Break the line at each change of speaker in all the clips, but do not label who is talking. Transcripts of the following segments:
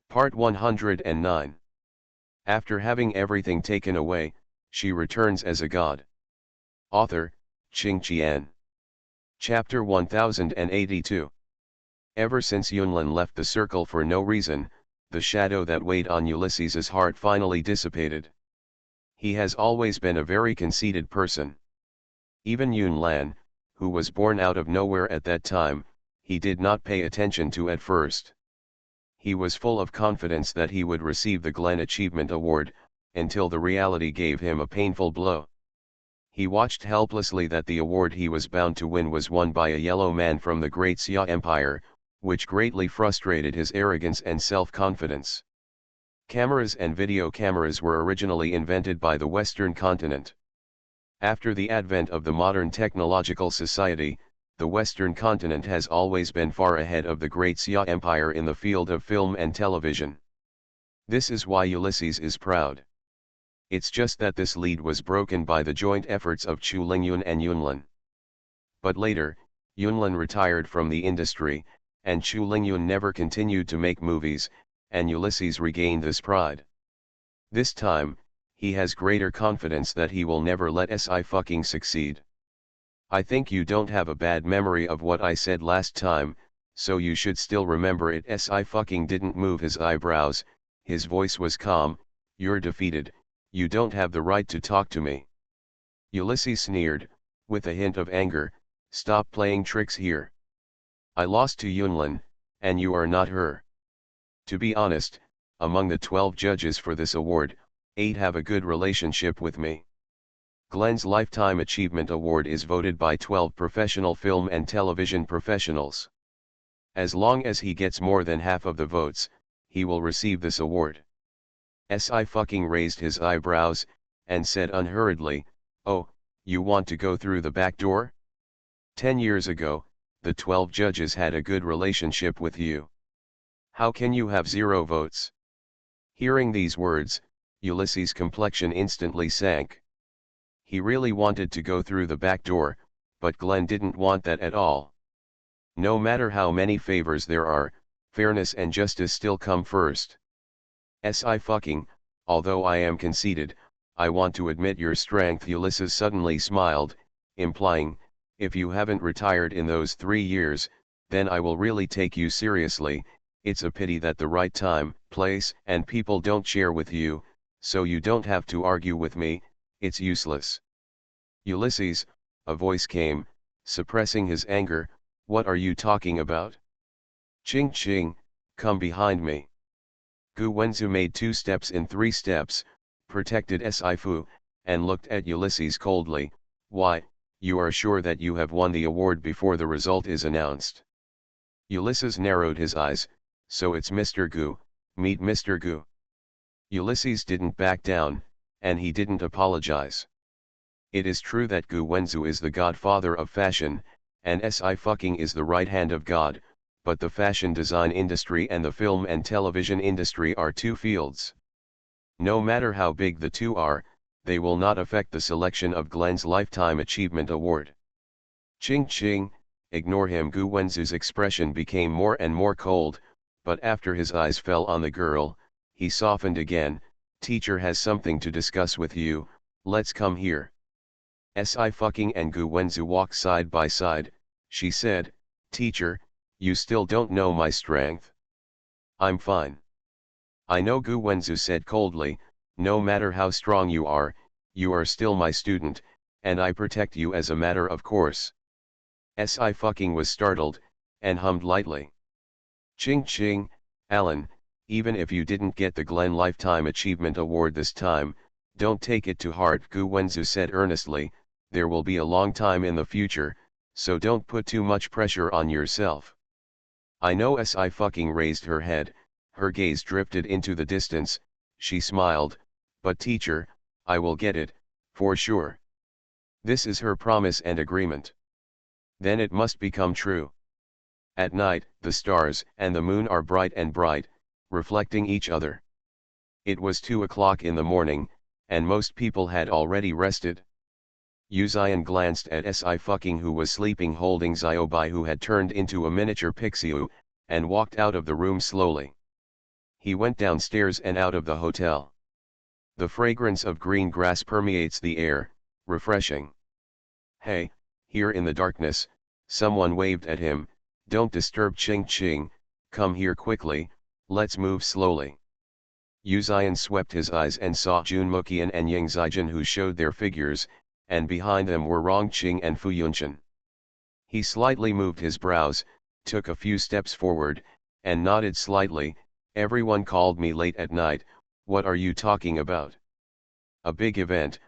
Part 109. After having everything taken away, she returns as a god. Author, Qing Qian. Chapter 1082. Ever since Yunlin left the circle for no reason, the shadow that weighed on Ulysses's heart finally dissipated. He has always been a very conceited person. Even Yunlan, who was born out of nowhere at that time, he did not pay attention to at first. He was full of confidence that he would receive the Glenn Achievement Award, until the reality gave him a painful blow. He watched helplessly that the award he was bound to win was won by a yellow man from the Great Xia Empire, which greatly frustrated his arrogance and self-confidence. Cameras and video cameras were originally invented by the Western continent. After the advent of the modern technological society, the Western continent has always been far ahead of the Great Xia Empire in the field of film and television. This is why Ulysses is proud. It's just that this lead was broken by the joint efforts of Chu Lingyun and Yunlin. But later, Yunlin retired from the industry, and Chu Lingyun never continued to make movies, and Ulysses regained this pride. This time, he has greater confidence that he will never let Sci-fi succeed. I think you don't have a bad memory of what I said last time, so you should still remember it. Sci-fi didn't move his eyebrows, his voice was calm. You're defeated, you don't have the right to talk to me. Ulysses sneered, with a hint of anger, stop playing tricks here. I lost to Yunlin, and you are not her. To be honest, among the 12 judges for this award, 8 have a good relationship with me. Glenn's Lifetime Achievement Award is voted by 12 professional film and television professionals. As long as he gets more than half of the votes, he will receive this award. Sci-fi raised his eyebrows, and said unhurriedly, oh, you want to go through the back door? 10 years ago, the 12 judges had a good relationship with you. How can you have 0 votes? Hearing these words, Ulysses' complexion instantly sank. He really wanted to go through the back door, but Glenn didn't want that at all. No matter how many favors there are, fairness and justice still come first. Sci-fi, although I am conceited, I want to admit your strength. Ulysses suddenly smiled, implying, if you haven't retired in those 3 years, then I will really take you seriously. It's a pity that the right time, place, and people don't share with you, so you don't have to argue with me. It's useless. Ulysses, a voice came, suppressing his anger, what are you talking about? Ching Ching, come behind me. Gu Wenzu made 2 steps in 3 steps, protected Sci-fi, and looked at Ulysses coldly, why, you are sure that you have won the award before the result is announced? Ulysses narrowed his eyes, so it's Mr. Gu, meet Mr. Gu. Ulysses didn't back down, and he didn't apologize. It is true that Gu Wenzu is the godfather of fashion, and Sci-fi is the right hand of God, but the fashion design industry and the film and television industry are 2 fields. No matter how big the 2 are, they will not affect the selection of Glenn's Lifetime Achievement Award. Ching Ching, ignore him. Gu Wenzu's expression became more and more cold, but after his eyes fell on the girl, he softened again. Teacher has something to discuss with you, let's come here. Sci-fi and Gu Wenzu walked side by side. She said, teacher, you still don't know my strength. I'm fine. I know. Gu Wenzu said coldly, no matter how strong you are still my student, and I protect you as a matter of course. Sci-fi was startled, and hummed lightly. Ching Ching, Alan, even if you didn't get the Glenn Lifetime Achievement Award this time, don't take it to heart. Gu Wenzu said earnestly, there will be a long time in the future, so don't put too much pressure on yourself. I know. Sci-fi raised her head, her gaze drifted into the distance, she smiled, but teacher, I will get it, for sure. This is her promise and agreement. Then it must become true. At night, the stars and the moon are bright and bright, reflecting each other. It was 2 o'clock in the morning, and most people had already rested. Yu Zion glanced at Sci-fi who was sleeping, holding Xiaobai who had turned into a miniature pixie, and walked out of the room slowly. He went downstairs and out of the hotel. The fragrance of green grass permeates the air, refreshing. Hey, here in the darkness, someone waved at him, don't disturb Ching Ching, come here quickly, let's move slowly. Yu Ziyan swept his eyes and saw Junmuqian and Ying Zijin, who showed their figures, and behind them were Rongqing and Fu Yunqian. He slightly moved his brows, took a few steps forward, and nodded slightly. Everyone called me late at night, what are you talking about? A big event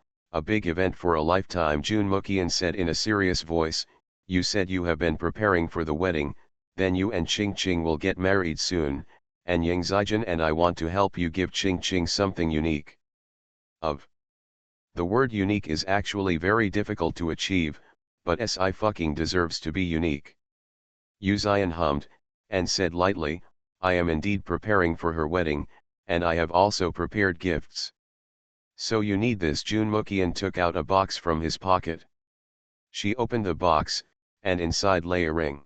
for a lifetime, Junmuqian said in a serious voice. You said you have been preparing for the wedding, then you and Ching Ching will get married soon, and Ying Zijin and I want to help you give Ching Ching something unique. The word unique is actually very difficult to achieve, but Sci-fi deserves to be unique. Yu Ziyan hummed, and said lightly, I am indeed preparing for her wedding, and I have also prepared gifts. So you need this. Junmuqian took out a box from his pocket. She opened the box, and inside lay a ring.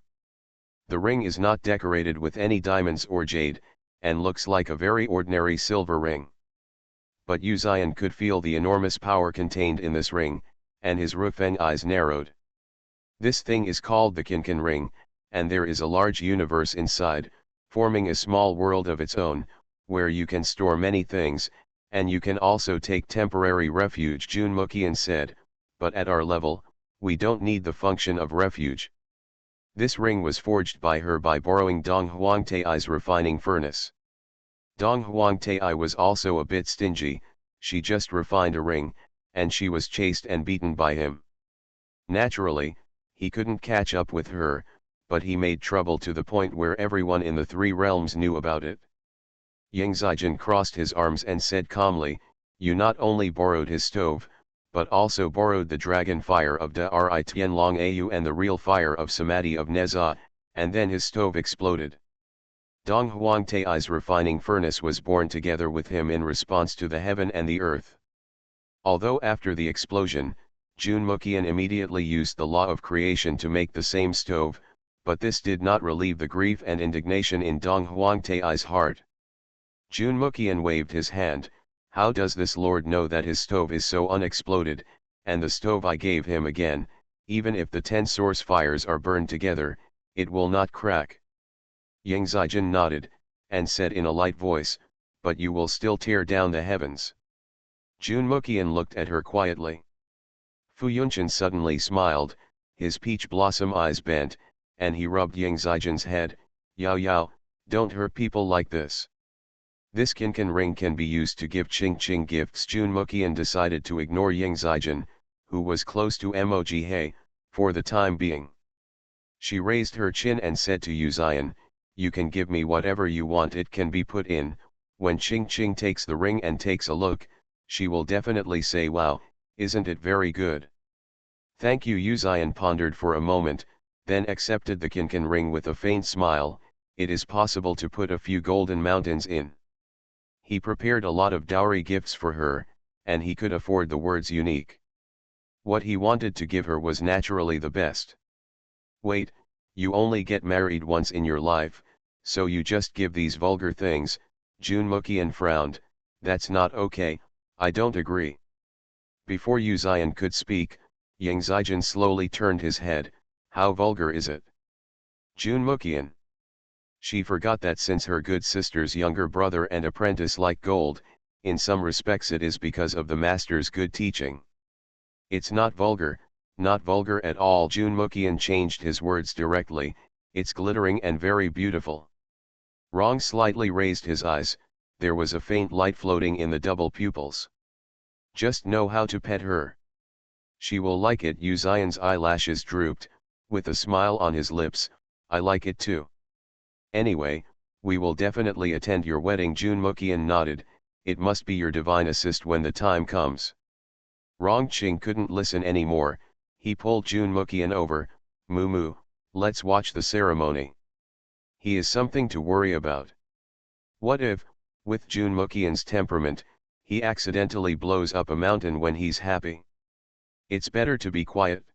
The ring is not decorated with any diamonds or jade, and looks like a very ordinary silver ring. But Yu Ziyan could feel the enormous power contained in this ring, and his Rufeng eyes narrowed. This thing is called the Qinqin ring, and there is a large universe inside, forming a small world of its own, where you can store many things, and you can also take temporary refuge, Junmuqian said, but at our level, we don't need the function of refuge. This ring was forged by her by borrowing Dong Huangtai's refining furnace. Dong Huangtai was also a bit stingy, she just refined a ring, and she was chased and beaten by him. Naturally, he couldn't catch up with her, but he made trouble to the point where everyone in the three realms knew about it. Ying Zijin crossed his arms and said calmly, you not only borrowed his stove, but also borrowed the dragon fire of Dari Tianlong Au and the real fire of Samadhi of Neza, and then his stove exploded. Dong Huangtai's refining furnace was born together with him in response to the heaven and the earth. Although after the explosion, Junmuqian immediately used the law of creation to make the same stove, but this did not relieve the grief and indignation in Dong Huangtai's heart. Junmuqian waved his hand, how does this lord know that his stove is so unexploded, and the stove I gave him again, even if the 10 source fires are burned together, it will not crack. Ying Zijin nodded, and said in a light voice, but you will still tear down the heavens. Junmuqian looked at her quietly. Fu Yunqian suddenly smiled, his peach blossom eyes bent, and he rubbed Ying Zijin's head, Yao Yao, don't hurt people like this. This Qinqin ring can be used to give Ching Ching gifts. Junmuqian decided to ignore Ying Zijin, who was close to Moji, for the time being. She raised her chin and said to Yu Ziyan, you can give me whatever you want, it can be put in. When Ching Ching takes the ring and takes a look, she will definitely say wow, isn't it very good? Thank you. Yu Ziyan pondered for a moment, then accepted the Qinqin ring with a faint smile. It is possible to put a few golden mountains in. He prepared a lot of dowry gifts for her, and he could afford the words unique. What he wanted to give her was naturally the best. Wait, you only get married once in your life, so you just give these vulgar things? Junmuqian frowned, that's not okay, I don't agree. Before Yu Ziyan could speak, Ying Zijin slowly turned his head, how vulgar is it? Junmuqian. She forgot that since her good sister's younger brother and apprentice like gold, in some respects it is because of the master's good teaching. It's not vulgar at all. Junmuqian changed his words directly, it's glittering and very beautiful. Rong slightly raised his eyes, there was a faint light floating in the double pupils. Just know how to pet her. She will like it. Yu Ziyan's eyelashes drooped, with a smile on his lips, I like it too. Anyway, we will definitely attend your wedding. Junmuqian nodded, it must be your divine assist when the time comes. Rongqing couldn't listen anymore, he pulled Junmuqian over, Moo, let's watch the ceremony. He is something to worry about. What if, with Junmuqian's temperament, he accidentally blows up a mountain when he's happy? It's better to be quiet.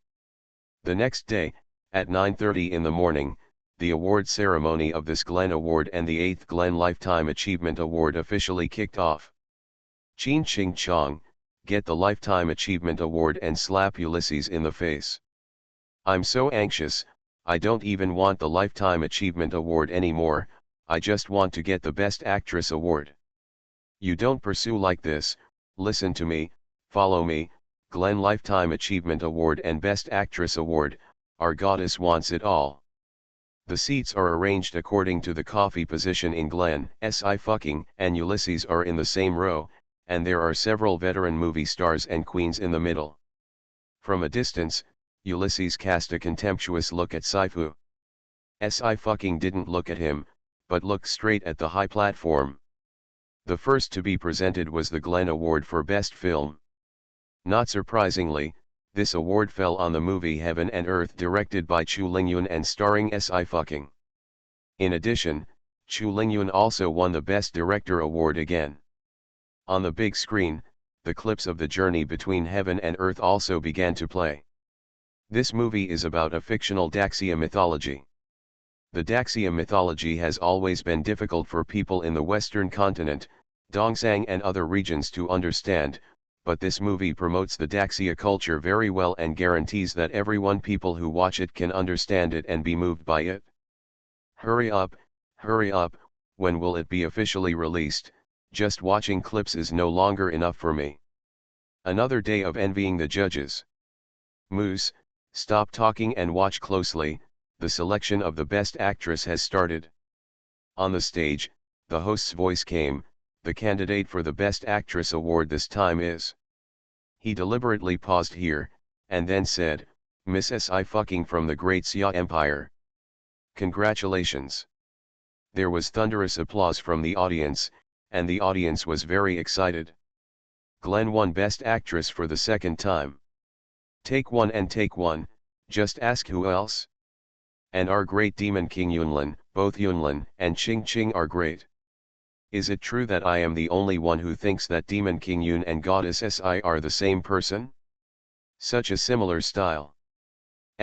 The next day, at 9:30 in the morning, the award ceremony of this Glenn Award and the 8th Glenn Lifetime Achievement Award officially kicked off. Ching Ching Chong, get the Lifetime Achievement Award and slap Ulysses in the face. I'm so anxious, I don't even want the Lifetime Achievement Award anymore, I just want to get the Best Actress Award. You don't pursue like this, listen to me, follow me, Glenn Lifetime Achievement Award and Best Actress Award, our goddess wants it all. The seats are arranged according to the coffee position in Glenn, Sci-fi and Ulysses are in the same row, and there are several veteran movie stars and queens in the middle. From a distance, Ulysses cast a contemptuous look at Sci-fi. Sci-fi didn't look at him, but looked straight at the high platform. The first to be presented was the Glenn Award for Best Film. Not surprisingly, this award fell on the movie Heaven and Earth directed by Chu Lingyun and starring Sci-fi. In addition, Chu Lingyun also won the Best Director award again. On the big screen, the clips of the journey between Heaven and Earth also began to play. This movie is about a fictional Daxia mythology. The Daxia mythology has always been difficult for people in the Western continent, Dongsan and other regions to understand, but this movie promotes the Daxia culture very well and guarantees that people who watch it can understand it and be moved by it. Hurry up, when will it be officially released? Just watching clips is no longer enough for me. Another day of envying the judges. Moose, stop talking and watch closely, the selection of the Best Actress has started. On the stage, the host's voice came, the candidate for the Best Actress award this time is. He deliberately paused here, and then said, Miss Sci-fi from the Great Xia Empire. Congratulations. There was thunderous applause from the audience, and the audience was very excited. Glenn won Best Actress for the second time. Take one, just ask who else? And our great Demon King Yunlin, both Yunlin and Ching Ching are great. Is it true that I am the only one who thinks that Demon King Yun and Goddess Si are the same person? Such a similar style.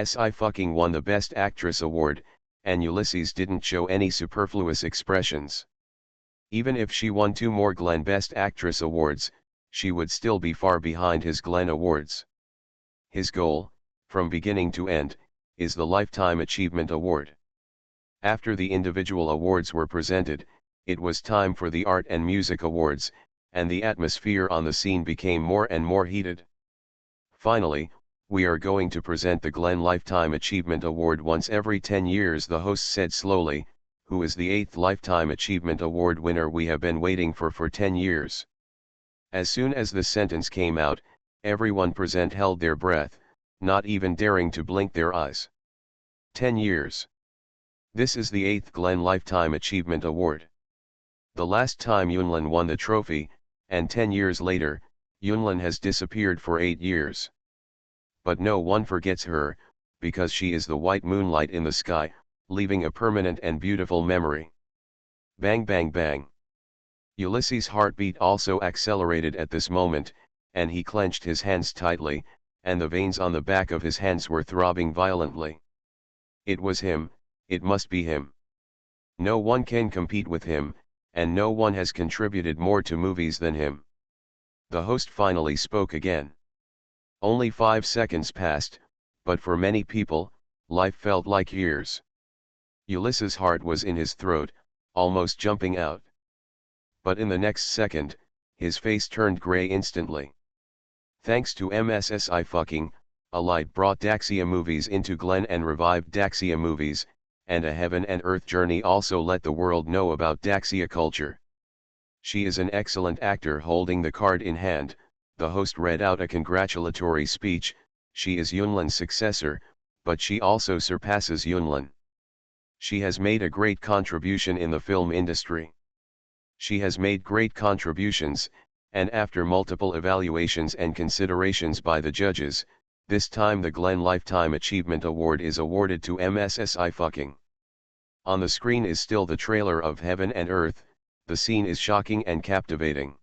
Si won the Best Actress award, and Ulysses didn't show any superfluous expressions. Even if she won 2 more Glenn Best Actress awards, she would still be far behind his Glenn awards. His goal, from beginning to end, is the Lifetime Achievement Award. After the individual awards were presented, it was time for the Art and Music Awards, and the atmosphere on the scene became more and more heated. Finally, we are going to present the Glenn Lifetime Achievement Award once every 10 years, the host said slowly, who is the 8th Lifetime Achievement Award winner we have been waiting for 10 years. As soon as the sentence came out, everyone present held their breath, not even daring to blink their eyes. 10 years. This is the 8th Glenn Lifetime Achievement Award. The last time Yunlin won the trophy, and 10 years later, Yunlin has disappeared for 8 years. But no one forgets her, because she is the white moonlight in the sky, leaving a permanent and beautiful memory. Bang bang bang. Ulysses' heartbeat also accelerated at this moment, and he clenched his hands tightly, and the veins on the back of his hands were throbbing violently. It was him, it must be him. No one can compete with him, and no one has contributed more to movies than him. The host finally spoke again. Only 5 seconds passed, but for many people, life felt like years. Ulysses' heart was in his throat, almost jumping out. But in the next second, his face turned grey instantly. Thanks to Sci-fi, a light brought Daxia movies into Glenn and revived Daxia movies, and a Heaven and Earth journey also let the world know about Daxia culture. She is an excellent actor. Holding the card in hand, the host read out a congratulatory speech. She is Yunlin's successor, but she also surpasses Yunlin. She has made a great contribution in the film industry. She has made great contributions, and after multiple evaluations and considerations by the judges, this time the Glenn Lifetime Achievement Award is awarded to Sci-fi. On the screen is still the trailer of Heaven and Earth. The scene is shocking and captivating.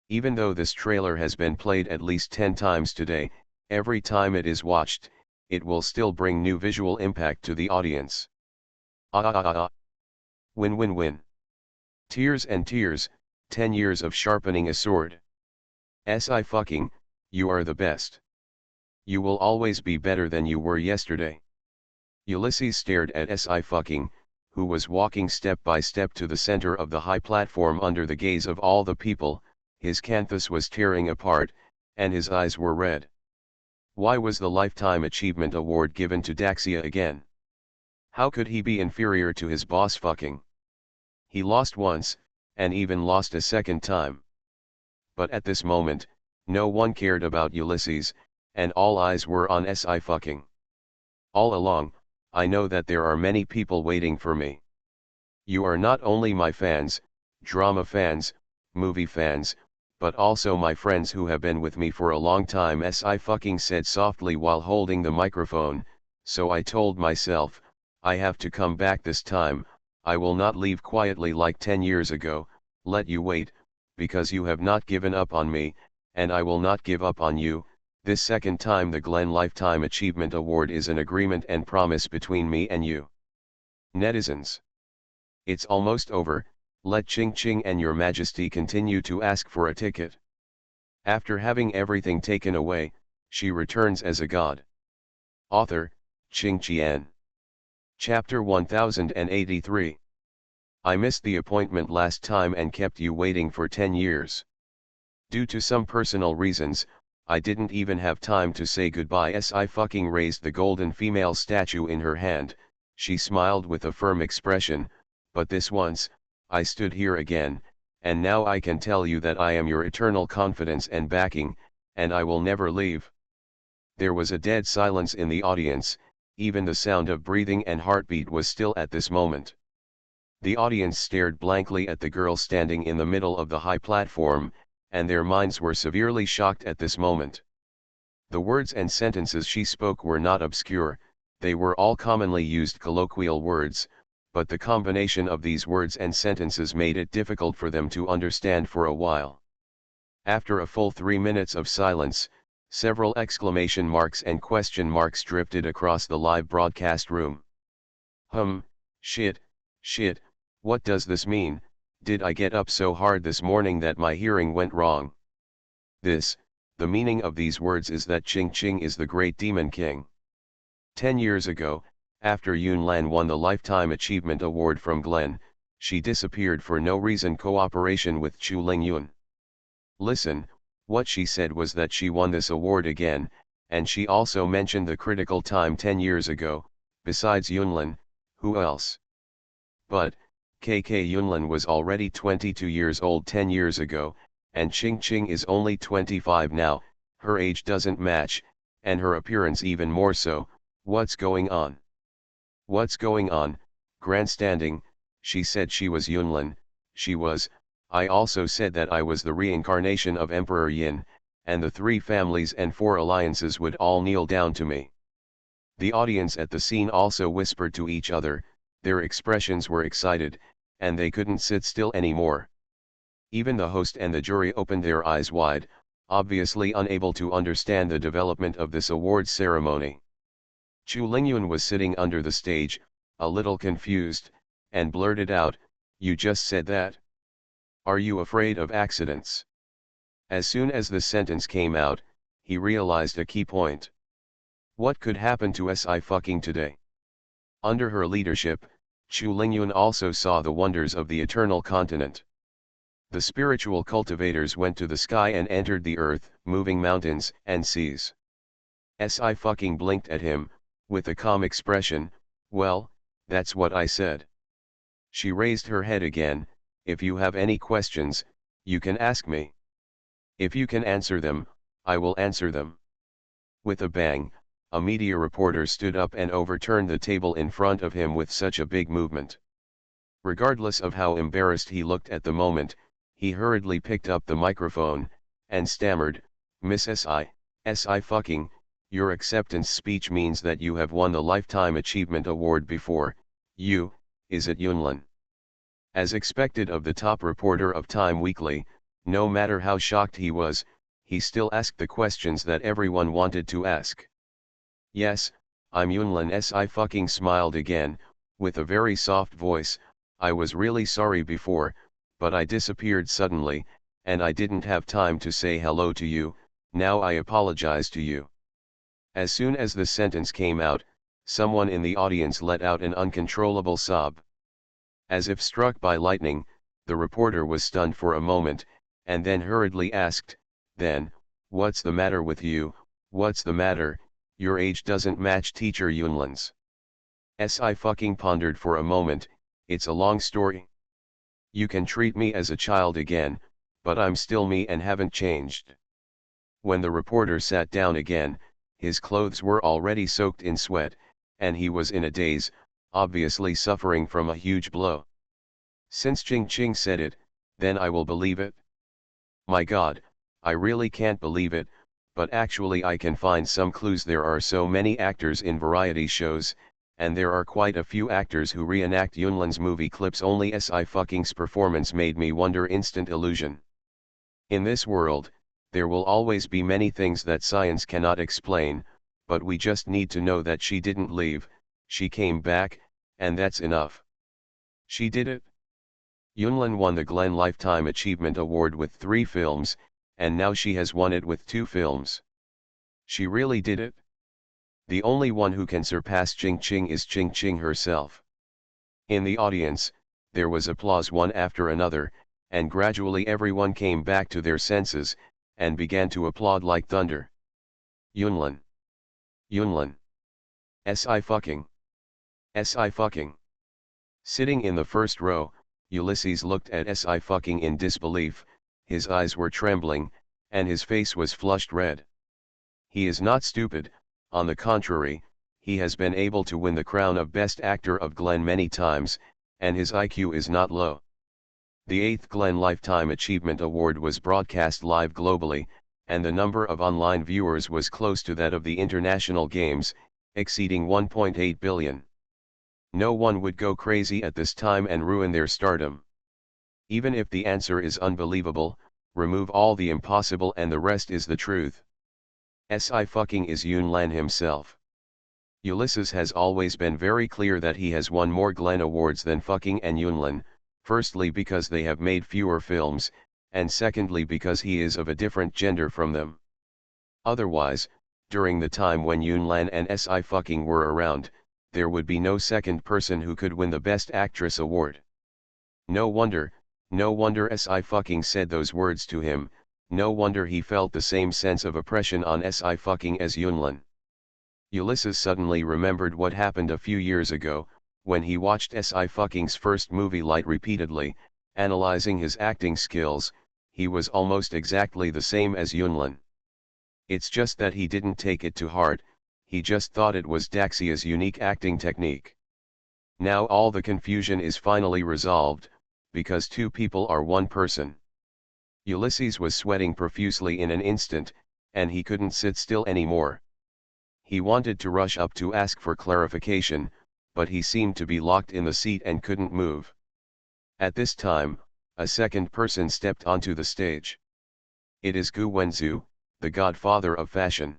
Even though this trailer has been played at least 10 times today, every time it is watched, it will still bring new visual impact to the audience. Ah ah ah ah. Win win win. Tears and tears, 10 years of sharpening a sword. Si fucking, you are the best. You will always be better than you were yesterday. Ulysses stared at Si fucking, who was walking step by step to the center of the high platform under the gaze of all the people. His canthus was tearing apart, and his eyes were red. Why was the Lifetime Achievement Award given to Daxia again? How could he be inferior to his boss fucking? He lost once, and even lost a second time. But at this moment, no one cared about Ulysses, and all eyes were on Si fucking. All along, I know that there are many people waiting for me. You are not only my fans, drama fans, movie fans, but also my friends who have been with me for a long time, Si fucking said softly while holding the microphone. So I told myself, I have to come back this time. I will not leave quietly like 10 years ago, let you wait, because you have not given up on me, and I will not give up on you. This second time the Glenn Lifetime Achievement Award is an agreement and promise between me and you. Netizens. It's almost over, let Ching Ching and your majesty continue to ask for a ticket. After having everything taken away, she returns as a god. Author, Ching Qian. Chapter 1083. I missed the appointment last time and kept you waiting for 10 years. Due to some personal reasons, I didn't even have time to say goodbye. Si fucking raised the golden female statue in her hand. She smiled with a firm expression, but this once, I stood here again, and now I can tell you that I am your eternal confidence and backing, and I will never leave. There was a dead silence in the audience, even the sound of breathing and heartbeat was still at this moment. The audience stared blankly at the girl standing in the middle of the high platform, and their minds were severely shocked at this moment. The words and sentences she spoke were not obscure, they were all commonly used colloquial words, but the combination of these words and sentences made it difficult for them to understand for a while. After a full 3 minutes of silence, several exclamation marks and question marks drifted across the live broadcast room. Shit, what does this mean? Did I get up so hard this morning that my hearing went wrong? The meaning of these words is that Ching Ching is the great demon king. 10 years ago, after Yunlan won the Lifetime Achievement Award from Glenn, she disappeared for no reason. Cooperation with Chu Lingyun. Listen, what she said was that she won this award again, and she also mentioned the critical time 10 years ago. Besides Yunlan, who else? But, KK Yunlan was already 22 years old 10 years ago, and Ching Ching is only 25 now. Her age doesn't match, and her appearance even more so. What's going on? What's going on? Grandstanding. She said she was Yunlan. She was. I also said that I was the reincarnation of Emperor Yin, and the 3 families and 4 alliances would all kneel down to me. The audience at the scene also whispered to each other. Their expressions were excited, and they couldn't sit still anymore. Even the host and the jury opened their eyes wide, obviously unable to understand the development of this awards ceremony. Chu Lingyun was sitting under the stage, a little confused, and blurted out, "You just said that? Are you afraid of accidents?" As soon as the sentence came out, he realized a key point. What could happen to Si fucking today? Under her leadership, Chu Lingyun also saw the wonders of the eternal continent. The spiritual cultivators went to the sky and entered the earth, moving mountains and seas. Si fucking blinked at him, with a calm expression. Well, that's what I said. She raised her head again. If you have any questions, you can ask me. If you can answer them, I will answer them. With a bang, a media reporter stood up and overturned the table in front of him with such a big movement. Regardless of how embarrassed he looked at the moment, he hurriedly picked up the microphone, and stammered, "Miss Si fucking, your acceptance speech means that you have won the Lifetime Achievement Award before. Is it Yunlan?" As expected of the top reporter of Time Weekly, no matter how shocked he was, he still asked the questions that everyone wanted to ask. "Yes, I'm Yunlan." Si fucking smiled again, With a very soft voice, I was really sorry before, but I disappeared suddenly, and I didn't have time to say hello to you, now I apologize to you. As soon as the sentence came out, someone in the audience let out an uncontrollable sob. As if struck by lightning, the reporter was stunned for a moment, and then hurriedly asked, "Then, what's the matter with you, what's the matter, your age doesn't match teacher Yunlin's." I fucking pondered for a moment, it's a long story. You can treat me as a child again, but I'm still me and haven't changed. When the reporter sat down again, his clothes were already soaked in sweat, and he was in a daze, obviously suffering from a huge blow. Since Ching Ching said it, then I will believe it. My God, I really can't believe it, but actually I can find some clues. There are so many actors in variety shows, and there are quite a few actors who reenact Yunlin's movie clips. Only Si fucking's performance made me wonder. Instant illusion. In this world, there will always be many things that science cannot explain, but we just need to know that she didn't leave, she came back, and that's enough. She did it. Yunlin won the Glenn Lifetime Achievement Award with 3 films, and now she has won it with 2 films. She really did it. The only one who can surpass Ching Ching is Ching Ching herself. In the audience, there was applause one after another, and gradually everyone came back to their senses, and began to applaud like thunder. Yunlin. Yunlin. Si fucking. Si fucking. Sitting in the first row, Ulysses looked at Si fucking in disbelief, his eyes were trembling, and his face was flushed red. He is not stupid, on the contrary, he has been able to win the crown of Best Actor of Glenn many times, and his IQ is not low. The 8th Glenn Lifetime Achievement Award was broadcast live globally, and the number of online viewers was close to that of the international games, exceeding 1.8 billion. No one would go crazy at this time and ruin their stardom. Even if the answer is unbelievable, remove all the impossible and the rest is the truth. Si fucking is Yunlan himself. Ulysses has always been very clear that he has won more Glenn Awards than fucking and Yunlan, firstly because they have made fewer films, and secondly because he is of a different gender from them. Otherwise, during the time when Yunlan and Si fucking were around, there would be no second person who could win the Best Actress award. No wonder Si fucking said those words to him, no wonder he felt the same sense of oppression on Si fucking as Yunlan. Ulysses suddenly remembered what happened a few years ago, when he watched Si fucking's first movie Light repeatedly, analyzing his acting skills. He was almost exactly the same as Yunlan. It's just that he didn't take it to heart, he just thought it was Daxia's unique acting technique. Now all the confusion is finally resolved, because 2 people are 1 person. Ulysses was sweating profusely in an instant, and he couldn't sit still anymore. He wanted to rush up to ask for clarification, but he seemed to be locked in the seat and couldn't move. At this time, a second person stepped onto the stage. It is Gu Wenzu, the godfather of fashion.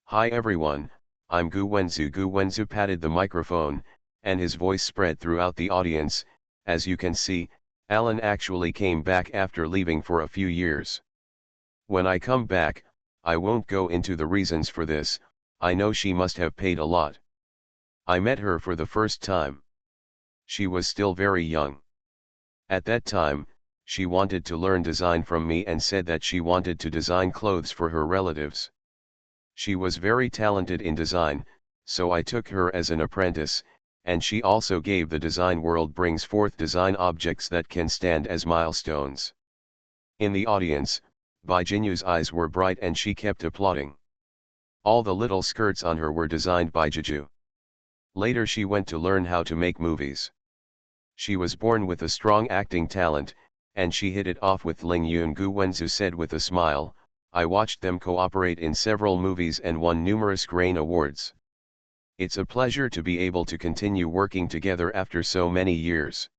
Hi everyone, I'm Gu Wenzu. Gu Wenzu patted the microphone, and his voice spread throughout the audience. As you can see, Alan actually came back after leaving for a few years. When I come back, I won't go into the reasons for this, I know she must have paid a lot. I met her for the first time. She was still very young. At that time, she wanted to learn design from me and said that she wanted to design clothes for her relatives. She was very talented in design, so I took her as an apprentice, and she also gave the design world brings forth design objects that can stand as milestones. In the audience, Bai Jinyu's eyes were bright and she kept applauding. All the little skirts on her were designed by Jeju. Later she went to learn how to make movies. She was born with a strong acting talent, and she hit it off with Ling Yun. Gu Wenzu said with a smile, I watched them cooperate in several movies and won numerous Grain Awards. It's a pleasure to be able to continue working together after so many years.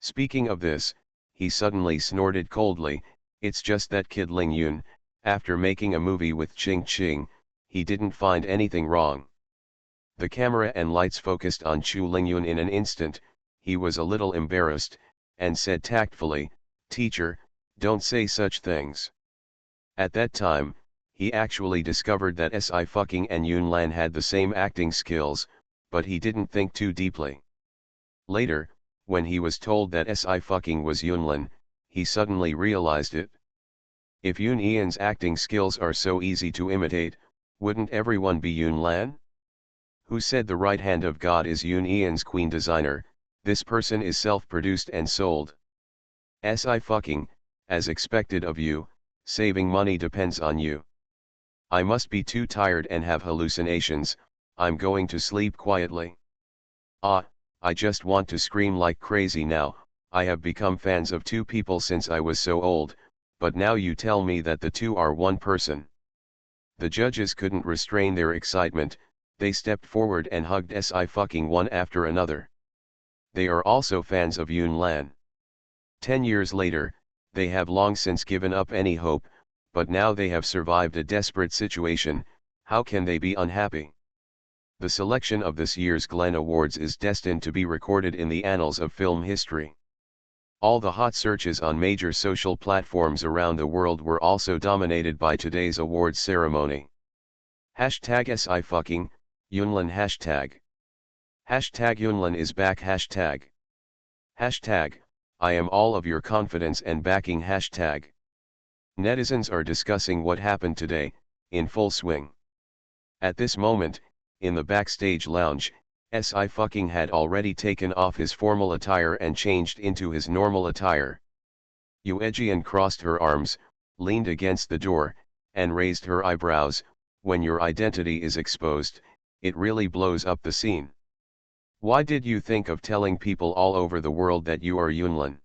Speaking of this, he suddenly snorted coldly, it's just that kid Ling Yun, after making a movie with Ching Ching, he didn't find anything wrong. The camera and lights focused on Chu Lingyun in an instant. He was a little embarrassed, and said tactfully, "Teacher, don't say such things." At that time, he actually discovered that Sci-Fucking and Yunlan had the same acting skills, but he didn't think too deeply. Later, when he was told that Sci-Fucking was Yunlan, he suddenly realized it. If Yoon Ian's acting skills are so easy to imitate, wouldn't everyone be Yunlan? Who said the right hand of God is Yoon Ian's queen designer? This person is self-produced and sold. Sci-Fucking, as expected of you, saving money depends on you. I must be too tired and have hallucinations, I'm going to sleep quietly. I just want to scream like crazy now. I have become fans of two people since I was so old, but now you tell me that the two are one person. The judges couldn't restrain their excitement, they stepped forward and hugged Sci-Fucking one after another. They are also fans of Yunlan. 10 years later, they have long since given up any hope, but now they have survived a desperate situation. How can they be unhappy? The selection of this year's Glenn Awards is destined to be recorded in the annals of film history. All the hot searches on major social platforms around the world were also dominated by today's awards ceremony. Hashtag Sci-Fucking, Yunlan hashtag. Hashtag Yunlan is back hashtag. Hashtag, I am all of your confidence and backing hashtag. Netizens are discussing what happened today, in full swing. At this moment, in the backstage lounge, Sci-Fucking had already taken off his formal attire and changed into his normal attire. Yuejian crossed her arms, leaned against the door, and raised her eyebrows. When your identity is exposed, it really blows up the scene. Why did you think of telling people all over the world that you are Yunlan?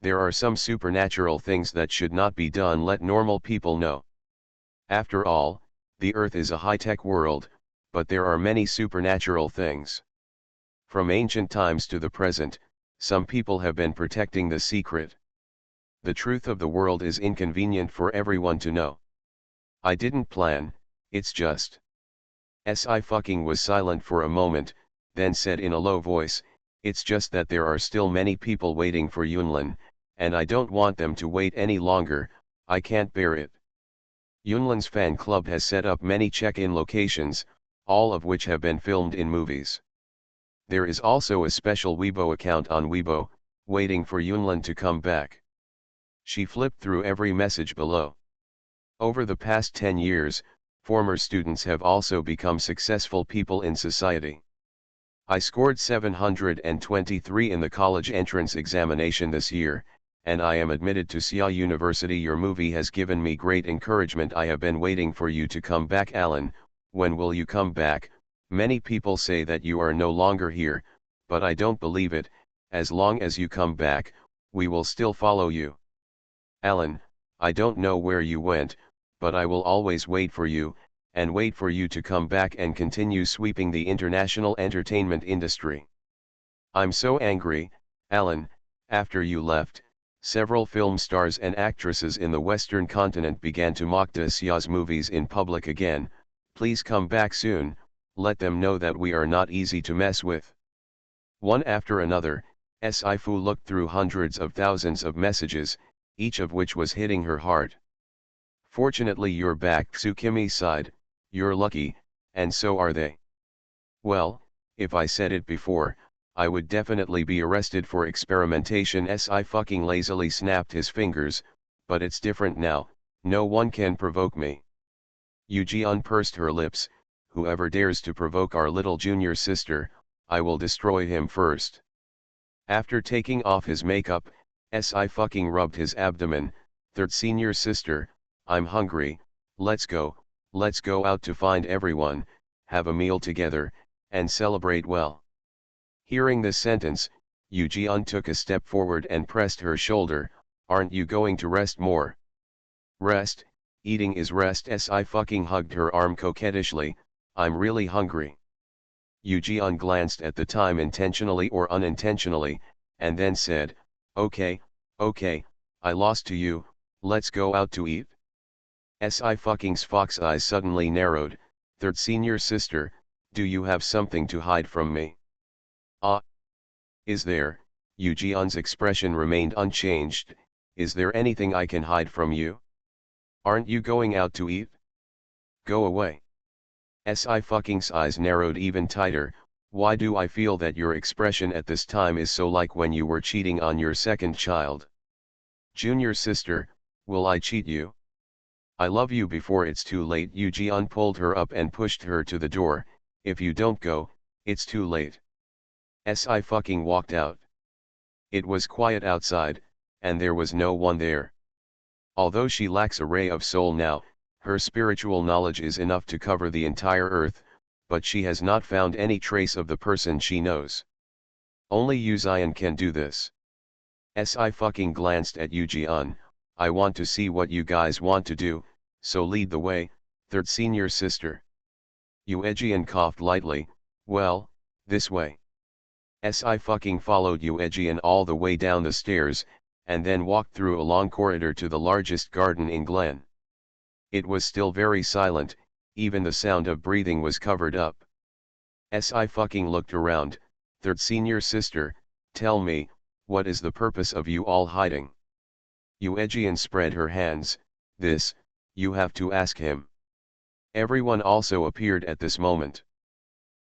There are some supernatural things that should not be done. Let normal people know. After all, the Earth is a high-tech world, but there are many supernatural things. From ancient times to the present, some people have been protecting the secret. The truth of the world is inconvenient for everyone to know. I didn't plan, it's just. Sci-Fucking was silent for a moment, then said in a low voice, it's just that there are still many people waiting for Yunlan, and I don't want them to wait any longer. I can't bear it. Yunlan's fan club has set up many check-in locations, all of which have been filmed in movies. There is also a special Weibo account on Weibo, waiting for Yunlan to come back. She flipped through every message below. Over the past 10 years, former students have also become successful people in society. I scored 723 in the college entrance examination this year, and I am admitted to Sia University. Your movie has given me great encouragement. I have been waiting for you to come back. Alan, when will you come back? Many people say that you are no longer here, but I don't believe it. As long as you come back, we will still follow you. Alan, I don't know where you went, but I will always wait for you, and wait for you to come back and continue sweeping the international entertainment industry. I'm so angry, Alan. After you left, several film stars and actresses in the Western continent began to mock Sia's movies in public again. Please come back soon, let them know that we are not easy to mess with. One after another, Sci-Fu looked through hundreds of thousands of messages, each of which was hitting her heart. Fortunately you're back. Tsukimi sighed, you're lucky, and so are they. Well, if I said it before, I would definitely be arrested for experimentation. Sci-Fucking lazily snapped his fingers, but it's different now, no one can provoke me. Yuji pursed her lips, whoever dares to provoke our little junior sister, I will destroy him first. After taking off his makeup, Sci-Fucking rubbed his abdomen. Third senior sister, I'm hungry, let's go out to find everyone, have a meal together, and celebrate well. Hearing this sentence, Yuji took a step forward and pressed her shoulder. Aren't you going to rest more? Rest, eating is rest. Sci-Fucking hugged her arm coquettishly, I'm really hungry. Yuji glanced at the time intentionally or unintentionally, and then said, okay, I lost to you, let's go out to eat. Sci-Fucking's fox eyes suddenly narrowed. Third senior sister, Do you have something to hide from me? Ah, is there? Yu Jian's expression remained unchanged. Is there anything I can hide from you? Aren't you going out to eat? Go away. Si's eyes narrowed even tighter. Why do I feel that your expression at this time is so like when you were cheating on your second child? Junior sister, will I cheat you? I love you before it's too late. Yu Jian pulled her up and pushed her to the door. If you don't go, it's too late. Si walked out. It was quiet outside, and there was no one there. Although she lacks a ray of soul now, her spiritual knowledge is enough to cover the entire earth, but she has not found any trace of the person she knows. Only Yu Zion can do this. Si glanced at Yu Jian. I want to see what you guys want to do, so lead the way, third senior sister. Yu Ejian coughed lightly. Well, this way. Si followed Yu Ejian all the way down the stairs, and then walked through a long corridor to the largest garden in Glen. It was still very silent, even the sound of breathing was covered up. Si looked around. Third senior sister, tell me, what is the purpose of you all hiding? Yu Ejian spread her hands. This, you have to ask him. Everyone also appeared at this moment.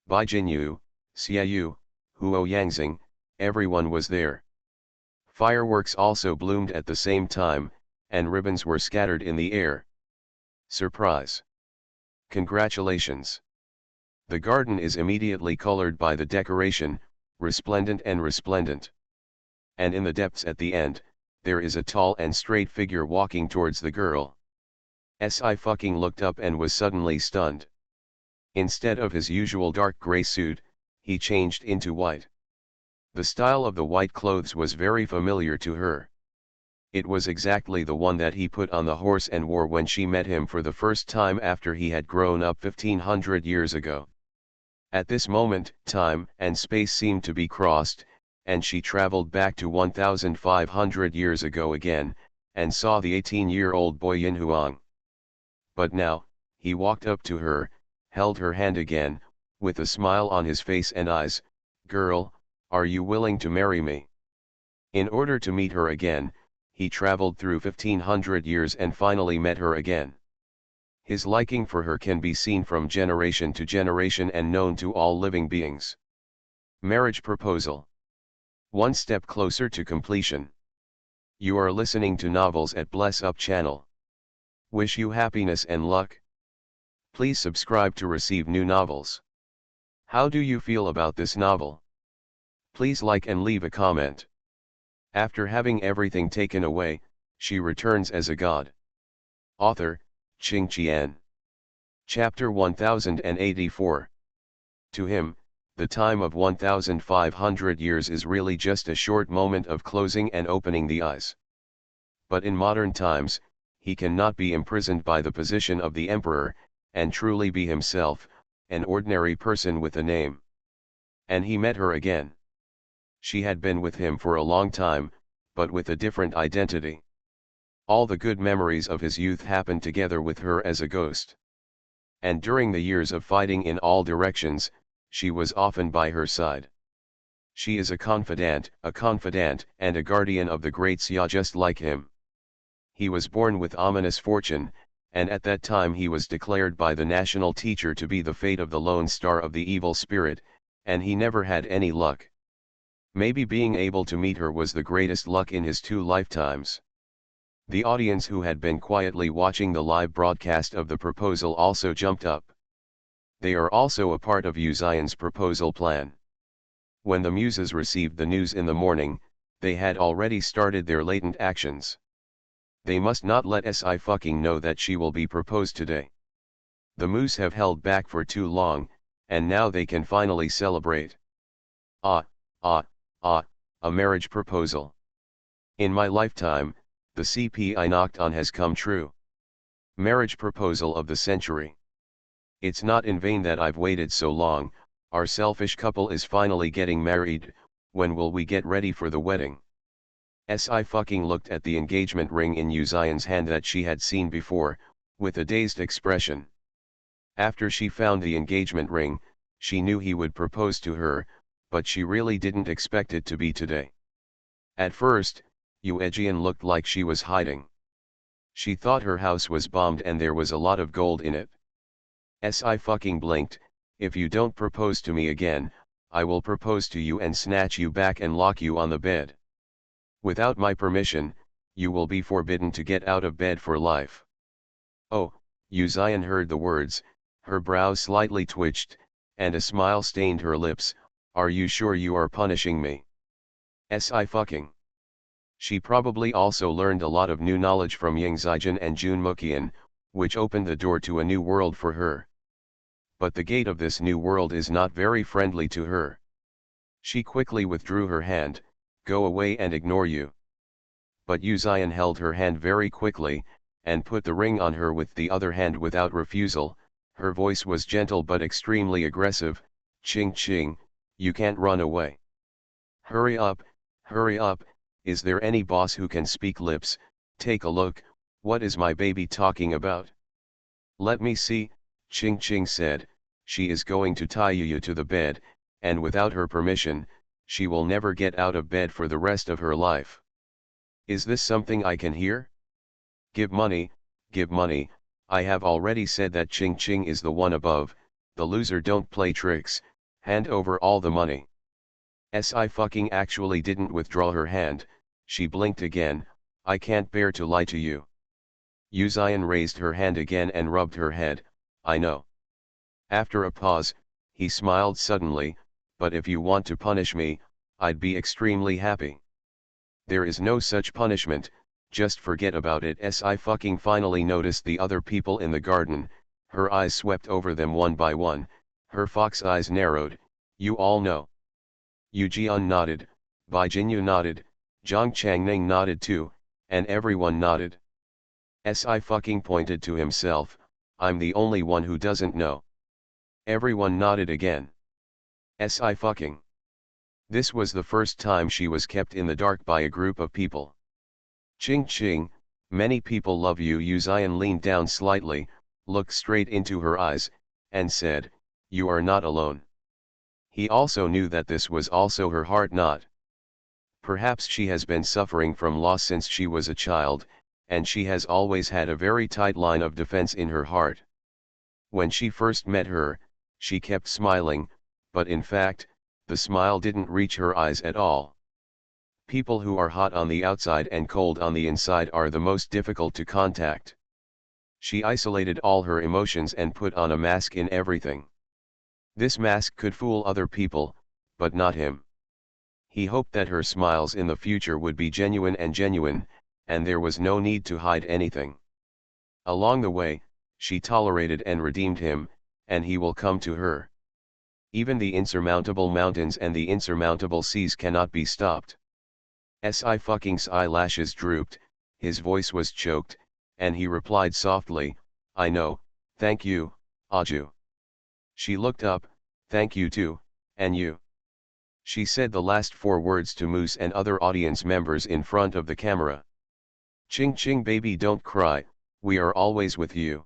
Bai Jinyu, Xiaoyu, Huo Yangxing, everyone was there. Fireworks also bloomed at the same time, and ribbons were scattered in the air. Surprise! Congratulations! The garden is immediately colored by the decoration, resplendent and resplendent. And in the depths at the end, there is a tall and straight figure walking towards the girl. Si looked up and was suddenly stunned. Instead of his usual dark gray suit, he changed into white. The style of the white clothes was very familiar to her. It was exactly the one that he put on the horse and wore when she met him for the first time after he had grown up 1500 years ago. At this moment, time and space seemed to be crossed, and she traveled back to 1500 years ago again, and saw the 18-year-old boy Yin Huang. But now, he walked up to her, held her hand again, with a smile on his face and eyes. Girl, are you willing to marry me? In order to meet her again, he traveled through 1500 years and finally met her again. His liking for her can be seen from generation to generation and known to all living beings. Marriage proposal. One step closer to completion. You are listening to novels at Bless Up channel. Wish you happiness and luck. Please subscribe to receive new novels. How do you feel about this novel? Please like and leave a comment. After having everything taken away, she returns as a god. Author, Qing Qian. Chapter 1084. To him, the time of 1500 years is really just a short moment of closing and opening the eyes. But in modern times, he cannot be imprisoned by the position of the emperor, and truly be himself, an ordinary person with a name. And he met her again. She had been with him for a long time, but with a different identity. All the good memories of his youth happened together with her as a ghost. And during the years of fighting in all directions, she was often by her side. She is a confidant, and a guardian of the great Xia just like him. He was born with ominous fortune, and at that time he was declared by the national teacher to be the fate of the lone star of the evil spirit, and he never had any luck. Maybe being able to meet her was the greatest luck in his 2 lifetimes. The audience who had been quietly watching the live broadcast of the proposal also jumped up. They are also a part of Yu Zion's proposal plan. When the muses received the news in the morning, they had already started their latent actions. They must not let Si know that she will be proposed today. The muse have held back for too long, and now they can finally celebrate. A marriage proposal. In my lifetime, the CP I knocked on has come true. Marriage proposal of the century. It's not in vain that I've waited so long. Our selfish couple is finally getting married. When will we get ready for the wedding? Si looked at the engagement ring in Yu Zion's hand that she had seen before, with a dazed expression. After she found the engagement ring, She knew he would propose to her, but she really didn't expect it to be today. At first, Euegian looked like she was hiding. She thought her house was bombed and there was a lot of gold in it. I fucking blinked. If you don't propose to me again, I will propose to you and snatch you back and lock you on the bed. Without my permission, you will be forbidden to get out of bed for life. Oh, Euegian heard the words, her brows slightly twitched, and a smile stained her lips. Are you sure you are punishing me? I fucking. She probably also learned a lot of new knowledge from Ying Zijian and Jun Muqian, which opened the door to a new world for her. But the gate of this new world is not very friendly to her. She quickly withdrew her hand. Go away and ignore you. But Euegian held her hand very quickly, and put the ring on her with the other hand without refusal. Her voice was gentle but extremely aggressive. Ching ching, you can't run away. Hurry up, is there any boss who can speak lips? Take a look, what is my baby talking about? Let me see, Ching Ching said. She is going to tie you to the bed, and without her permission, she will never get out of bed for the rest of her life. Is this something I can hear? Give money, I have already said that Ching Ching is the one above. The loser don't play tricks. Hand over all the money. I fucking actually didn't withdraw her hand. She blinked again. I can't bear to lie to you. Euegian raised her hand again and rubbed her head. I know. After a pause, he smiled suddenly, but if you want to punish me, I'd be extremely happy. There is no such punishment, just forget about it. I fucking finally noticed the other people in the garden. Her eyes swept over them one by one, her fox eyes narrowed. You all know. Euegian nodded, Bai Jinyu nodded, Zhang Changning nodded too, and everyone nodded. I fucking pointed to himself. I'm the only one who doesn't know. Everyone nodded again. I fucking. This was the first time she was kept in the dark by a group of people. Ching Ching, many people love you. Euegian leaned down slightly, looked straight into her eyes, and said, you are not alone. He also knew that this was also her heart knot. Perhaps she has been suffering from loss since she was a child, and she has always had a very tight line of defense in her heart. When she first met her, she kept smiling, but in fact, the smile didn't reach her eyes at all. People who are hot on the outside and cold on the inside are the most difficult to contact. She isolated all her emotions and put on a mask in everything. This mask could fool other people, but not him. He hoped that her smiles in the future would be genuine, and there was no need to hide anything. Along the way, she tolerated and redeemed him, and he will come to her. Even the insurmountable mountains and the insurmountable seas cannot be stopped. I fucking's eyelashes drooped, his voice was choked, and he replied softly, I know, thank you, Aju. She looked up, thank you too, and you. She said the last 4 words to Moose and other audience members in front of the camera. Ching Ching baby, don't cry, we are always with you.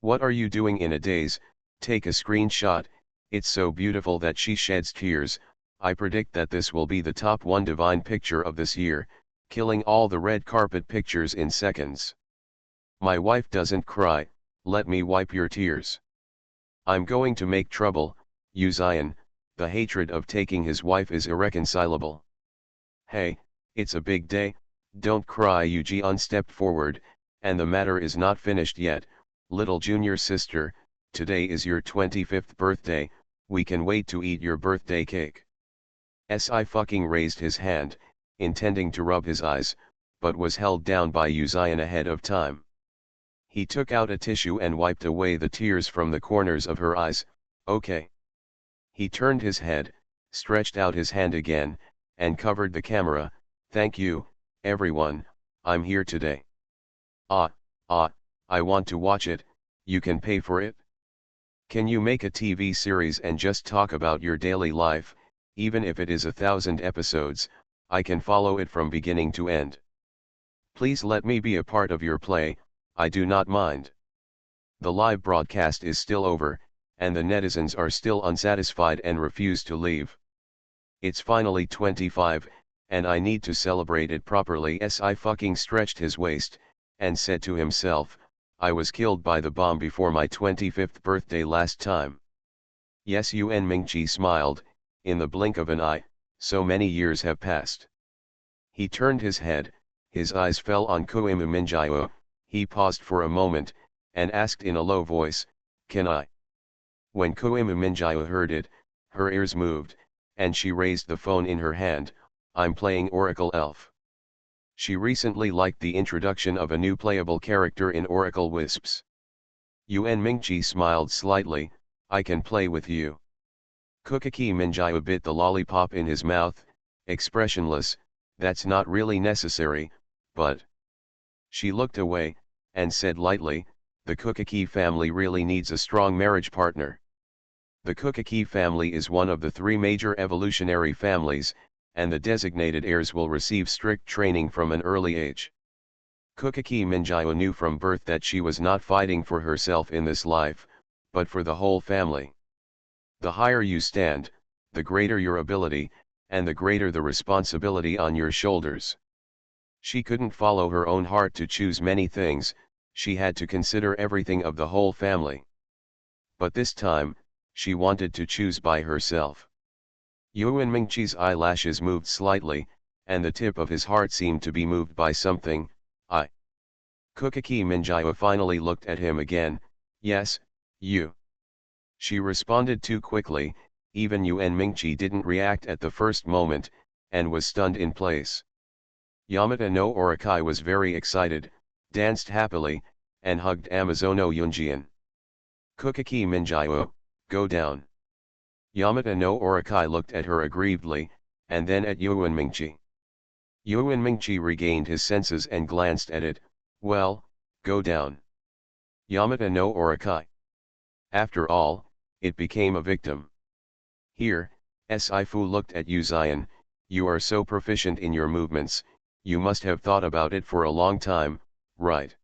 What are you doing in a daze? Take a screenshot. It's so beautiful that she sheds tears. I predict that this will be the top 1 divine picture of this year, killing all the red carpet pictures in seconds. My wife doesn't cry, let me wipe your tears. I'm going to make trouble, Euegian. The hatred of taking his wife is irreconcilable. Hey, it's a big day, don't cry. Euegian stepped forward, and the matter is not finished yet, little junior sister, today is your 25th birthday, we can wait to eat your birthday cake. I fucking raised his hand, intending to rub his eyes, but was held down by Euegian ahead of time. He took out a tissue and wiped away the tears from the corners of her eyes. Okay. He turned his head, stretched out his hand again, and covered the camera. Thank you, everyone, I'm here today. I want to watch it. You can pay for it? Can you make a TV series and just talk about your daily life, even if it is 1,000 episodes, I can follow it from beginning to end. Please let me be a part of your play, I do not mind. The live broadcast is still over, and the netizens are still unsatisfied and refuse to leave. It's finally 25, and I need to celebrate it properly. Si fucking stretched his waist, and said to himself, I was killed by the bomb before my 25th birthday last time. Yes, Yuan Mingqi smiled, in the blink of an eye, so many years have passed. He turned his head, his eyes fell on Kuimu Minjiao, he paused for a moment, and asked in a low voice, can I? When Kuimu Minjiao heard it, her ears moved, and she raised the phone in her hand. I'm playing Oracle Elf. She recently liked the introduction of a new playable character in Oracle Wisps. Yuan Mingqi smiled slightly, I can play with you. Kukaki Minjiao bit the lollipop in his mouth, expressionless, that's not really necessary, but... She looked away, and said lightly, the Kukaki family really needs a strong marriage partner. The Kukaki family is one of the 3 major evolutionary families, and the designated heirs will receive strict training from an early age. Kukaki Minjiao knew from birth that she was not fighting for herself in this life, but for the whole family. The higher you stand, the greater your ability, and the greater the responsibility on your shoulders. She couldn't follow her own heart to choose many things, she had to consider everything of the whole family. But this time, she wanted to choose by herself. Yuan Mingqi's eyelashes moved slightly, and the tip of his heart seemed to be moved by something. Kukaki Minjiao finally looked at him again. Yes, you. She responded too quickly, even Yuan Mingqi didn't react at the first moment, and was stunned in place. Yamata no Orakai was very excited, danced happily, and hugged Amazono Yunjian. Kukaki Minjiao, go down. Yamata no Orakai looked at her aggrievedly, and then at Yuan Mingqi. Yuan Mingqi regained his senses and glanced at it. Well, go down. Yamata no Orakai. After all, it became a victim. Here, Si-fu looked at Uzian, you are so proficient in your movements, you must have thought about it for a long time, right?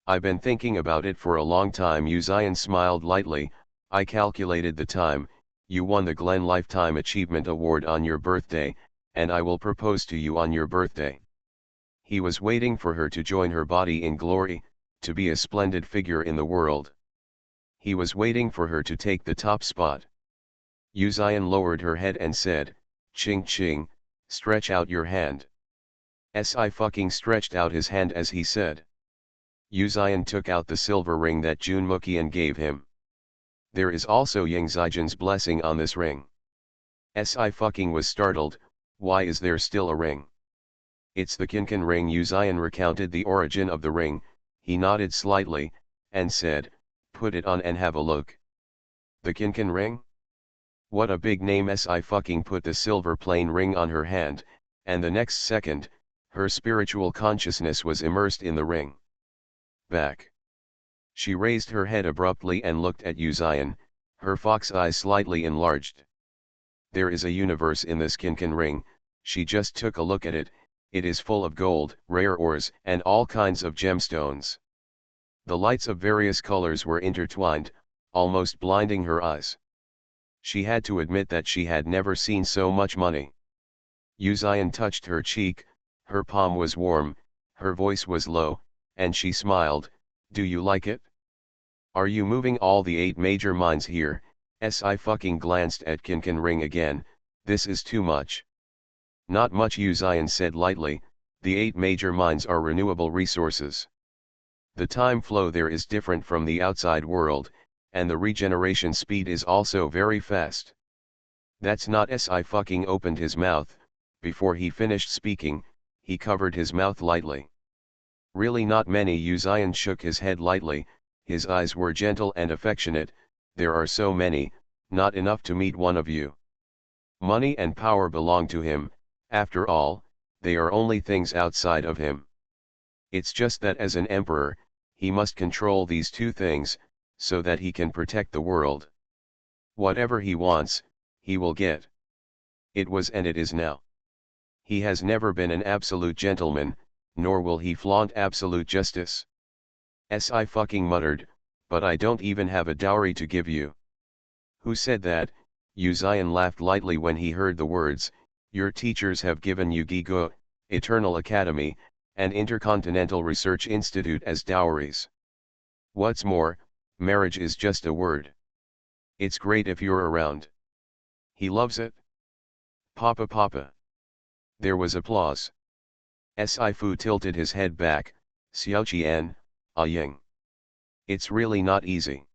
I've been thinking about it for a long time. Uzian smiled lightly, I calculated the time, you won the Glenn Lifetime Achievement Award on your birthday, and I will propose to you on your birthday. He was waiting for her to join her body in glory, to be a splendid figure in the world. He was waiting for her to take the top spot. Uzian lowered her head and said, Ching Ching, stretch out your hand. Si fucking stretched out his hand as he said. Uzian took out the silver ring that Jun Mukian gave him. There is also Ying Zijan's blessing on this ring. Si fucking was startled, why is there still a ring? It's the Kinkan ring. Uzian recounted the origin of the ring, he nodded slightly, and said, put it on and have a look. The Kinkan ring? What a big name. Si fucking put the silver plain ring on her hand, and the next second, her spiritual consciousness was immersed in the ring. Back. She raised her head abruptly and looked at Uzian, her fox eyes slightly enlarged. There is a universe in this Kinkan ring, she just took a look at it, it is full of gold, rare ores, and all kinds of gemstones. The lights of various colors were intertwined, almost blinding her eyes. She had to admit that she had never seen so much money. Uzian touched her cheek, her palm was warm, her voice was low, and she smiled, do you like it? Are you moving all the 8 major mines here? Si fucking glanced at Kinkan ring again, this is too much. Not much. Uzian said lightly, the 8 major mines are renewable resources. The time flow there is different from the outside world, and the regeneration speed is also very fast. That's not. Si fucking opened his mouth, before he finished speaking, he covered his mouth lightly. Really not many. Uzian shook his head lightly, his eyes were gentle and affectionate, there are so many, not enough to meet one of you. Money and power belong to him, after all, they are only things outside of him. It's just that as an emperor, he must control these 2 things, so that he can protect the world. Whatever he wants, he will get. It was and it is now. He has never been an absolute gentleman, nor will he flaunt absolute justice. Si fucking muttered, but I don't even have a dowry to give you. Who said that? Yu Zion laughed lightly when he heard the words, your teachers have given you Gigo, Eternal Academy, and Intercontinental Research Institute as dowries. What's more, marriage is just a word. It's great if you're around. He loves it. Papa Papa. There was applause. Sci-Fu tilted his head back, Xiaoqian, Ying. It's really not easy.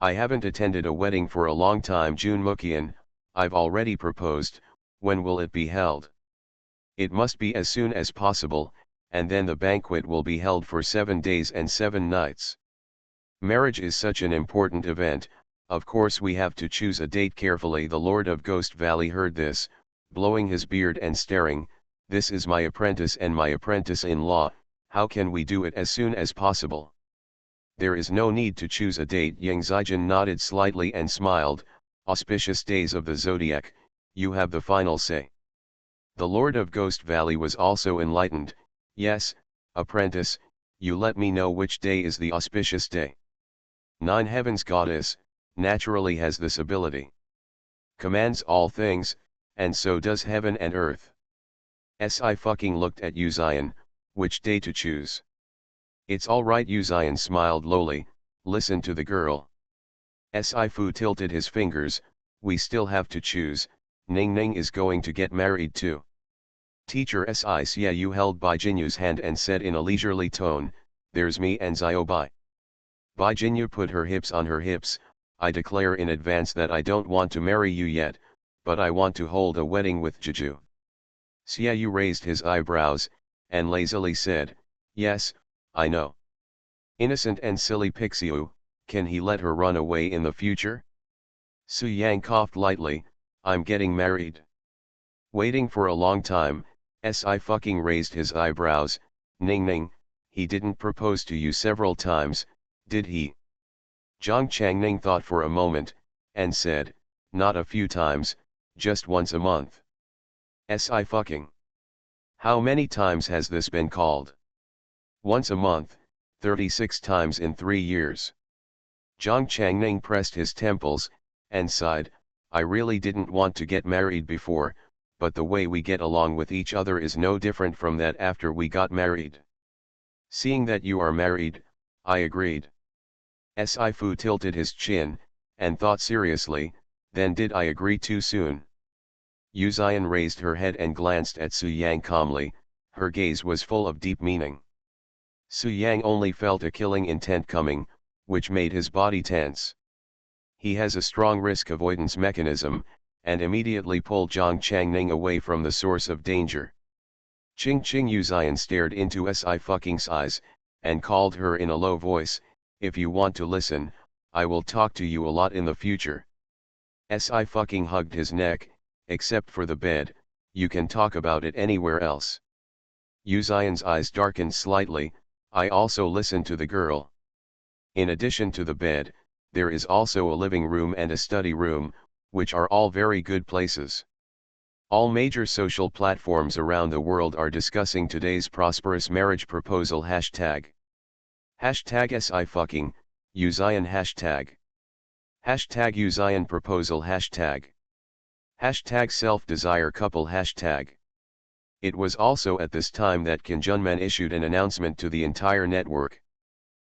I haven't attended a wedding for a long time. Jun Mukian, I've already proposed, when will it be held? It must be as soon as possible, and then the banquet will be held for 7 days and 7 nights. Marriage is such an important event, of course we have to choose a date carefully. The Lord of Ghost Valley heard this, blowing his beard and staring, this is my apprentice and my apprentice-in-law, how can we do it as soon as possible? There is no need to choose a date. Yang Zijin nodded slightly and smiled, auspicious days of the zodiac, you have the final say. The Lord of Ghost Valley was also enlightened, yes, apprentice, you let me know which day is the auspicious day. 9 Heavens Goddess, naturally has this ability. Commands all things, and so does heaven and earth. Fucking looked at Yu Zion, which day to choose? It's alright. Yu Zion smiled lowly, listen to the girl. Fu tilted his fingers, we still have to choose, Ning Ning is going to get married too. Teacher Xiu held Bai Jinyu's hand and said in a leisurely tone, there's me and Zio Bai. Bai Jinyu put her hips on her hips, I declare in advance that I don't want to marry you yet, but I want to hold a wedding with Jeju. Xiu raised his eyebrows, and lazily said, yes, I know. Innocent and silly Pixiu, can he let her run away in the future? Su Yang coughed lightly, I'm getting married. Waiting for a long time, Fucking raised his eyebrows, Ning Ning, he didn't propose to you several times, did he? Zhang Changning thought for a moment, and said, not a few times, just once a month. Fucking. How many times has this been called? Once a month, 36 times in 3 years. Zhang Changning pressed his temples, and sighed, I really didn't want to get married before, but the way we get along with each other is no different from that after we got married. Seeing that you are married, I agreed. Fu tilted his chin, and thought seriously, then did I agree too soon? Yu Zion raised her head and glanced at Su Yang calmly, her gaze was full of deep meaning. Su Yang only felt a killing intent coming, which made his body tense. He has a strong risk avoidance mechanism, and immediately pulled Zhang Changning away from the source of danger. Ching Ching. Yu Zion stared into Fucking's eyes, and called her in a low voice, if you want to listen, I will talk to you a lot in the future. Fucking hugged his neck, except for the bed, you can talk about it anywhere else. Yu Zion's eyes darkened slightly, I also listened to the girl. In addition to the bed, there is also a living room and a study room, which are all very good places. All major social platforms around the world are discussing today's prosperous marriage proposal hashtag. Hashtag Fucking, Yu Zion hashtag. Hashtag Yu Zion proposal hashtag. Hashtag self-desire couple hashtag. It was also at this time that Kim Junman issued an announcement to the entire network.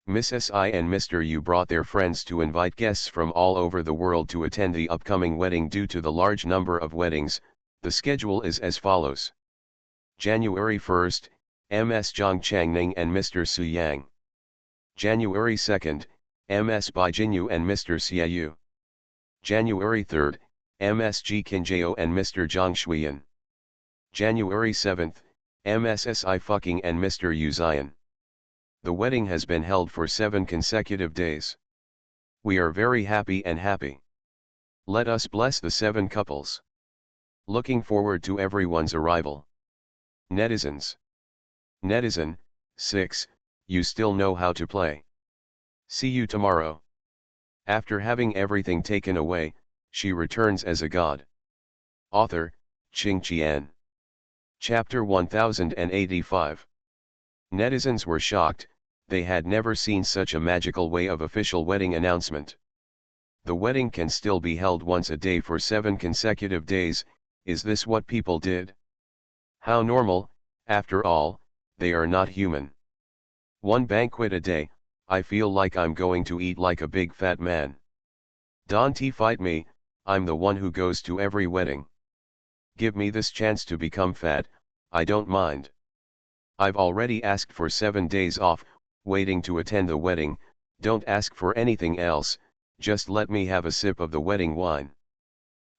Miss Si and Mr. Yu brought their friends to invite guests from all over the world to attend the upcoming wedding. Due to the large number of weddings, the schedule is as follows. January 1st, Ms. Zhang Changning and Mr. Su Yang. January 2nd, Ms. Bai Jinyu and Mr. Xiaoyu. January 3rd, Ms. Ji Qinjiao and Mr. Zhang Shuiyan. January 7th, Ms. Fucking and Mr. Yu Zion. The wedding has been held for 7 consecutive days. We are very happy and happy. Let us bless the 7 couples. Looking forward to everyone's arrival. Netizens. Netizen, 6, you still know how to play. See you tomorrow. After having everything taken away, she returns as a god. Author, Qing Qian. Chapter 1085. Netizens were shocked, they had never seen such a magical way of official wedding announcement. The wedding can still be held once a day for 7 consecutive days. Is this what people did? How normal, after all, they are not human. One banquet a day, I feel like I'm going to eat like a big fat man. Don't fight me, I'm the one who goes to every wedding. Give me this chance to become fat, I don't mind. I've already asked for 7 days off, waiting to attend the wedding. Don't ask for anything else, just let me have a sip of the wedding wine.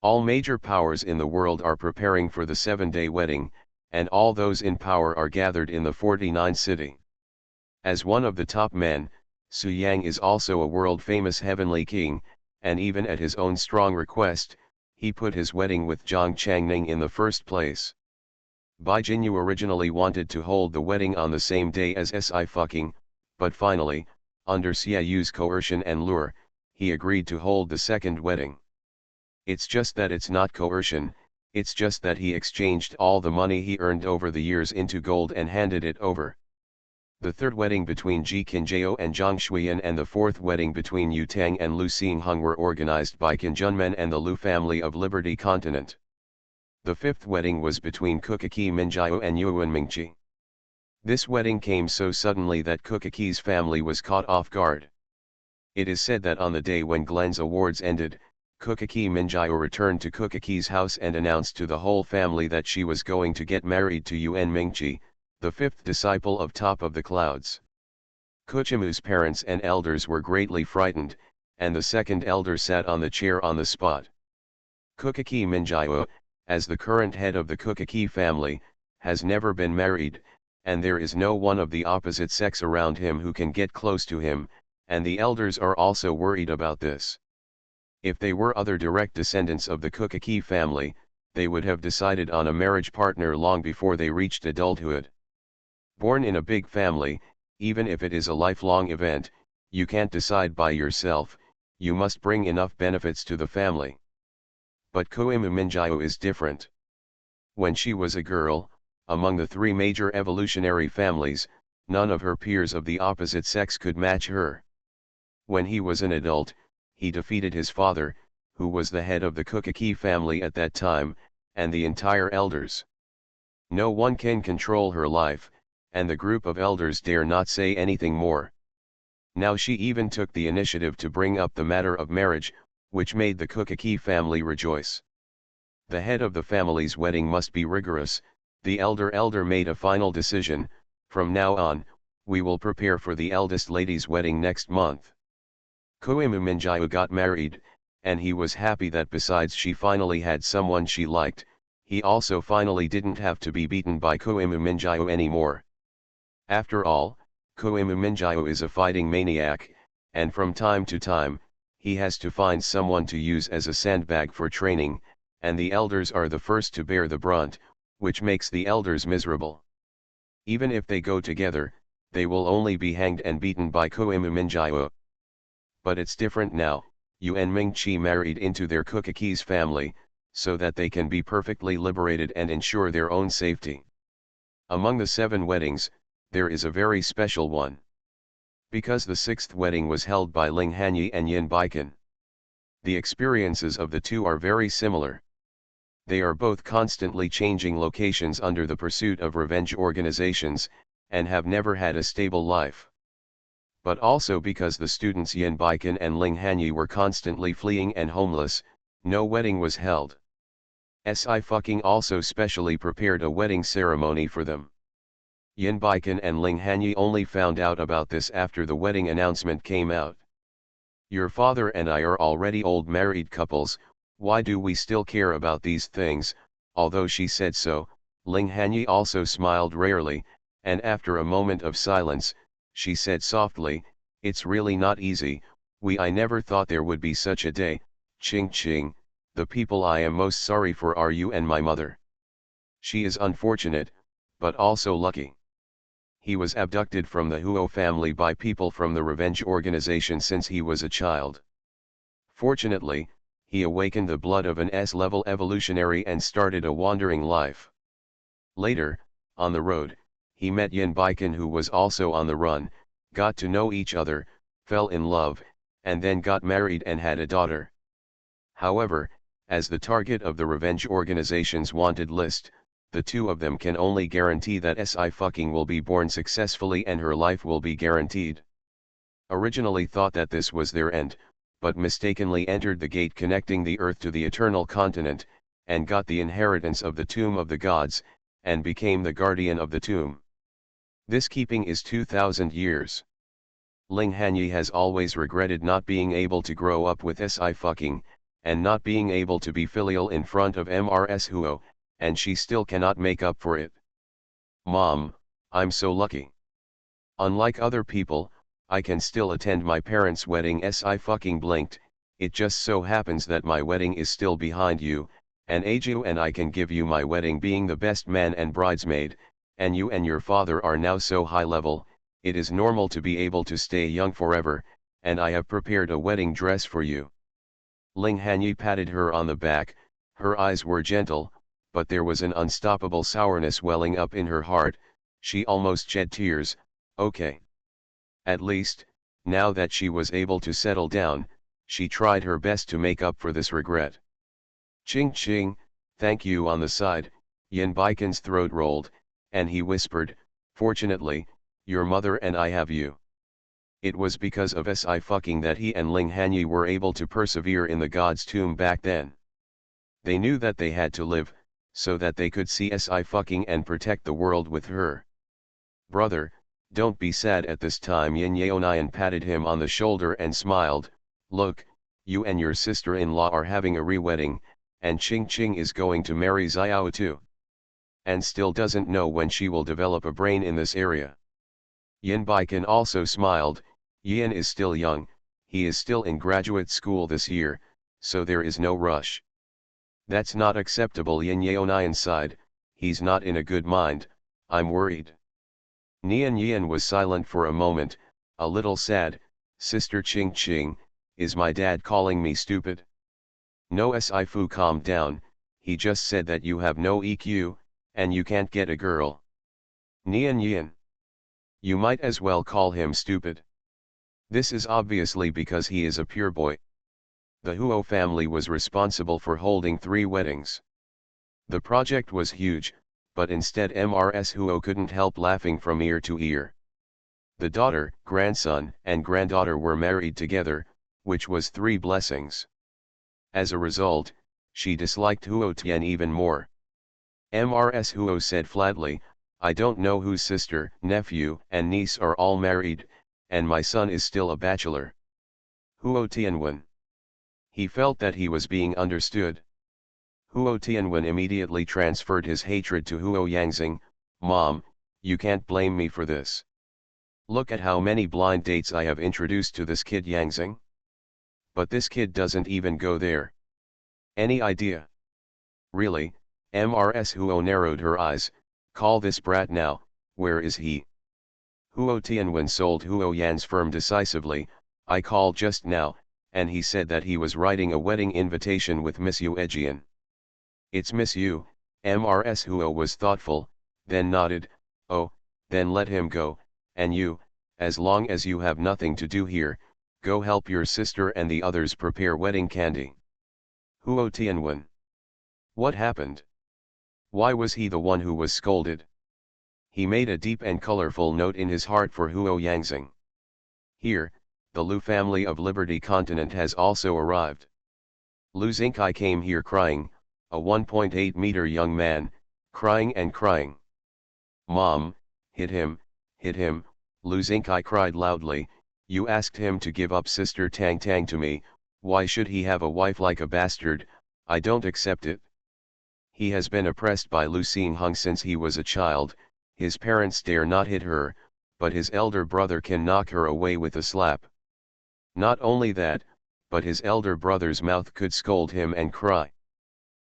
All major powers in the world are preparing for the 7-day wedding, and all those in power are gathered in the 49th city. As one of the top men, Su Yang is also a world-famous heavenly king, and even at his own strong request, he put his wedding with Zhang Changning in the first place. Bai Jinyu originally wanted to hold the wedding on the same day as Sci-fi, but finally, under Xiaoyu's coercion and lure, he agreed to hold the second wedding. It's just that it's not coercion, it's just that he exchanged all the money he earned over the years into gold and handed it over. The third wedding between Ji Qinjiao and Zhang Shuiyan and the fourth wedding between Yu Tang and Lu Xingheng were organized by Qin Junmen and the Lu family of Liberty Continent. The fifth wedding was between Kukaki Minjiao and Yuan Mingqi. This wedding came so suddenly that Kukaki's family was caught off guard. It is said that on the day when Glen's awards ended, Kukaki Minjiao returned to Kukaki's house and announced to the whole family that she was going to get married to Yuan Mingqi, the fifth disciple of Top of the Clouds. Kuchimu's parents and elders were greatly frightened, and the second elder sat on the chair on the spot. Kukaki Minjiao, as the current head of the Kukaki family, has never been married, and there is no one of the opposite sex around him who can get close to him, and the elders are also worried about this. If they were other direct descendants of the Kukaki family, they would have decided on a marriage partner long before they reached adulthood. Born in a big family, even if it is a lifelong event, you can't decide by yourself, you must bring enough benefits to the family. But Koimu Minjiao is different. When she was a girl, among the 3 major evolutionary families, none of her peers of the opposite sex could match her. When he was an adult, he defeated his father, who was the head of the Kukaki family at that time, and the entire elders. No one can control her life, and the group of elders dare not say anything more. Now she even took the initiative to bring up the matter of marriage, which made the Kukaki family rejoice. The head of the family's wedding must be rigorous. The elder made a final decision. From now on, we will prepare for the eldest lady's wedding next month. Koimu Minjiao got married, and he was happy that besides she finally had someone she liked, he also finally didn't have to be beaten by Koimu Minjiao anymore. After all, Koimu Minjiao is a fighting maniac, and from time to time, he has to find someone to use as a sandbag for training, and the elders are the first to bear the brunt, which makes the elders miserable. Even if they go together, they will only be hanged and beaten by Koimu Minjiao. But it's different now. Yuan Mingqi married into their Kukaki's family, so that they can be perfectly liberated and ensure their own safety. Among the 7 weddings, there is a very special one. Because the 6th wedding was held by Ling Hanyi and Yin Baikan. The experiences of the two are very similar. They are both constantly changing locations under the pursuit of revenge organizations, and have never had a stable life. But also because the students Yin Baikan and Ling Hanyi were constantly fleeing and homeless, no wedding was held. Sci-fi also specially prepared a wedding ceremony for them. Yin Baikan and Ling Hanyi only found out about this after the wedding announcement came out. Your father and I are already old married couples, why do we still care about these things? Although she said so, Ling Hanyi also smiled rarely, and after a moment of silence, she said softly, it's really not easy, I never thought there would be such a day, Ching Ching, the people I am most sorry for are you and my mother. She is unfortunate, but also lucky. He was abducted from the Huo family by people from the revenge organization since he was a child. Fortunately, he awakened the blood of an S-level evolutionary and started a wandering life. Later, on the road, he met Yin Baikan who was also on the run, got to know each other, fell in love, and then got married and had a daughter. However, as the target of the revenge organization's wanted list, the two of them can only guarantee that Sci-fucking will be born successfully and her life will be guaranteed. Originally thought that this was their end, but mistakenly entered the gate connecting the earth to the eternal continent, and got the inheritance of the tomb of the gods, and became the guardian of the tomb. This keeping is 2,000 years. Ling Hanyi has always regretted not being able to grow up with Sci-fucking, and not being able to be filial in front of Mrs. Huo, and she still cannot make up for it. Mom, I'm so lucky. Unlike other people, I can still attend my parents' wedding. Sci-fucking blinked. It just so happens that my wedding is still behind you, and Aju and I can give you my wedding being the best man and bridesmaid, and you and your father are now so high level, it is normal to be able to stay young forever, and I have prepared a wedding dress for you. Ling Hanyi patted her on the back. Her eyes were gentle, but there was an unstoppable sourness welling up in her heart. She almost shed tears. Okay. At least, now that she was able to settle down, she tried her best to make up for this regret. Ching ching, thank you. On the side, Yin Baikan's throat rolled, and he whispered, fortunately, your mother and I have you. It was because of Sci-fucking that he and Ling Hanyi were able to persevere in the god's tomb back then. They knew that they had to live, so that they could see Sci-fucking and protect the world with her. Brother, don't be sad at this time. Yin Yaonian patted him on the shoulder and smiled. Look, you and your sister-in-law are having a re-wedding, and Ching Ching is going to marry Xiao too. And still doesn't know when she will develop a brain in this area. Yin Baikan also smiled. Yin is still young, he is still in graduate school this year, so there is no rush. That's not acceptable. Yin Yaonian sighed. He's not in a good mind, I'm worried. Nian Yin was silent for a moment, a little sad. Sister Ching Ching, is my dad calling me stupid? No, Sci-fu, calm down, he just said that you have no EQ, and you can't get a girl. Nian Yin. You might as well call him stupid. This is obviously because he is a pure boy. The Huo family was responsible for holding 3 weddings. The project was huge, but instead Mrs. Huo couldn't help laughing from ear to ear. The daughter, grandson, and granddaughter were married together, which was 3 blessings. As a result, she disliked Huo Tian even more. Mrs. Huo said flatly, I don't know whose sister, nephew, and niece are all married, and my son is still a bachelor. Huo Tianwen. He felt that he was being understood. Huo Tianwen immediately transferred his hatred to Huo Yangxing. Mom, you can't blame me for this. Look at how many blind dates I have introduced to this kid Yangxing. But this kid doesn't even go there. Any idea? Really? Mrs. Huo narrowed her eyes. Call this brat now, where is he? Huo Tianwen sold Huo Yan's firm decisively. I called just now, and he said that he was writing a wedding invitation with Miss Yu Ejian. It's Miss Yu. Mrs. Huo was thoughtful, then nodded. Oh, then let him go, and you, as long as you have nothing to do here, go help your sister and the others prepare wedding candy. Huo Tianwen. What happened? Why was he the one who was scolded? He made a deep and colorful note in his heart for Huo Yangxing. Here, the Lu family of Liberty Continent has also arrived. Lu Xingkai came here crying, a 1.8-meter young man, crying and crying. Mom, hit him, Lu Xingkai cried loudly. You asked him to give up Sister Tang Tang to me, why should he have a wife like a bastard? I don't accept it. He has been oppressed by Lu Xingheng since he was a child. His parents dare not hit her, but his elder brother can knock her away with a slap. Not only that, but his elder brother's mouth could scold him and cry.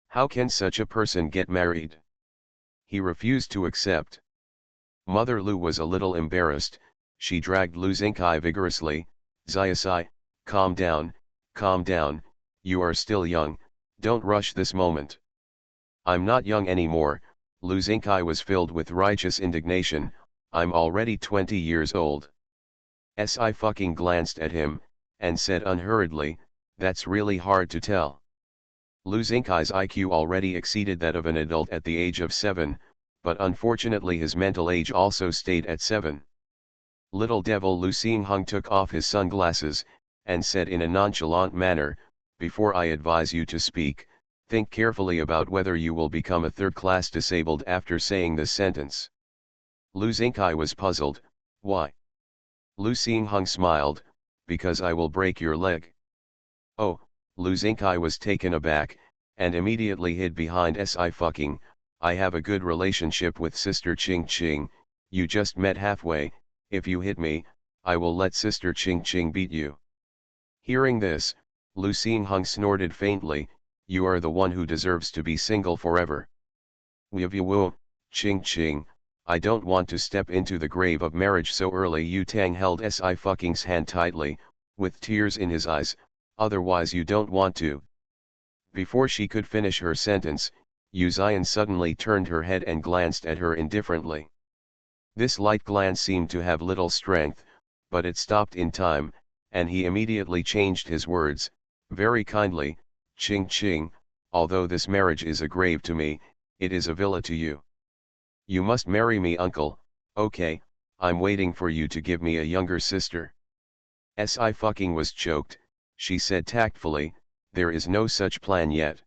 How can such a person get married? He refused to accept. Mother Lu was a little embarrassed. She dragged Lu Xingkai vigorously. Xiaosai, calm down, you are still young, don't rush this moment. I'm not young anymore. Lu Xingkai was filled with righteous indignation. I'm already 20 years old. Sci-fucking glanced at him, and said unhurriedly, "That's really hard to tell." Lu Xingkai's IQ already exceeded that of an adult at the age of 7, but unfortunately his mental age also stayed at 7. Little devil Lu Xingheng took off his sunglasses, and said in a nonchalant manner, "Before I advise you to speak, think carefully about whether you will become a third-class disabled after saying this sentence." Lu Xingkai was puzzled. "Why?" Lu Xingheng smiled, "Because I will break your leg." "Oh," Lu Xingkai was taken aback, and immediately hid behind Sci-fi. "I have a good relationship with Sister Ching Ching, you just met halfway, if you hit me, I will let Sister Ching Ching beat you." Hearing this, Lu Xingheng snorted faintly, "You are the one who deserves to be single forever." "Wu, Ching Ching, I don't want to step into the grave of marriage so early." Yu Tang held Sci-fi's hand tightly, with tears in his eyes, "Otherwise you don't want to." Before she could finish her sentence, Yu Xian suddenly turned her head and glanced at her indifferently. This light glance seemed to have little strength, but it stopped in time, and he immediately changed his words, very kindly, "Ching Ching, although this marriage is a grave to me, it is a villa to you. You must marry me, uncle. Okay, I'm waiting for you to give me a younger sister." Sci was choked. She said tactfully, "There is no such plan yet.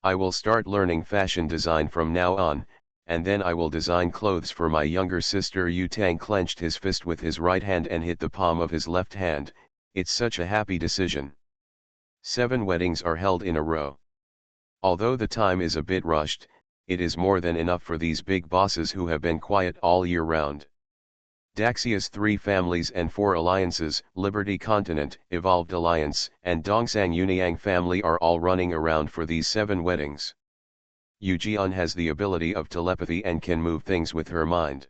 I will start learning fashion design from now on, and then I will design clothes for my younger sister." Yu Tang clenched his fist with his right hand and hit the palm of his left hand. "It's such a happy decision. 7 weddings are held in a row. Although the time is a bit rushed, it is more than enough for these big bosses who have been quiet all year round. Daxia's 3 families and 4 alliances, Liberty Continent, Evolved Alliance, and Dongsang Uniang family are all running around for these 7 weddings. Yu Jian has the ability of telepathy and can move things with her mind.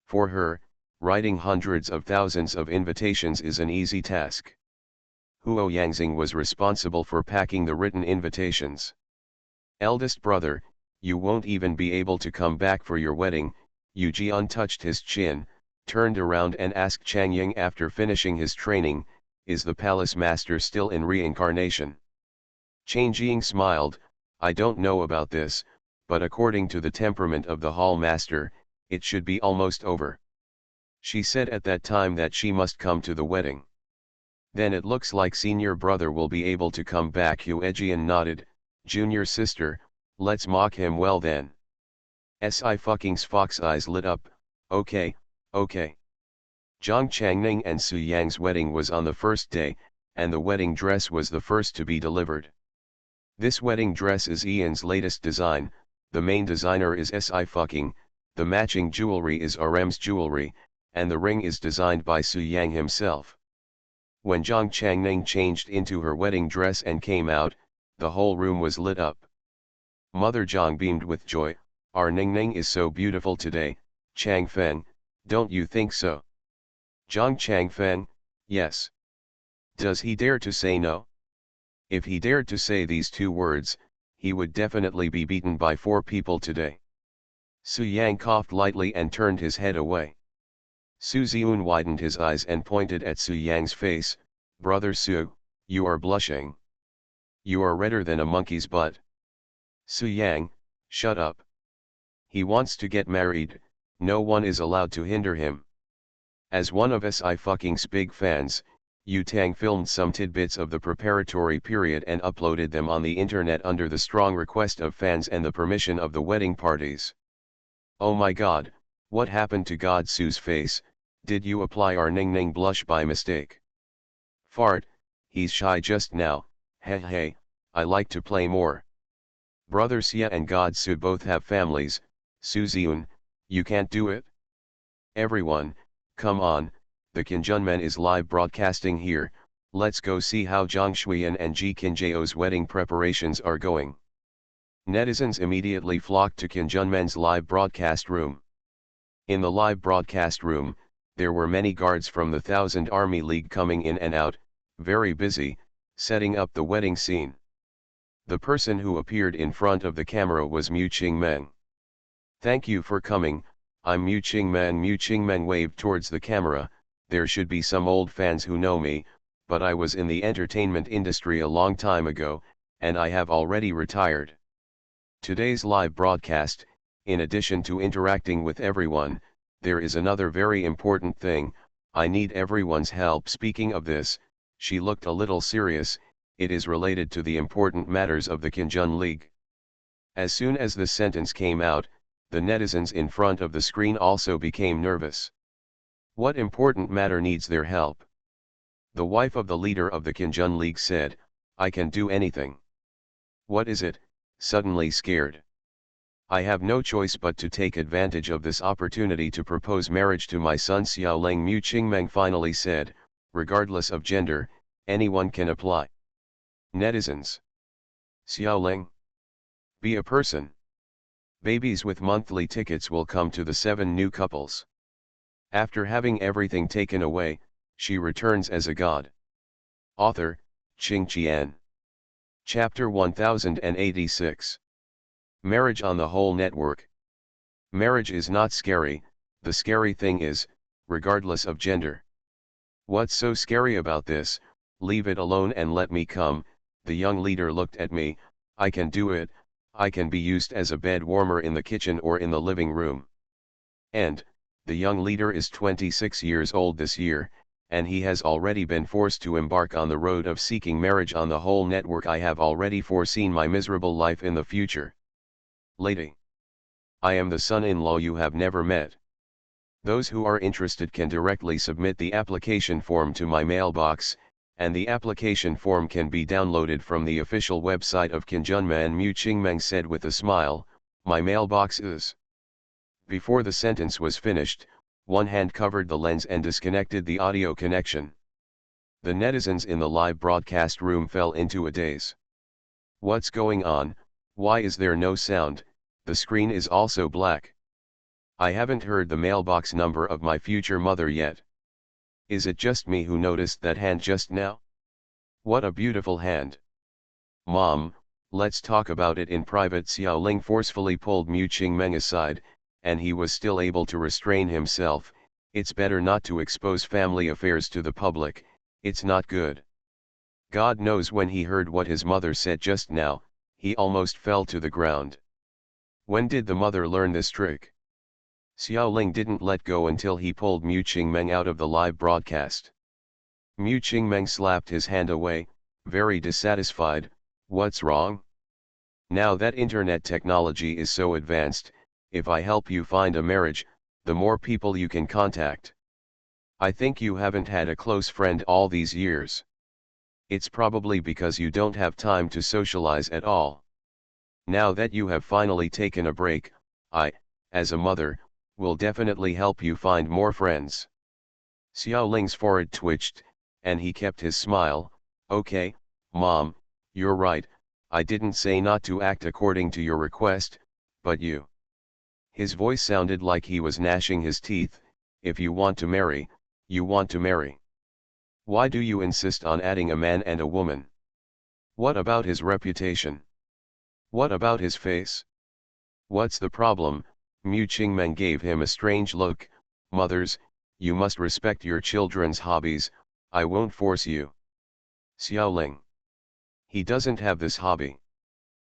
For her, writing hundreds of thousands of invitations is an easy task. Huo Yangxing was responsible for packing the written invitations. Eldest brother, you won't even be able to come back for your wedding." Yu Jian touched his chin, turned around and asked Chang Ying after finishing his training, "Is the palace master still in reincarnation?" Chang Jing smiled, "I don't know about this, but according to the temperament of the hall master, it should be almost over. She said at that time that she must come to the wedding. Then it looks like senior brother will be able to come back." Hu Ejian nodded, "Junior sister, let's mock him well then." Sci-fi's fox eyes lit up, "Okay, okay." Zhang Changning and Su Yang's wedding was on the first day, and the wedding dress was the first to be delivered. This wedding dress is Ian's latest design, the main designer is Sci-fi, the matching jewelry is RM's jewelry, and the ring is designed by Su Yang himself. When Zhang Changning changed into her wedding dress and came out, the whole room was lit up. Mother Zhang beamed with joy, "Our Ningning is so beautiful today, Chang Feng, don't you think so?" Zhang Changfeng, "Yes. Does he dare to say no?" If he dared to say these 2 words, he would definitely be beaten by 4 people today. Su Yang coughed lightly and turned his head away. Su Ziun widened his eyes and pointed at Su Yang's face, "Brother Su, you are blushing. You are redder than a monkey's butt." "Su Yang, shut up. He wants to get married, no one is allowed to hinder him." As one of Sci-fi's big fans, Yu Tang filmed some tidbits of the preparatory period and uploaded them on the internet under the strong request of fans and the permission of the wedding parties. "Oh my god, what happened to God Su's face? Did you apply our Ning Ning blush by mistake?" "Fart, he's shy just now, hey, I like to play more." Brother Xia and God Su both have families, Su Ziun, you can't do it? Everyone, come on, the Kinjunmen is live broadcasting here, let's go see how Zhang Shuiyan and Ji Kinjao's wedding preparations are going. Netizens immediately flocked to Kinjunmen's live broadcast room. In the live broadcast room, there were many guards from the Thousand Army League coming in and out, very busy, setting up the wedding scene. The person who appeared in front of the camera was Mu Qingmeng. "Thank you for coming, I'm Mu Qingmeng." Mu Qingmeng waved towards the camera, "There should be some old fans who know me, but I was in the entertainment industry a long time ago, and I have already retired. Today's live broadcast, in addition to interacting with everyone, there is another very important thing. I need everyone's help. Speaking of this, she looked a little serious. It is related to the important matters of the Kinjun League. As soon as the sentence came out, the netizens in front of the screen also became nervous. What important matter needs their help? The wife of the leader of the Kinjun League said, "I can do anything." What is it? Suddenly scared. I have no choice but to take advantage of this opportunity to propose marriage to my son Xiaoling, Mu Qingmeng finally said, regardless of gender, anyone can apply. Netizens. Xiaoling. Be a person. Babies with monthly tickets will come to the 7 new couples. After having everything taken away, she returns as a god. Author, Qing Qian. Chapter 1086. Marriage on the Whole Network. Marriage is not scary, the scary thing is, regardless of gender. What's so scary about this? Leave it alone and let me come. The young leader looked at me. I can do it. I can be used as a bed warmer in the kitchen or in the living room. And, the young leader is 26 years old this year, and he has already been forced to embark on the road of seeking marriage on the whole network. I have already foreseen my miserable life in the future. Lady. I am the son-in-law you have never met. Those who are interested can directly submit the application form to my mailbox, and the application form can be downloaded from the official website of Kinjunman. Mu Qingmeng said with a smile, my mailbox is. Before the sentence was finished, one hand covered the lens and disconnected the audio connection. The netizens in the live broadcast room fell into a daze. What's going on? Why is there no sound? The screen is also black. I haven't heard the mailbox number of my future mother yet. Is it just me who noticed that hand just now? What a beautiful hand. Mom, let's talk about it in private. Xiaoling forcefully pulled Mu Qingmeng aside, and he was still able to restrain himself. It's better not to expose family affairs to the public, it's not good. God knows when he heard what his mother said just now, he almost fell to the ground. When did the mother learn this trick? Xiaoling didn't let go until he pulled Mu Qingmeng out of the live broadcast. Mu Qingmeng slapped his hand away, very dissatisfied. What's wrong? Now that internet technology is so advanced, if I help you find a marriage, the more people you can contact. I think you haven't had a close friend all these years. It's probably because you don't have time to socialize at all. Now that you have finally taken a break, I, as a mother, will definitely help you find more friends. Xiaoling's forehead twitched, and he kept his smile. Okay, Mom, you're right, I didn't say not to act according to your request, but you. His voice sounded like he was gnashing his teeth. If you want to marry, you want to marry. Why do you insist on adding a man and a woman? What about his reputation? What about his face? What's the problem? Mu Qingmeng gave him a strange look. Mothers, you must respect your children's hobbies, I won't force you. Xiaoling. He doesn't have this hobby.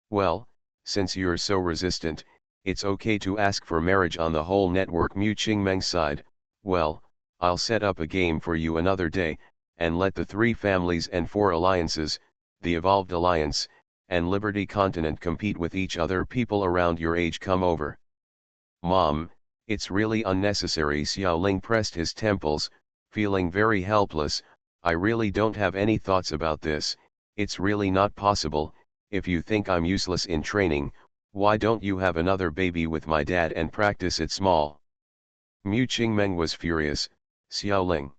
Well, since you're so resistant, it's okay to ask for marriage on the whole network. Mu Qingmeng sighed. Well, I'll set up a game for you another day, and let the 3 families and 4 alliances, the Evolved Alliance, and Liberty Continent compete with each other. People around your age come over. Mom, it's really unnecessary. Xiaoling pressed his temples, feeling very helpless. I really don't have any thoughts about this, it's really not possible. If you think I'm useless in training, why don't you have another baby with my dad and practice it small? Mu Qingmeng was furious. Xiaoling.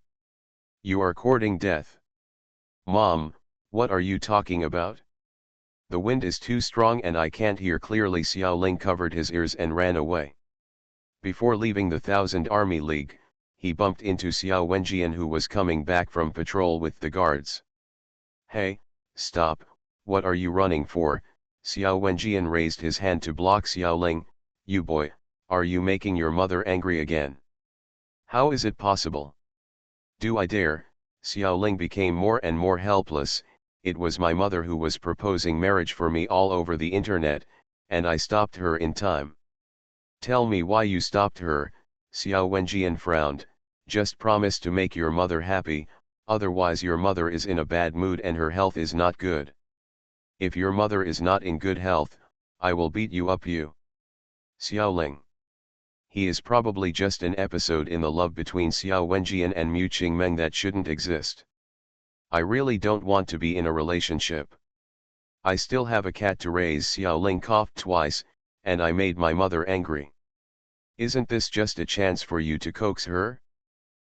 You are courting death. Mom, what are you talking about? The wind is too strong and I can't hear clearly. Xiaoling covered his ears and ran away. Before leaving the 1000 Army League, he bumped into Xiao Wenjian, who was coming back from patrol with the guards. Hey, stop, what are you running for? Xiao Wenjian raised his hand to block Xiaoling. You boy, are you making your mother angry again? How is it possible? Do I dare? Xiao Ling became more and more helpless. It was my mother who was proposing marriage for me all over the internet, and I stopped her in time. Tell me why you stopped her, Xiao Wenjian frowned. Just promise to make your mother happy, otherwise your mother is in a bad mood and her health is not good. If your mother is not in good health, I will beat you up you. Xiao Ling. He is probably just an episode in the love between Xiao Wenjian and Mu Qingmeng that shouldn't exist. I really don't want to be in a relationship. I still have a cat to raise. Xiao Ling coughed twice, and I made my mother angry. Isn't this just a chance for you to coax her?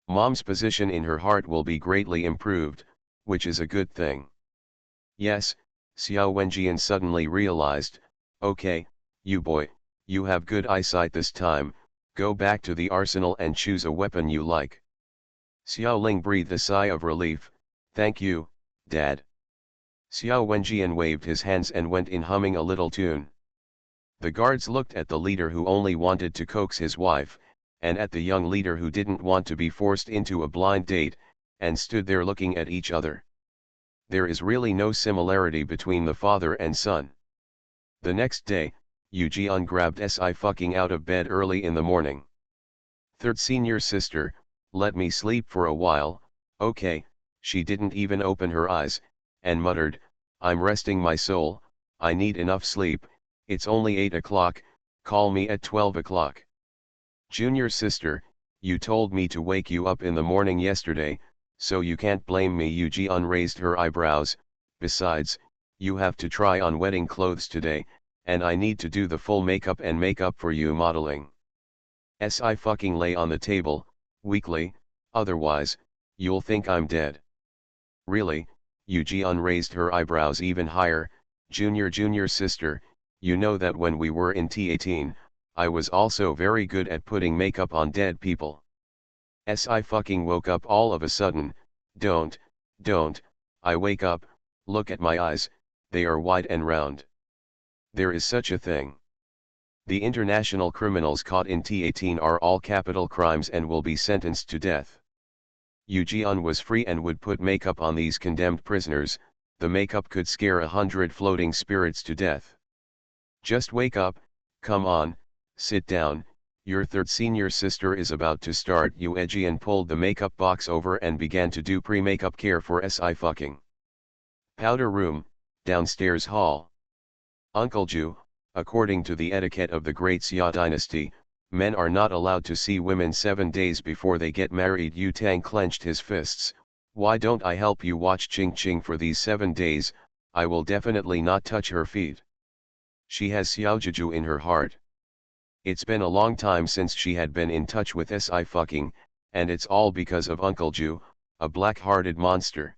Mom's position in her heart will be greatly improved, which is a good thing. Yes, Xiao Wenjian suddenly realized, okay, you boy, you have good eyesight this time, go back to the arsenal and choose a weapon you like. Xiao Ling breathed a sigh of relief, thank you, Dad. Xiao Wenjian waved his hands and went in humming a little tune. The guards looked at the leader who only wanted to coax his wife, and at the young leader who didn't want to be forced into a blind date, and stood there looking at each other. There is really no similarity between the father and son. The next day, Yu Jian grabbed Si out of bed early in the morning. Third senior sister, let me sleep for a while, okay. She didn't even open her eyes, and muttered, I'm resting my soul, I need enough sleep, it's only 8 o'clock, call me at 12 o'clock. Junior sister, you told me to wake you up in the morning yesterday, so you can't blame me. Yu Jian raised her eyebrows, besides, you have to try on wedding clothes today, and I need to do the full makeup and makeup for you modeling. Si lay on the table, weakly, otherwise, you'll think I'm dead. Really? Yu Jian raised her eyebrows even higher, junior sister, you know that when we were in T18, I was also very good at putting makeup on dead people. Si woke up all of a sudden, don't, I wake up, look at my eyes, they are wide and round. There is such a thing. The international criminals caught in T18 are all capital crimes and will be sentenced to death. Yu Jian was free and would put makeup on these condemned prisoners, the makeup could scare 100 floating spirits to death. Just wake up, come on, sit down, your third senior sister is about to start. Yu Jian pulled the makeup box over and began to do pre-makeup care for Si. Powder room, downstairs hall. Uncle Ju, according to the etiquette of the Great Xia dynasty, men are not allowed to see women 7 days before they get married. Yu Tang clenched his fists. Why don't I help you watch Ching for these 7 days, I will definitely not touch her feet. She has Xiaojuju in her heart. It's been a long time since she had been in touch with Si, and it's all because of Uncle Ju, a black-hearted monster.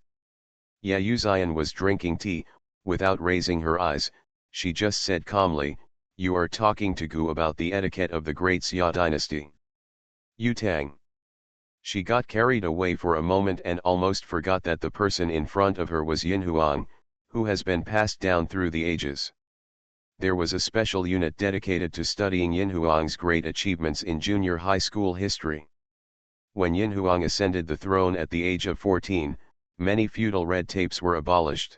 Yeah, Yu Zian was drinking tea, without raising her eyes, she just said calmly, you are talking to Gu about the etiquette of the Great Xia dynasty. Yu Tang. She got carried away for a moment and almost forgot that the person in front of her was Yin Huang, who has been passed down through the ages. There was a special unit dedicated to studying Yin Huang's great achievements in junior high school history. When Yin Huang ascended the throne at the age of 14, many feudal red tapes were abolished.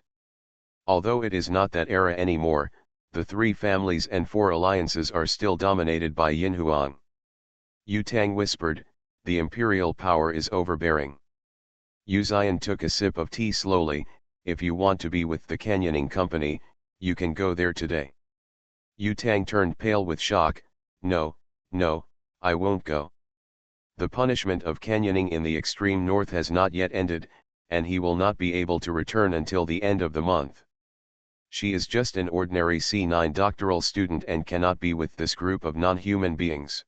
Although it is not that era anymore, the 3 families and 4 alliances are still dominated by Yin Huang. Yu Tang whispered, the imperial power is overbearing. Yu Zian took a sip of tea slowly, if you want to be with the canyoning company, you can go there today. Yu Tang turned pale with shock, no, I won't go. The punishment of canyoning in the extreme north has not yet ended, and he will not be able to return until the end of the month. She is just an ordinary C9 doctoral student and cannot be with this group of non-human beings.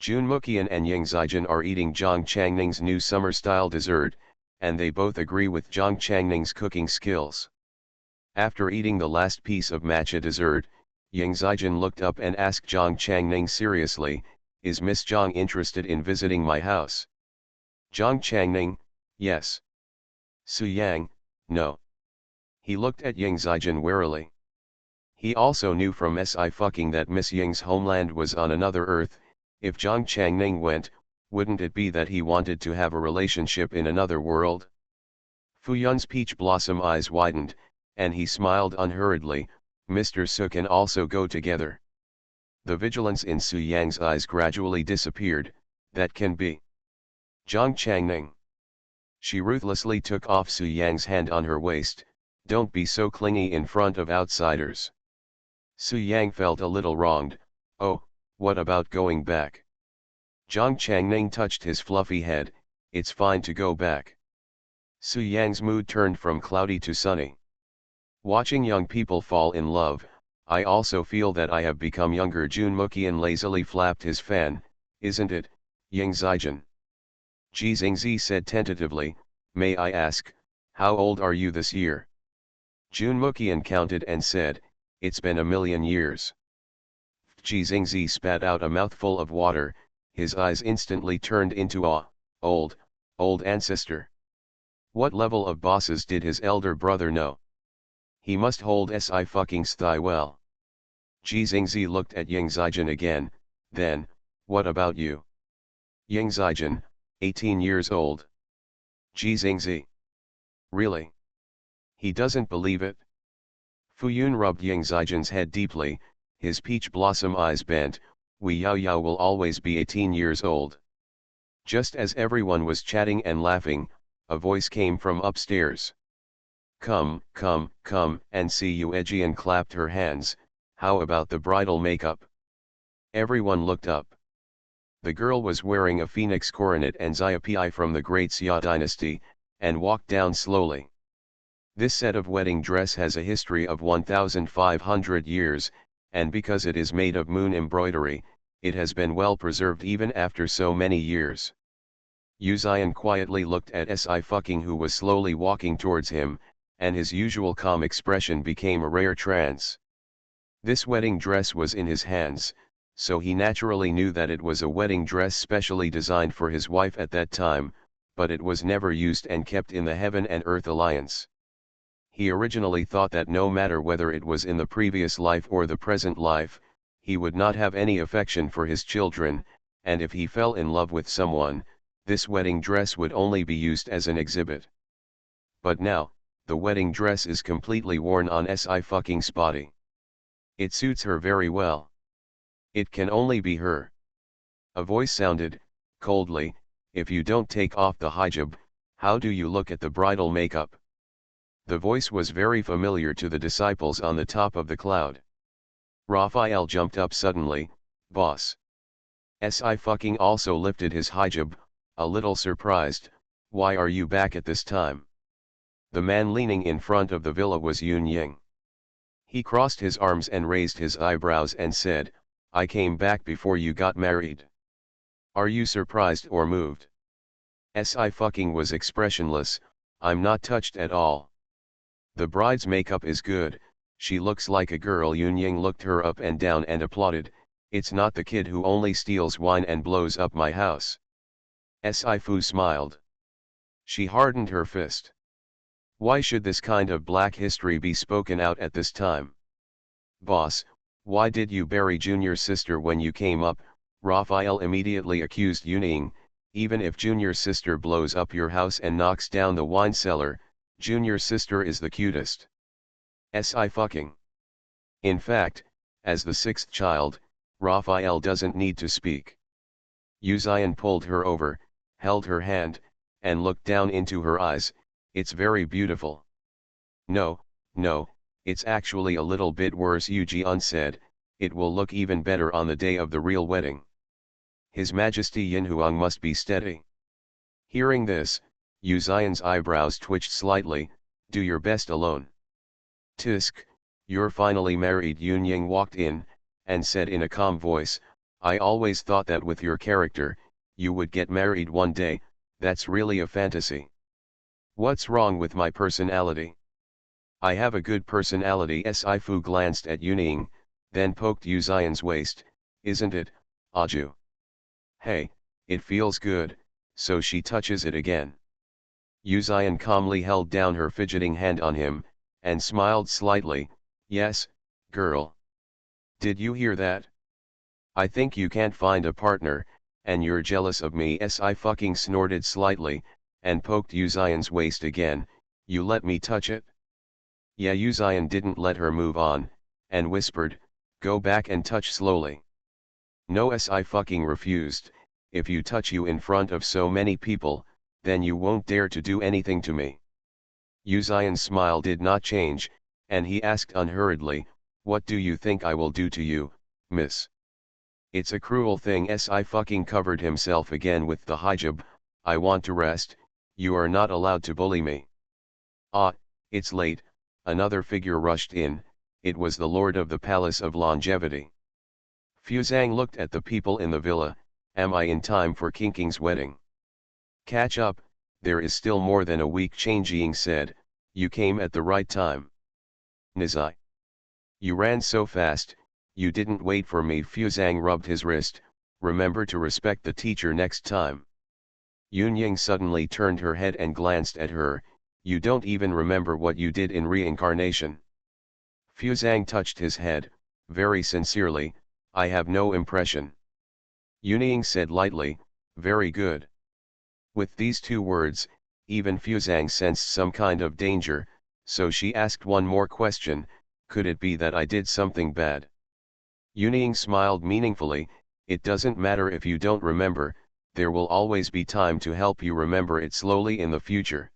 Jun Muqian and Ying Zijin are eating Zhang Changning's new summer-style dessert, and they both agree with Zhang Changning's cooking skills. After eating the last piece of matcha dessert, Ying Zijin looked up and asked Zhang Changning seriously, is Miss Zhang interested in visiting my house? Zhang Changning, yes. Su Yang, no. He looked at Ying Zijin warily. He also knew from Si that Miss Ying's homeland was on another earth. If Zhang Changning went, Wouldn't it be that he wanted to have a relationship in another world? Fu Yun's peach blossom eyes widened, and he smiled unhurriedly. Mr. Su can also go together. The vigilance in Su Yang's eyes gradually disappeared. That can be. Zhang Changning. She ruthlessly took off Su Yang's hand on her waist. Don't be so clingy in front of outsiders. Su Yang felt a little wronged. Oh, what about going back? Zhang Changning touched his fluffy head. It's fine to go back. Su Yang's mood turned from cloudy to sunny. Watching young people fall in love, I also feel that I have become younger. Jun Muqian lazily flapped his fan. Isn't it, Ying Zijin? Ji Xingzi said tentatively, may I ask, how old are you this year? Jun Muqian counted and said, it's been 1,000,000 years. Ji Xingzi spat out a mouthful of water, his eyes instantly turned into awe. Old ancestor. What level of bosses did his elder brother know? He must hold Sci-fi well. Ji Xingzi looked at Ying Zijin again, then, what about you? Ying Zijin, 18 years old. Ji Xingzi. Really? He doesn't believe it. Fu Yun rubbed Ying Zijin's head deeply, his peach blossom eyes bent. Wei Yao Yao will always be 18 years old. Just as everyone was chatting and laughing, a voice came from upstairs. Come, and see you. Ejian clapped her hands. How about the bridal makeup? Everyone looked up. The girl was wearing a phoenix coronet and Xiapi from the Great Xia dynasty, and walked down slowly. This set of wedding dress has a history of 1,500 years, and because it is made of moon embroidery, it has been well preserved even after so many years. Yu Zian quietly looked at Si who was slowly walking towards him, and his usual calm expression became a rare trance. This wedding dress was in his hands, so he naturally knew that it was a wedding dress specially designed for his wife at that time, but it was never used and kept in the Heaven and Earth Alliance. He originally thought that no matter whether it was in the previous life or the present life, he would not have any affection for his children, and if he fell in love with someone, this wedding dress would only be used as an exhibit. But now, the wedding dress is completely worn on Si body. It suits her very well. It can only be her. A voice sounded, coldly, if you don't take off the hijab, how do you look at the bridal makeup? The voice was very familiar to the disciples on the top of the cloud. Raphael jumped up suddenly. Boss. Si also lifted his hijab, a little surprised. Why are you back at this time? The man leaning in front of the villa was Yun Ying. He crossed his arms and raised his eyebrows and said, I came back before you got married. Are you surprised or moved? Si was expressionless. I'm not touched at all. The bride's makeup is good, she looks like a girl. Yun Ying looked her up and down and applauded. It's not the kid who only steals wine and blows up my house. Si smiled. She hardened her fist. Why should this kind of black history be spoken out at this time? Boss, why did you bury Junior's sister when you came up? Raphael immediately accused Yuning. Even if Junior's sister blows up your house and knocks down the wine cellar, Junior's sister is the cutest. Si. In fact, as the sixth child, Raphael doesn't need to speak. Yu Zian pulled her over, held her hand, and looked down into her eyes. It's very beautiful. No, it's actually a little bit worse. Yu Jian said, it will look even better on the day of the real wedding. His Majesty Yin Huang must be steady. Hearing this, Yu Zian's eyebrows twitched slightly. Do your best alone. Tisk, you're finally married. Yun Ying walked in, and said in a calm voice, I always thought that with your character, you would get married one day. That's really a fantasy. What's wrong with my personality? I have a good personality. Si glanced at Yuning, then poked Yu Zian's waist. Isn't it, Aju? Hey, it feels good, so she touches it again. Yu Zian calmly held down her fidgeting hand on him, and smiled slightly. Yes, girl. Did you hear that? I think you can't find a partner, and you're jealous of me? I fucking snorted slightly, and poked Uzayan's waist again. You let me touch it? Yeah. Uzayan didn't let her move on, and whispered, go back and touch slowly. No. I fucking refused. If you touch you in front of so many people, then you won't dare to do anything to me. Uzayan's smile did not change, and he asked unhurriedly, what do you think I will do to you, miss? It's a cruel thing. I fucking covered himself again with the hijab. I want to rest. You are not allowed to bully me. Ah, it's late. Another figure rushed in. It was the lord of the Palace of Longevity. Fuzang looked at the people in the villa. Am I in time for King wedding? Catch up, there is still more than a week. Chang Jing said. You came at the right time. Nizai. You ran so fast, you didn't wait for me. Fuzang rubbed his wrist. Remember to respect the teacher next time. Yunying suddenly turned her head and glanced at her. You don't even remember what you did in reincarnation. Fuzang touched his head, very sincerely. I have no impression. Yunying said lightly, very good. With these two words, even Fuzang sensed some kind of danger, so she asked one more question, could it be that I did something bad? Yunying smiled meaningfully, it doesn't matter if you don't remember, there will always be time to help you remember it slowly in the future.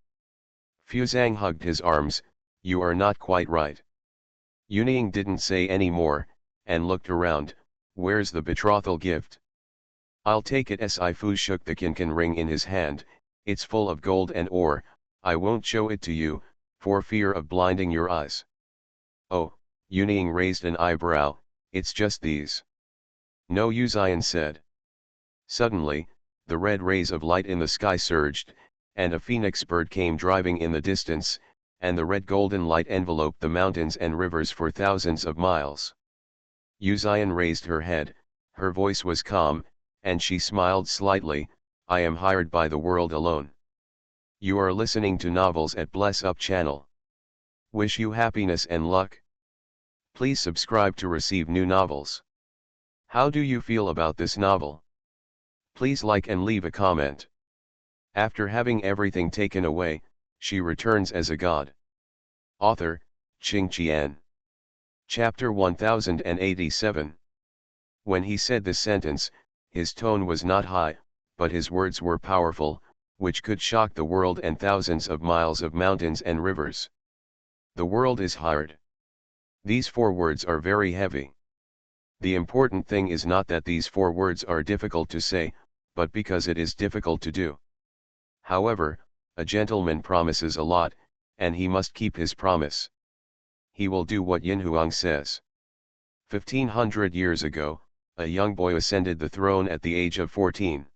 Fuzang hugged his arms, you are not quite right. Yunying didn't say any more, and looked around, where's the betrothal gift? I'll take it. Fu shook the kinkin ring in his hand, it's full of gold and ore. I won't show it to you, for fear of blinding your eyes. Oh, Yunying raised an eyebrow, it's just these. No, Uzayan said. Suddenly, the red rays of light in the sky surged, and a phoenix bird came driving in the distance, and the red golden light enveloped the mountains and rivers for thousands of miles. Uzayan raised her head, her voice was calm, and she smiled slightly, I am hired by the world alone. You are listening to novels at Bless Up channel. Wish you happiness and luck. Please subscribe to receive new novels. How do you feel about this novel? Please like and leave a comment. After having everything taken away, she returns as a god. Author, Qing Qian. Chapter 1087. When he said this sentence, his tone was not high, but his words were powerful, which could shock the world and thousands of miles of mountains and rivers. The world is hired. These 4 words are very heavy. The important thing is not that these 4 words are difficult to say, but because it is difficult to do. However, a gentleman promises a lot, and he must keep his promise. He will do what Yin Huang says. 1500 years ago, a young boy ascended the throne at the age of 14.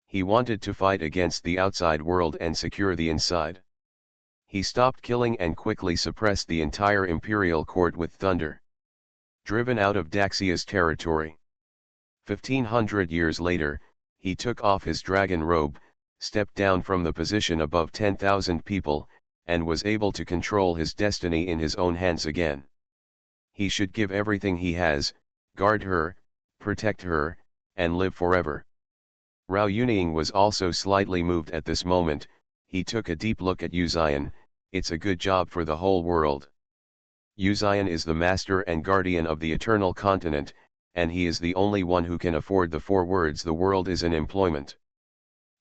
He wanted to fight against the outside world and secure the inside. He stopped killing and quickly suppressed the entire imperial court with thunder. Driven out of Daxia's territory. 1500 years later, he took off his dragon robe, stepped down from the position above 10,000 people, and was able to control his destiny in his own hands again. He should give everything he has, guard her, protect her, and live forever. Rao Yunying was also slightly moved at this moment. He took a deep look at Uzayan. It's a good job for the whole world. Uzayan is the master and guardian of the eternal continent, and he is the only one who can afford the 4 words the world is in employment.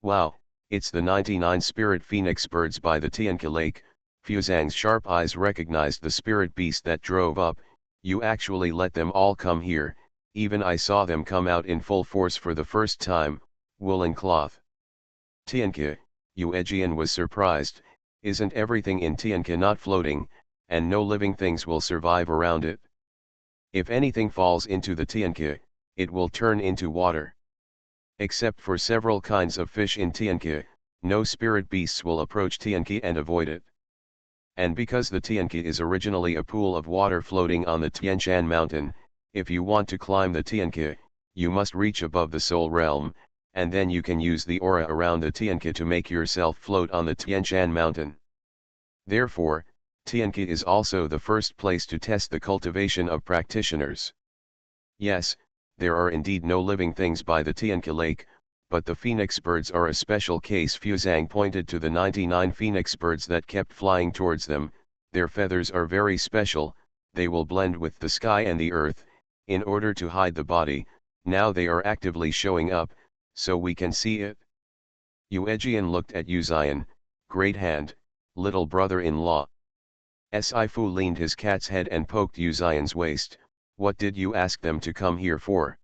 Wow, it's the 99 spirit phoenix birds by the Tianke Lake. Fuzang's sharp eyes recognized the spirit beast that drove up. You actually let them all come here, even I saw them come out in full force for the first time, woolen cloth. Tianke, Yuejian was surprised, isn't everything in Tianke not floating, and no living things will survive around it? If anything falls into the Tianke, it will turn into water. Except for several kinds of fish in Tianke, no spirit beasts will approach Tianke and avoid it. And because the Tianke is originally a pool of water floating on the Tianshan mountain, if you want to climb the Tianke, you must reach above the soul realm, and then you can use the aura around the Tianke to make yourself float on the Tianshan mountain. Therefore, Tianke is also the first place to test the cultivation of practitioners. Yes, there are indeed no living things by the Tianke Lake, but the phoenix birds are a special case. Fuzang pointed to the 99 phoenix birds that kept flying towards them. Their feathers are very special, they will blend with the sky and the earth, in order to hide the body. Now they are actively showing up, so we can see it. Yuejian looked at Yuzian, great hand, little brother-in-law. Sifu leaned his cat's head and poked Yuzian's waist. What did you ask them to come here for?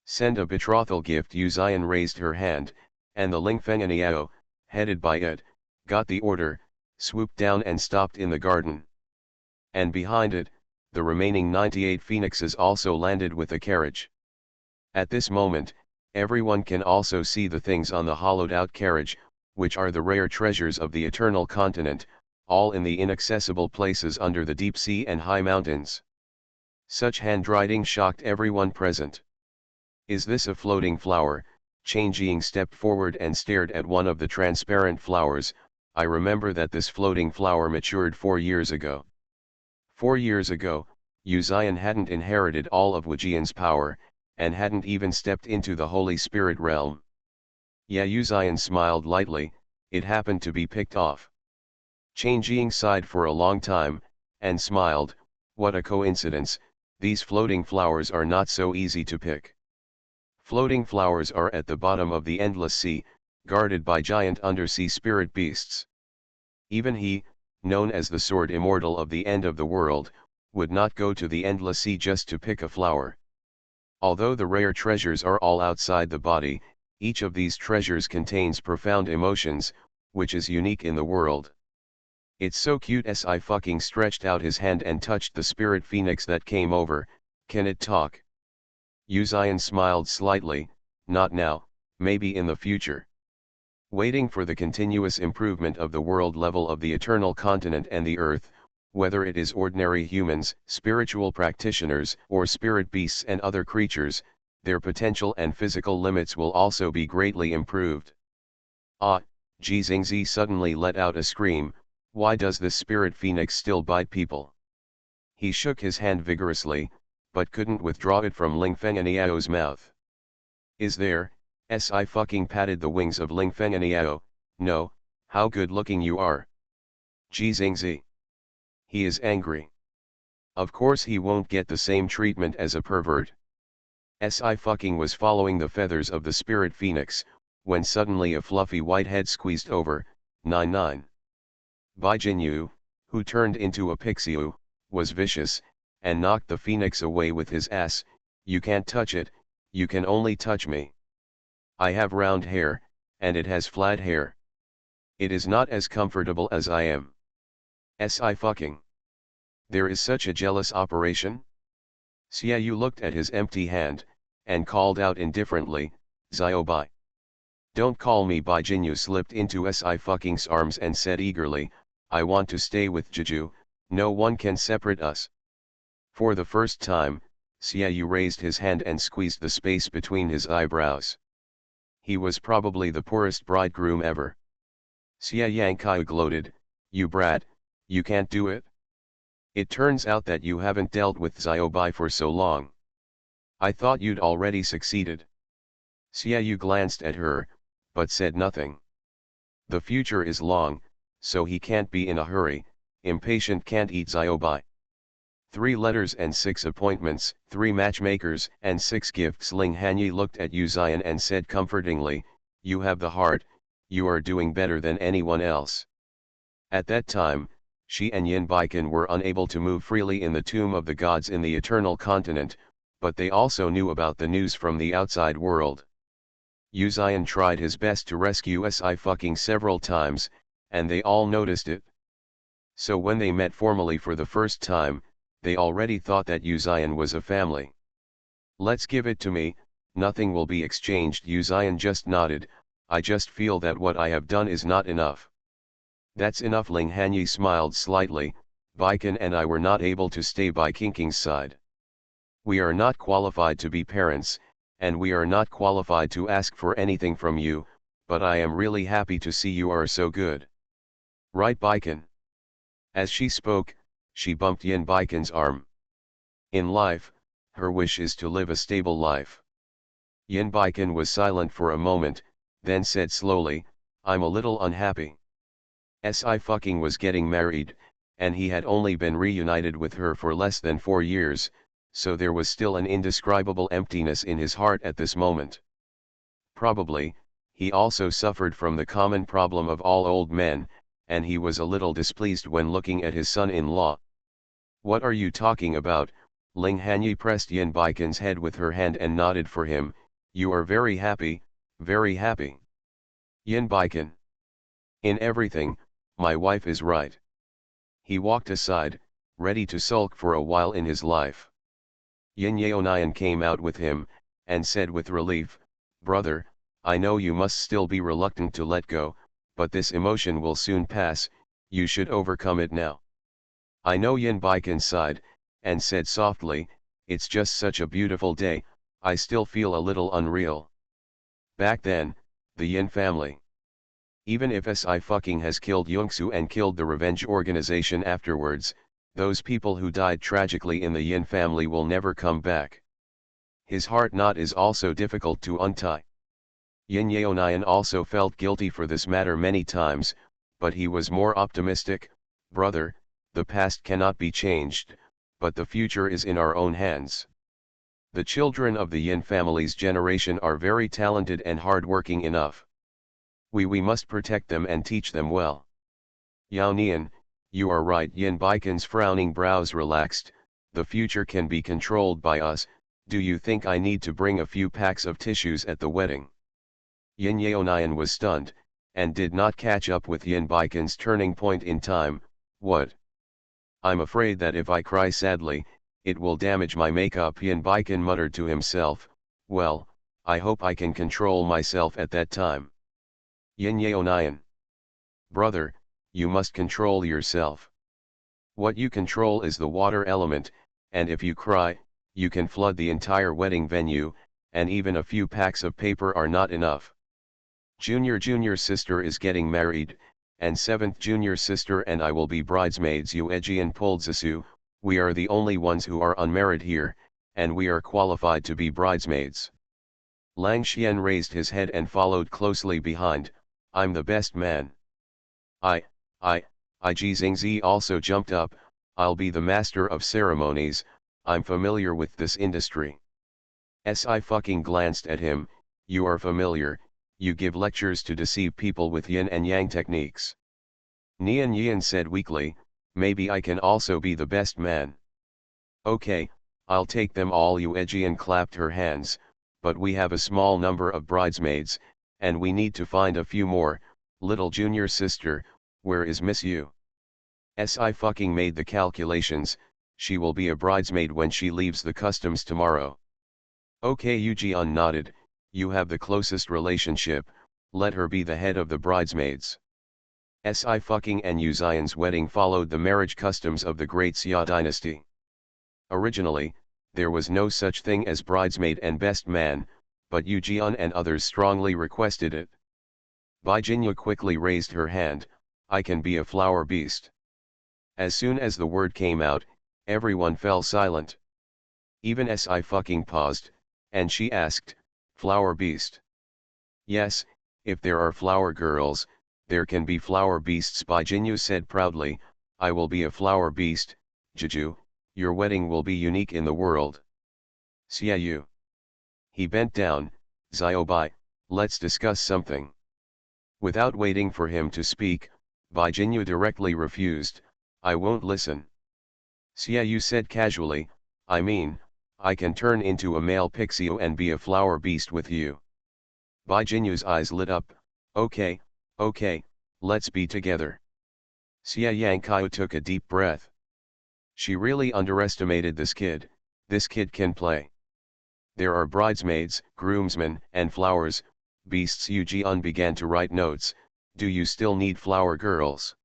Send a betrothal gift. Yuzian raised her hand, and the Lingfengeniao, headed by it, got the order, swooped down and stopped in the garden. And behind it, the remaining 98 phoenixes also landed with a carriage. At this moment, everyone can also see the things on the hollowed-out carriage, which are the rare treasures of the eternal continent, all in the inaccessible places under the deep sea and high mountains. Such handwriting shocked everyone present. Is this a floating flower? Chen Jing stepped forward and stared at one of the transparent flowers. I remember that this floating flower matured 4 years ago. 4 years ago, Yuzian hadn't inherited all of Wujian's power, and hadn't even stepped into the Holy Spirit realm. Yeah, Yuzian smiled lightly, it happened to be picked off. Chen Jing sighed for a long time, and smiled, what a coincidence, these floating flowers are not so easy to pick. Floating flowers are at the bottom of the endless sea, guarded by giant undersea spirit beasts. Even he, known as the sword immortal of the end of the world, would not go to the endless sea just to pick a flower. Although the rare treasures are all outside the body, each of these treasures contains profound emotions, which is unique in the world. It's so cute. Si fucking stretched out his hand and touched the spirit phoenix that came over. Can it talk? Yuzian smiled slightly, not now, maybe in the future. Waiting for the continuous improvement of the world level of the eternal continent and the earth, whether it is ordinary humans, spiritual practitioners, or spirit beasts and other creatures, their potential and physical limits will also be greatly improved. Ah, Ji Xingzi suddenly let out a scream, why does this spirit phoenix still bite people? He shook his hand vigorously, but couldn't withdraw it from Lingfengeniao's mouth. Is there? Si fucking patted the wings of Lingfengeniao, no, how good looking you are. Ji Xingzi. He is angry. Of course he won't get the same treatment as a pervert. Si fucking was following the feathers of the spirit phoenix, when suddenly a fluffy white head squeezed over. 99. Bai Jinyu, who turned into a pixiu, was vicious, and knocked the phoenix away with his ass. You can't touch it, you can only touch me. I have round hair, and it has flat hair. It is not as comfortable as I am. Si fucking. There is such a jealous operation? Xiaoyu looked at his empty hand, and called out indifferently, Xiao Bai. Don't call me Bai. Jinyu slipped into Si fucking's arms and said eagerly, I want to stay with Jeju, no one can separate us. For the first time, Xiaoyu raised his hand and squeezed the space between his eyebrows. He was probably the poorest bridegroom ever. Xia Yangkai gloated, you brat, you can't do it? It turns out that you haven't dealt with Xiao Bai for so long. I thought you'd already succeeded. Xiaoyu glanced at her, but said nothing. The future is long, so he can't be in a hurry, impatient can't eat Xiao Bai. 3 letters and 6 appointments, 3 matchmakers and 6 gifts. Ling Hanyi looked at Yuzian and said comfortingly, you have the heart, you are doing better than anyone else. At that time, she and Yin Baikan were unable to move freely in the tomb of the gods in the eternal continent, but they also knew about the news from the outside world. Yuzian tried his best to rescue Si fucking several times, and they all noticed it. So when they met formally for the first time, they already thought that Yuzian was a family. Let's give it to me, nothing will be exchanged. Yuzian just nodded, I just feel that what I have done is not enough. That's enough. Ling Hanyi smiled slightly, Baikan and I were not able to stay by Kinking's side. We are not qualified to be parents, and we are not qualified to ask for anything from you, but I am really happy to see you are so good. Right, Baikan? As she spoke, she bumped Yin Baikan's arm. In life, her wish is to live a stable life. Yin Baikan was silent for a moment, then said slowly, I'm a little unhappy. Sci-fi was getting married, and he had only been reunited with her for less than 4 years, so there was still an indescribable emptiness in his heart at this moment. Probably, he also suffered from the common problem of all old men, and he was a little displeased when looking at his son-in-law. What are you talking about? Ling Hanyi pressed Yin Baikan's head with her hand and nodded for him, you are very happy, very happy. Yin Baikan. In everything, my wife is right. He walked aside, ready to sulk for a while in his life. Yin Yaonian came out with him, and said with relief, brother, I know you must still be reluctant to let go, but this emotion will soon pass, you should overcome it now. I know. Yin Baikan sighed, and said softly, it's just such a beautiful day, I still feel a little unreal. Back then, the Yin family. Even if Sci-fi has killed Yongsu and killed the revenge organization afterwards, those people who died tragically in the Yin family will never come back. His heart knot is also difficult to untie. Yin Yaonian also felt guilty for this matter many times, but he was more optimistic, brother, the past cannot be changed, but the future is in our own hands. The children of the Yin family's generation are very talented and hard-working enough. We must protect them and teach them well. Yao Nian, you are right. Yin Baikan's frowning brows relaxed, the future can be controlled by us, do you think I need to bring a few packs of tissues at the wedding? Yin Yaonian was stunned, and did not catch up with Yin Baikan's turning point in time, what? I'm afraid that if I cry sadly, it will damage my makeup. Yin Baikan muttered to himself, well, I hope I can control myself at that time. Yin Yaonian. Brother, you must control yourself. What you control is the water element, and if you cry, you can flood the entire wedding venue, and even a few packs of paper are not enough. Junior sister is getting married, and 7th junior sister and I will be bridesmaids. Yuejian pulled Zisu, we are the only ones who are unmarried here, and we are qualified to be bridesmaids. Lang Xian raised his head and followed closely behind, I'm the best man. I, Ji Xingzi also jumped up, I'll be the master of ceremonies, I'm familiar with this industry. Si glanced at him, you are familiar, you give lectures to deceive people with yin and yang techniques. Nian Yin said weakly, maybe I can also be the best man. Okay, I'll take them all. Yuejian clapped her hands, but we have a small number of bridesmaids, and we need to find a few more. Little junior sister, where is Miss Yu? Si made the calculations, she will be a bridesmaid when she leaves the customs tomorrow. Okay. Yujian nodded, you have the closest relationship, let her be the head of the bridesmaids. Si and Yuzian's wedding followed the marriage customs of the Great Xia dynasty. Originally, there was no such thing as bridesmaid and best man, but Yujian and others strongly requested it. Bai Jinyu quickly raised her hand, I can be a flower beast. As soon as the word came out, everyone fell silent. Even Si paused, and she asked, flower beast? Yes, if there are flower girls, there can be flower beasts. Bai Jinyu said proudly, I will be a flower beast, Jeju, your wedding will be unique in the world. Xiaoyu. He bent down, Xiaobai, let's discuss something. Without waiting for him to speak, Bai Jinyu directly refused, I won't listen. Xiaoyu said casually, I mean, I can turn into a male pixie and be a flower beast with you. Bai Jinyu's eyes lit up, okay, let's be together. Xia Yangkaiu took a deep breath. She really underestimated this kid can play. There are bridesmaids, groomsmen, and flowers, beasts. Yujian began to write notes, do you still need flower girls?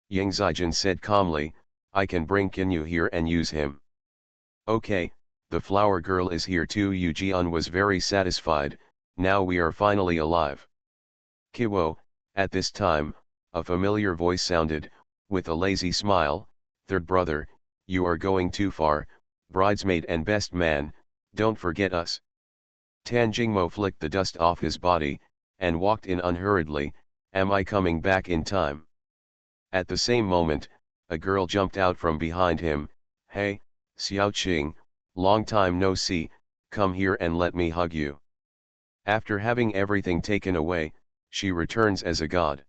Yang Zijin said calmly, I can bring Kinyu here and use him. Okay, the flower girl is here too. Yujian was very satisfied, now we are finally alive. Kiwo, at this time, a familiar voice sounded, with a lazy smile, third brother, you are going too far, bridesmaid and best man, don't forget us. Tan Jingmo flicked the dust off his body, and walked in unhurriedly. Am I coming back in time? At the same moment, a girl jumped out from behind him. Hey, Xiao Qing, long time no see, come here and let me hug you. After having everything taken away, she returns as a god.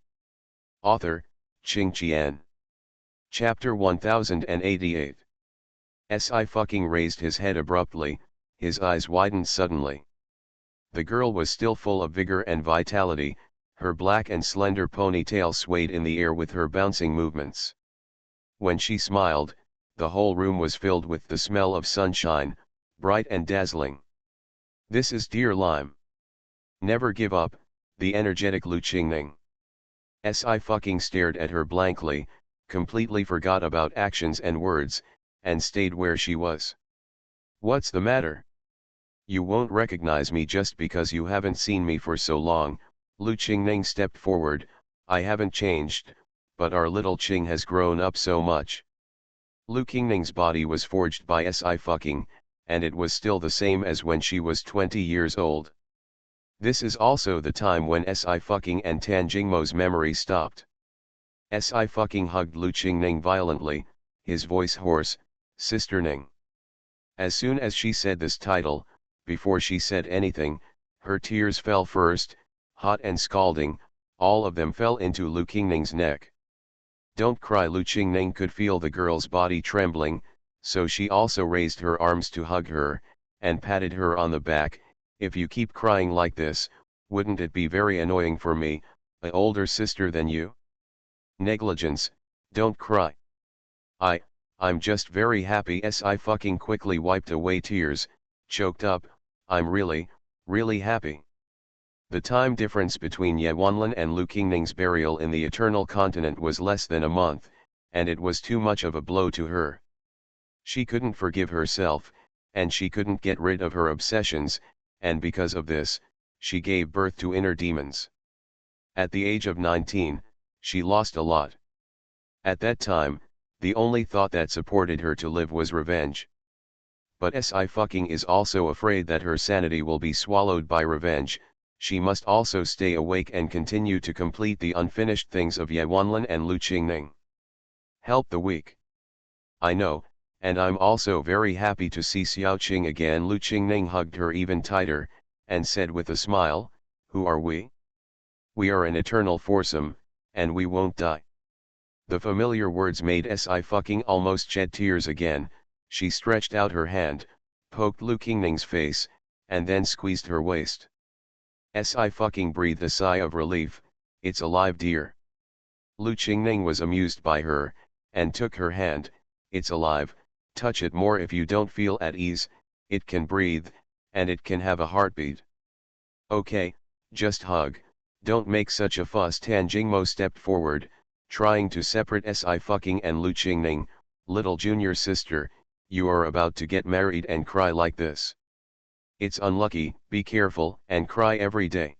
Author, Qing Qian. Chapter 1088. Sci-fi raised his head abruptly, his eyes widened suddenly. The girl was still full of vigor and vitality, her black and slender ponytail swayed in the air with her bouncing movements. When she smiled, the whole room was filled with the smell of sunshine, bright and dazzling. This is Dear Lime. Never give up, the energetic Lu Qingning. Sci-fi stared at her blankly, completely forgot about actions and words, and stayed where she was. What's the matter? You won't recognize me just because you haven't seen me for so long. Lu Qingning stepped forward. I haven't changed, but our little Qing has grown up so much. Lu Qingning's body was forged by Sci-fi, and it was still the same as when she was 20 years old. This is also the time when Sci-fi and Tan Jingmo's memory stopped. Sci-fi hugged Lu Qingning violently, his voice hoarse. Sister Ning. As soon as she said this title, before she said anything, her tears fell first, hot and scalding, all of them fell into Lu Qingning's neck. Don't cry. Lu Qingning could feel the girl's body trembling, so she also raised her arms to hug her, and patted her on the back. If you keep crying like this, wouldn't it be very annoying for me, an older sister than you? Negligence, don't cry. I'm just very happy. Sci-fi quickly wiped away tears, choked up. I'm really, really happy. The time difference between Ye Wanlin and Lu Qingning's burial in the Eternal Continent was less than a month, and it was too much of a blow to her. She couldn't forgive herself, and she couldn't get rid of her obsessions, and because of this, she gave birth to inner demons. At the age of 19, she lost a lot. At that time, the only thought that supported her to live was revenge. But Sci-fi is also afraid that her sanity will be swallowed by revenge. She must also stay awake and continue to complete the unfinished things of Ye Wanlin and Lu Qingning. Help the weak. I know, and I'm also very happy to see Xiao Qing again. Lu Qingning hugged her even tighter, and said with a smile, who are we? We are an eternal foursome, and we won't die. The familiar words made Sci-fi almost shed tears again. She stretched out her hand, poked Lu Qingning's face, and then squeezed her waist. Sci-fi breathed a sigh of relief. It's alive, dear. Lu Qingning was amused by her, and took her hand. It's alive, touch it more if you don't feel at ease. It can breathe, and it can have a heartbeat. Okay, just hug, don't make such a fuss. Tan Jingmo stepped forward, trying to separate Sci-fi and Lu Qingning. Little junior sister, you are about to get married and cry like this. It's unlucky. Be careful and cry every day.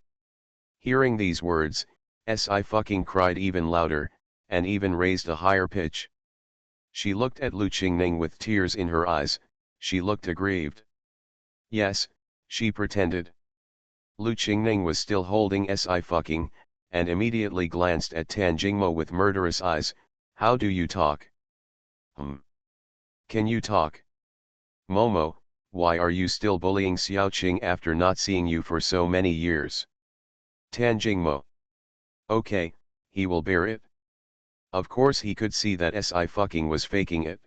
Hearing these words, Sci-fi cried even louder, and even raised a higher pitch. She looked at Lu Qingning with tears in her eyes. She looked aggrieved. Yes, she pretended. Lu Qingning was still holding Sci-fi, and immediately glanced at Tan Jingmo with murderous eyes. How do you talk? Can you talk? Momo, why are you still bullying Xiao Qing after not seeing you for so many years? Tan Jingmo. Okay, he will bear it. Of course he could see that Sci-fi was faking it.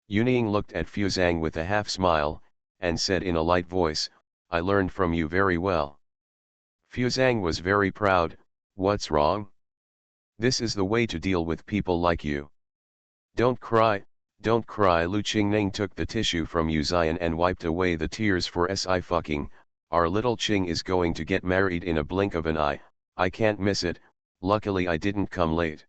Yuning looked at Fuzang with a half smile, and said in a light voice, I learned from you very well. Fuzang was very proud. What's wrong? This is the way to deal with people like you. Don't cry, don't cry. Lu Qingning took the tissue from Yuzian and wiped away the tears for Sci-fi. Our little Qing is going to get married in a blink of an eye. I can't miss it. Luckily I didn't come late.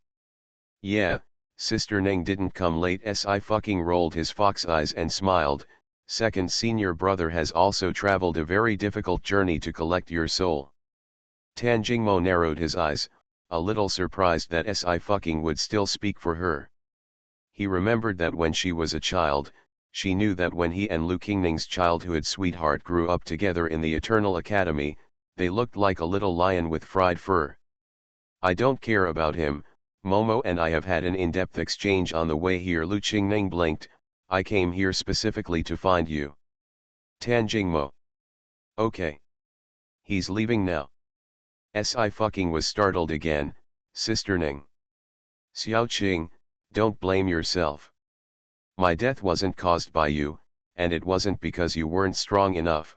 Yeah, Sister Ning didn't come late. Sci-fi rolled his fox eyes and smiled. Second senior brother has also traveled a very difficult journey to collect your soul. Tan Jingmo narrowed his eyes, a little surprised that Sci-fi would still speak for her. He remembered that when she was a child, She knew that when he and Lu Qingning's childhood sweetheart grew up together in the Eternal Academy, they looked like a little lion with fried fur. I don't care about him, Momo and I have had an in-depth exchange on the way here. Lu Qingning blinked. I came here specifically to find you. Tan Jingmo. Okay. He's leaving now. Si fucking was startled again. Sister Ning. Xiao Qing, don't blame yourself. My death wasn't caused by you, and it wasn't because you weren't strong enough.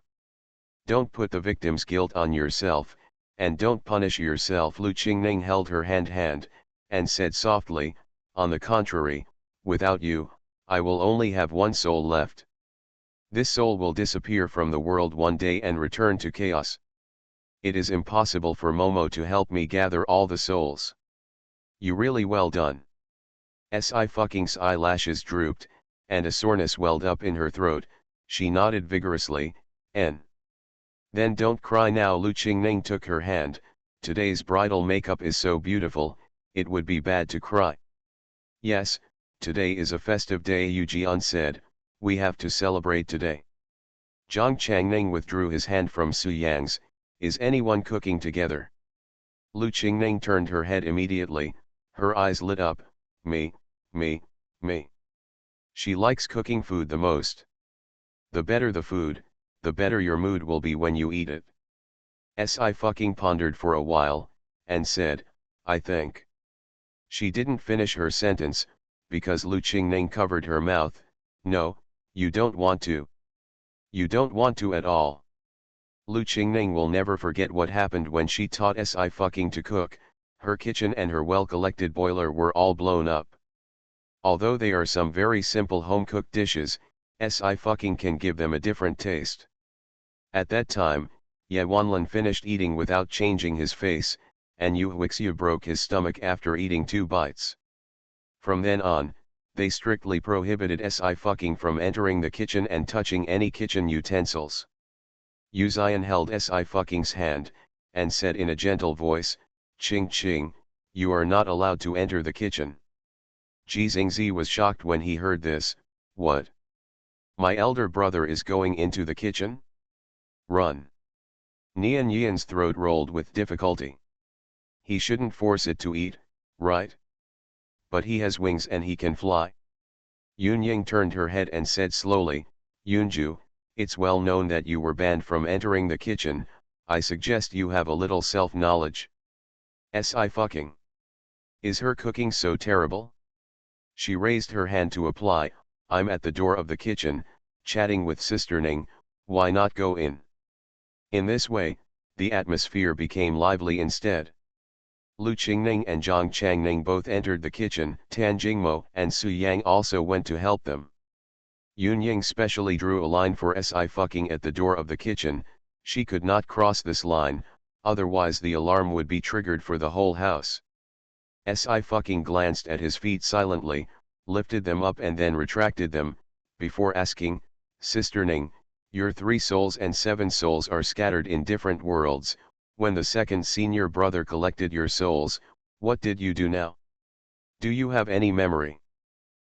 Don't put the victim's guilt on yourself, and don't punish yourself. Lu Qingning held her hand, and said softly, on the contrary, without you, I will only have one soul left. This soul will disappear from the world one day and return to chaos. It is impossible for Momo to help me gather all the souls. You really well done. Si fucking's eyelashes drooped, and a soreness welled up in her throat. She nodded vigorously, N. Then don't cry now. Lu Qingning took her hand. Today's bridal makeup is so beautiful, it would be bad to cry. Yes, today is a festive day, Yu Jian said, we have to celebrate today. Zhang Changning withdrew his hand from Su Yang's. Is anyone cooking together? Lu Qingning turned her head immediately, her eyes lit up. Me. She likes cooking food the most. The better the food, the better your mood will be when you eat it. Si fucking pondered for a while, and said, I think. She didn't finish her sentence, because Lu Qingning covered her mouth. No, you don't want to. You don't want to at all. Lu Qingning will never forget what happened when she taught Si fucking to cook. Her kitchen and her well-collected boiler were all blown up. Although they are some very simple home-cooked dishes, Si fucking can give them a different taste. At that time, Ye Wanlin finished eating without changing his face, and Yu Huixiu broke his stomach after eating 2 bites. From then on, they strictly prohibited Si fucking from entering the kitchen and touching any kitchen utensils. Yu Xian held Si fucking's hand, and said in a gentle voice, Qing Qing, you are not allowed to enter the kitchen. Ji Xingzi was shocked when he heard this. What? My elder brother is going into the kitchen? Run. Nian Yian's throat rolled with difficulty. He shouldn't force it to eat, right? But he has wings and he can fly. Yun Ying turned her head and said slowly, Yunju, it's well known that you were banned from entering the kitchen. I suggest you have a little self-knowledge. Si fucking. Is her cooking so terrible? She raised her hand to apply. I'm at the door of the kitchen, chatting with Sister Ning, why not go in? In this way, the atmosphere became lively instead. Lu Qingning and Zhang Changning both entered the kitchen. Tan Jingmo and Su Yang also went to help them. Yun Ying specially drew a line for Si fucking at the door of the kitchen. She could not cross this line, otherwise the alarm would be triggered for the whole house. Si fucking glanced at his feet silently, lifted them up and then retracted them, before asking, Sister Ning, your 3 souls and 7 souls are scattered in different worlds. When the second senior brother collected your souls, what did you do now? Do you have any memory?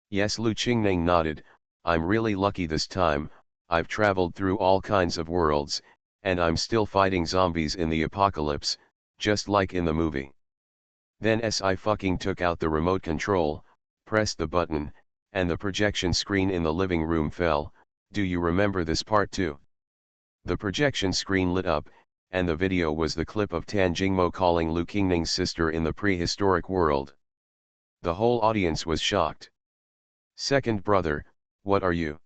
Yes, Lu Qingning nodded. I'm really lucky this time. I've traveled through all kinds of worlds, and I'm still fighting zombies in the apocalypse, just like in the movie. Then Si fucking took out the remote control, pressed the button, and the projection screen in the living room fell. Do you remember this part too? The projection screen lit up, and the video was the clip of Tan Jingmo calling Lu Qingning's sister in the prehistoric world. The whole audience was shocked. Second brother, what are you?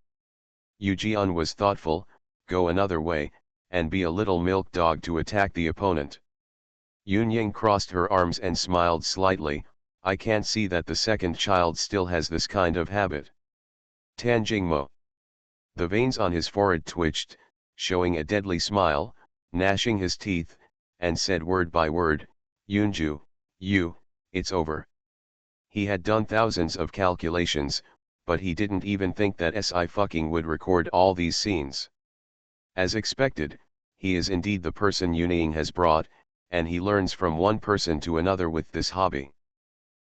Yu Jian was thoughtful, go another way, and be a little milk dog to attack the opponent. Yun Ying crossed her arms and smiled slightly, I can't see that the second child still has this kind of habit. Tan Jingmo. The veins on his forehead twitched, showing a deadly smile, gnashing his teeth, and said word by word, Yunju, it's over. He had done thousands of calculations, but he didn't even think that Si fucking would record all these scenes. As expected, he is indeed the person Yunying has brought, and he learns from one person to another with this hobby.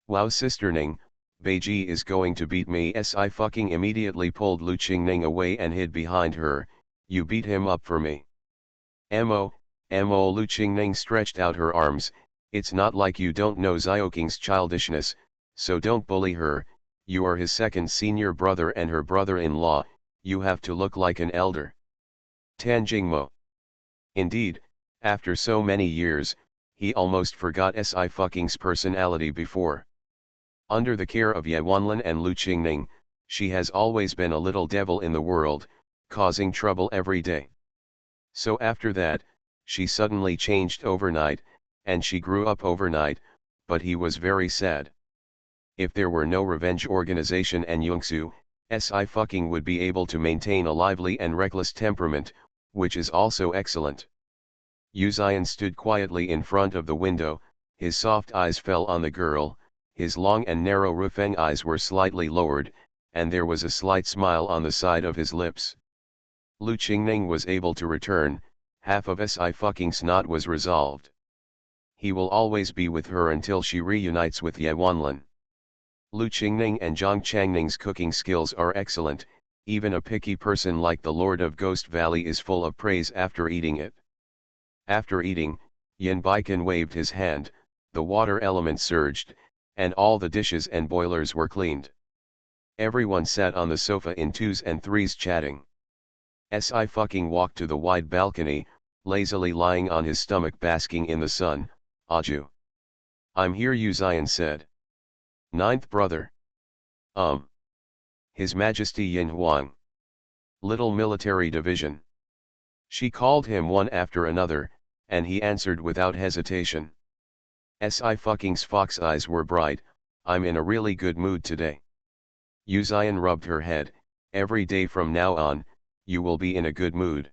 Wow, Sister Ning, Beiji is going to beat me. Si fucking immediately pulled Lu Qingning away and hid behind her. You beat him up for me. Mo, Lu Qingning stretched out her arms. It's not like you don't know Xiaoking's childishness, so don't bully her. You are his second senior brother and her brother-in-law, you have to look like an elder. Tan Jingmo. Indeed, after so many years, he almost forgot Si fucking's personality before. Under the care of Ye Wanlin and Lu Qingning, she has always been a little devil in the world, causing trouble every day. So after that, she suddenly changed overnight, and she grew up overnight, but he was very sad. If there were no revenge organization and Yongsu, Si fucking would be able to maintain a lively and reckless temperament, which is also excellent. Yu Xian stood quietly in front of the window, his soft eyes fell on the girl, his long and narrow Rufeng eyes were slightly lowered, and there was a slight smile on the side of his lips. Lu Qingning was able to return, half of Si fucking snot was resolved. He will always be with her until she reunites with Ye Wanlin. Lu Qingning and Zhang Changning's cooking skills are excellent, even a picky person like the Lord of Ghost Valley is full of praise after eating it. After eating, Yin Baikan waved his hand, the water element surged, and all the dishes and boilers were cleaned. Everyone sat on the sofa in twos and threes chatting. Si fucking walked to the wide balcony, lazily lying on his stomach basking in the sun. Aju. I'm here, Yu Xian said. Ninth brother. His Majesty Yin Huang. Little military division. She called him one after another, and he answered without hesitation. Si fucking's fox eyes were bright. I'm in a really good mood today. Yu Xian rubbed her head. Every day from now on, you will be in a good mood.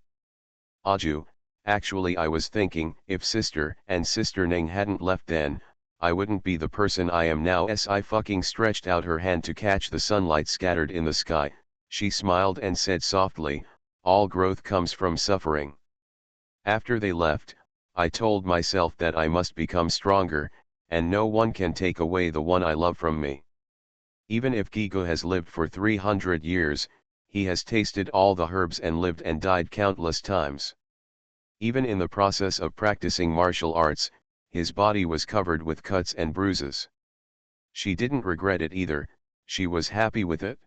Aju, actually I was thinking, if sister and sister Ning hadn't left then, I wouldn't be the person I am now. Si fucking stretched out her hand to catch the sunlight scattered in the sky. She smiled and said softly, all growth comes from suffering. After they left, I told myself that I must become stronger, and no one can take away the one I love from me. Even if Gigo has lived for 300 years, he has tasted all the herbs and lived and died countless times. Even in the process of practicing martial arts, his body was covered with cuts and bruises. She didn't regret it either, she was happy with it.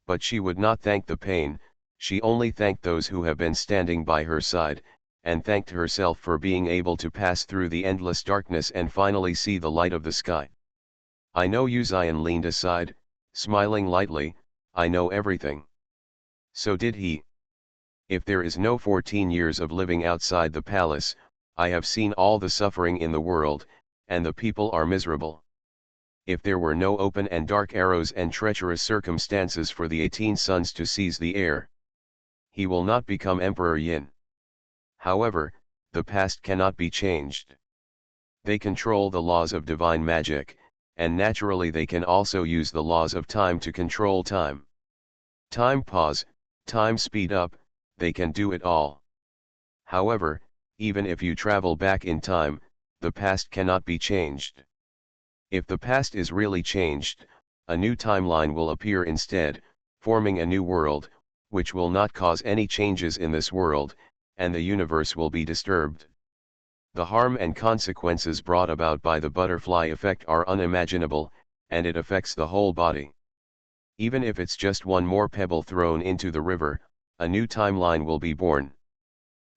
But she would not thank the pain, she only thanked those who have been standing by her side, and thanked herself for being able to pass through the endless darkness and finally see the light of the sky. I know, Yu Xian leaned aside, smiling lightly, I know everything. So did he. If there is no 14 years of living outside the palace, I have seen all the suffering in the world, and the people are miserable. If there were no open and dark arrows and treacherous circumstances for the 18 sons to seize the air, he will not become Emperor Yin. However, the past cannot be changed. They control the laws of divine magic, and naturally they can also use the laws of time to control time. Time pause, time speed up, they can do it all. However, even if you travel back in time, the past cannot be changed. If the past is really changed, a new timeline will appear instead, forming a new world, which will not cause any changes in this world, and the universe will be disturbed. The harm and consequences brought about by the butterfly effect are unimaginable, and it affects the whole body. Even if it's just one more pebble thrown into the river, a new timeline will be born.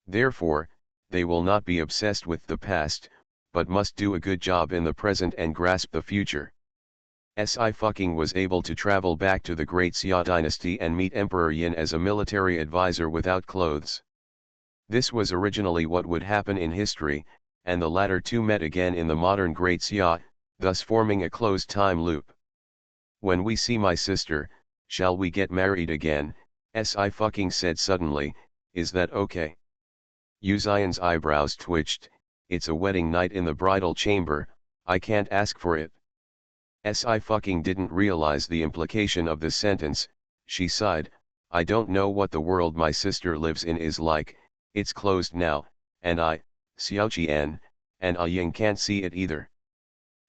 Therefore, they will not be obsessed with the past, but must do a good job in the present and grasp the future. Si fucking was able to travel back to the Great Xia dynasty and meet Emperor Yin as a military advisor without clothes. This was originally what would happen in history, and the latter two met again in the modern Great Xia, thus forming a closed time loop. When we see my sister, shall we get married again? Si fucking said suddenly, is that okay? Yu Xian's eyebrows twitched, it's a wedding night in the bridal chamber, I can't ask for it. Si fucking didn't realize the implication of this sentence, she sighed, I don't know what the world my sister lives in is like, it's closed now, and I, Xiao Qian, and A Ying can't see it either.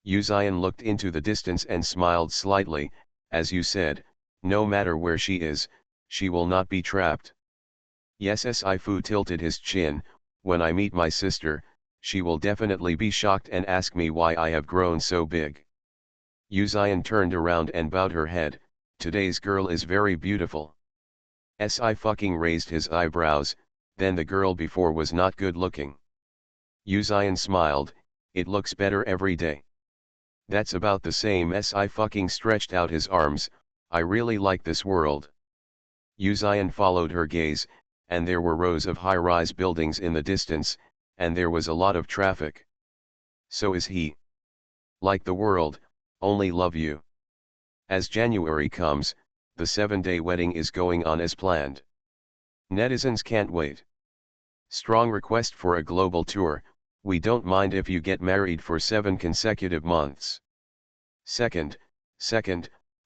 Uzion looked into the distance and smiled slightly, as you said, no matter where she is, she will not be trapped. Yes, Sci-fi tilted his chin, when I meet my sister, she will definitely be shocked and ask me why I have grown so big. Uzion turned around and bowed her head, today's girl is very beautiful. Sci-fi raised his eyebrows, then the girl before was not good looking. Uzion smiled, it looks better every day. That's about the same. Sci-fi stretched out his arms, I really like this world. Uzion followed her gaze, and there were rows of high-rise buildings in the distance, and there was a lot of traffic. So is he. Like the world, only love you. As January comes, the 7-day wedding is going on as planned. Netizens can't wait. Strong request for a global tour, we don't mind if you get married for 7 consecutive months. Second,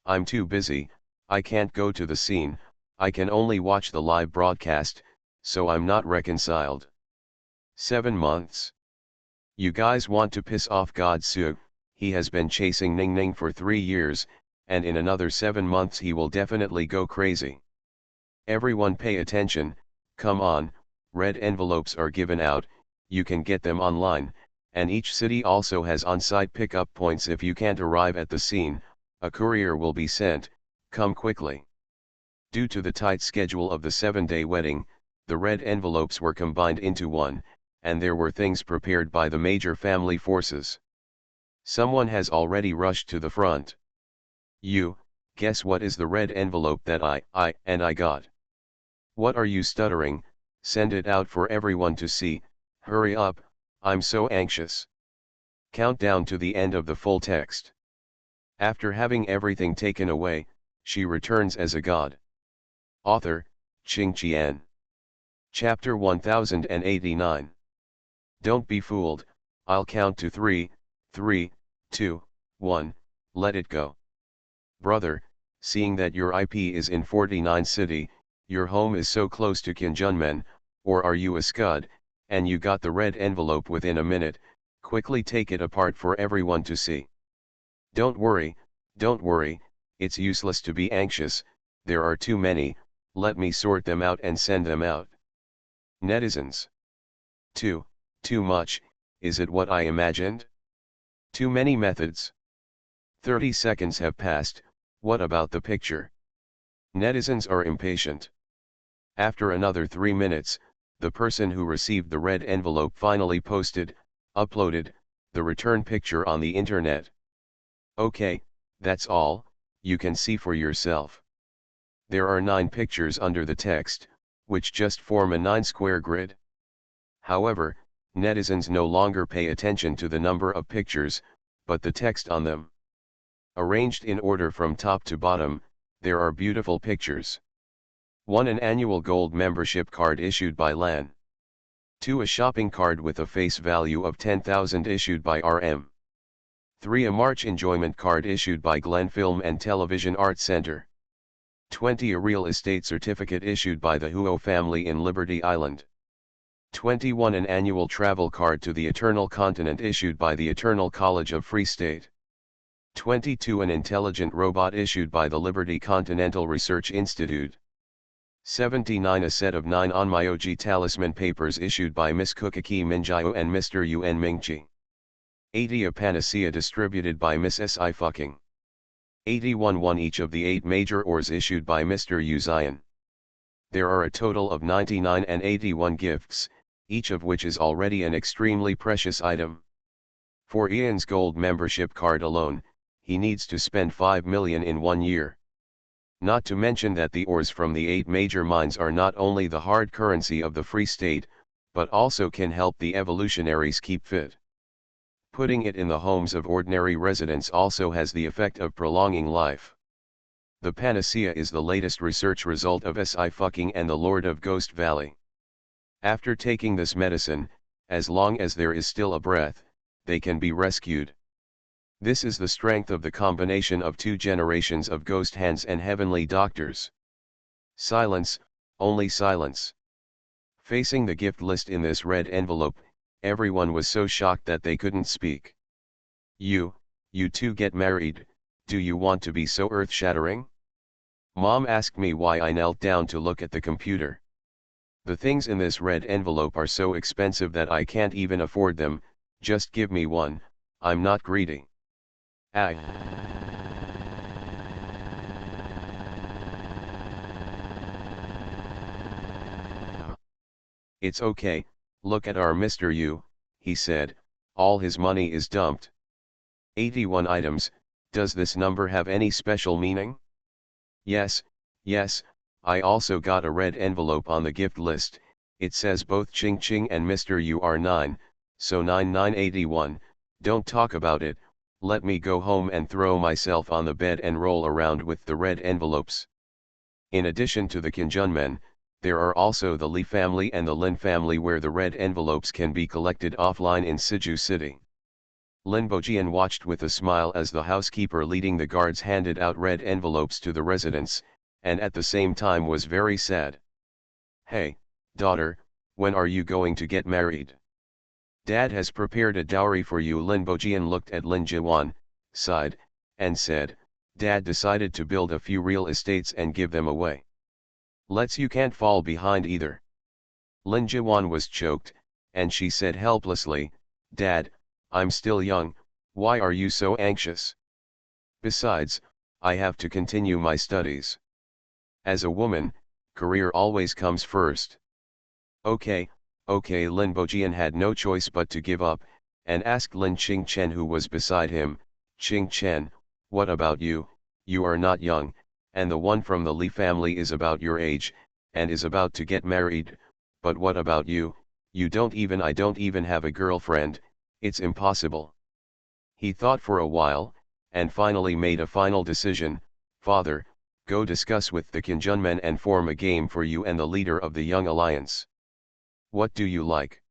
I'm too busy, I can't go to the scene, I can only watch the live broadcast, so I'm not reconciled. 7 months. You guys want to piss off God Sue, he has been chasing Ning Ning for 3 years, and in another 7 months he will definitely go crazy. Everyone pay attention, come on, red envelopes are given out, you can get them online, and each city also has on-site pickup points. If you can't arrive at the scene, a courier will be sent, come quickly. Due to the tight schedule of the 7-day wedding, the red envelopes were combined into one, and there were things prepared by the major family forces. Someone has already rushed to the front. You, guess what is the red envelope that I got? What are you stuttering? Send it out for everyone to see, hurry up, I'm so anxious. Countdown to the end of the full text. After having everything taken away, she returns as a god. Author, Qing Qian. Chapter 1089. Don't be fooled, I'll count to 3, 3, 2, 1, let it go. Brother, seeing that your IP is in 49 city, your home is so close to Kinjunmen, or are you a scud, and you got the red envelope within a minute, quickly take it apart for everyone to see. Don't worry, it's useless to be anxious, there are too many, let me sort them out and send them out. Netizens. Too much, is it what I imagined? Too many methods. 30 seconds have passed, what about the picture? Netizens are impatient. After another 3 minutes, the person who received the red envelope finally uploaded, the return picture on the internet. Okay, that's all, you can see for yourself. There are 9 pictures under the text, which just form a 9-square grid. However, netizens no longer pay attention to the number of pictures, but the text on them. Arranged in order from top to bottom, there are beautiful pictures. 1. An annual gold membership card issued by LAN. 2. A shopping card with a face value of 10,000 issued by RM. 3. A March enjoyment card issued by Glen Film and Television Arts Center. 20. A real estate certificate issued by the Huo family in Liberty Island. 21. An annual travel card to the Eternal Continent issued by the Eternal College of Free State. 22. An intelligent robot issued by the Liberty Continental Research Institute. 79. A set of 9 Onmyoji talisman papers issued by Miss Kukaki Minjiao and Mr. Yuan Mingqi. 80. A panacea distributed by Miss Sci-fi. 81. 1 each of the 8 major ores issued by Mr. Uzion. There are a total of 99 and 81 gifts, each of which is already an extremely precious item. For Ian's gold membership card alone, he needs to spend 5 million in 1 year. Not to mention that the ores from the 8 major mines are not only the hard currency of the Free State, but also can help the evolutionaries keep fit. Putting it in the homes of ordinary residents also has the effect of prolonging life. The panacea is the latest research result of Sci-fi and the Lord of Ghost Valley. After taking this medicine, as long as there is still a breath, they can be rescued. This is the strength of the combination of 2 generations of ghost hands and heavenly doctors. Silence, only silence. Facing the gift list in this red envelope, everyone was so shocked that they couldn't speak. You, You two get married, do you want to be so earth-shattering? Mom asked me why I knelt down to look at the computer. The things in this red envelope are so expensive that I can't even afford them, just give me one, I'm not greedy. Ah. It's okay, look at our Mr. U, he said, all his money is dumped. 81 items, does this number have any special meaning? Yes, yes, I also got a red envelope on the gift list, it says both Ching Ching and Mr. U are 9, so 9981, don't talk about it, let me go home and throw myself on the bed and roll around with the red envelopes. In addition to the Kinjunmen, there are also the Lee family and the Lin family where the red envelopes can be collected offline in Siju City. Lin Bojian watched with a smile as the housekeeper leading the guards handed out red envelopes to the residents, and at the same time was very sad. Hey, daughter, when are you going to get married? Dad has prepared a dowry for you. Lin Bojian looked at Lin Jiwan, sighed, and said, Dad decided to build a few real estates and give them away. You can't fall behind either. Lin Jiwan was choked, and she said helplessly, Dad, I'm still young, why are you so anxious? Besides, I have to continue my studies. As a woman, career always comes first. Okay, Lin Bojian had no choice but to give up, and asked Lin Qingchen who was beside him, Qingchen, what about you, you are not young, and the one from the Li family is about your age, and is about to get married, but what about you, I don't even have a girlfriend, it's impossible. He thought for a while, and finally made a final decision, Father, go discuss with the Kinjunmen and form a game for you and the leader of the Young Alliance. What do you like?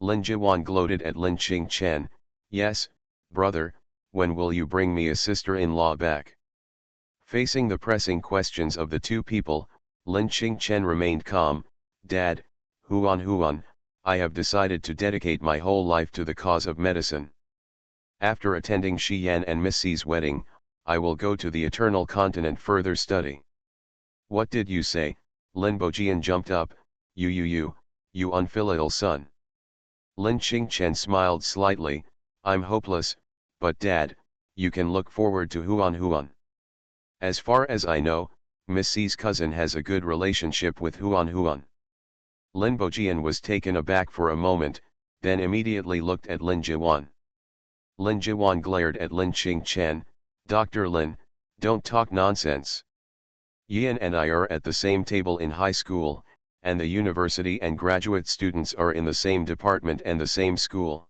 Lin Jiwan gloated at Lin Qingchen, yes, brother, when will you bring me a sister-in-law back? Facing the pressing questions of the two people, Lin Qingchen remained calm, Dad, Huan, I have decided to dedicate my whole life to the cause of medicine. After attending Shi Yan and Miss Xi's wedding, I will go to the Eternal Continent further study. What did you say? Lin Bojian jumped up, you unfilial son. Lin Qingchen smiled slightly, I'm hopeless, but Dad, you can look forward to Huan. As far as I know, Miss Xi's cousin has a good relationship with Huan. Lin Bojian was taken aback for a moment, then immediately looked at Lin Jiwan. Lin Jiwan glared at Lin Qingchen, Dr. Lin, don't talk nonsense. Yan and I are at the same table in high school, and the university and graduate students are in the same department and the same school.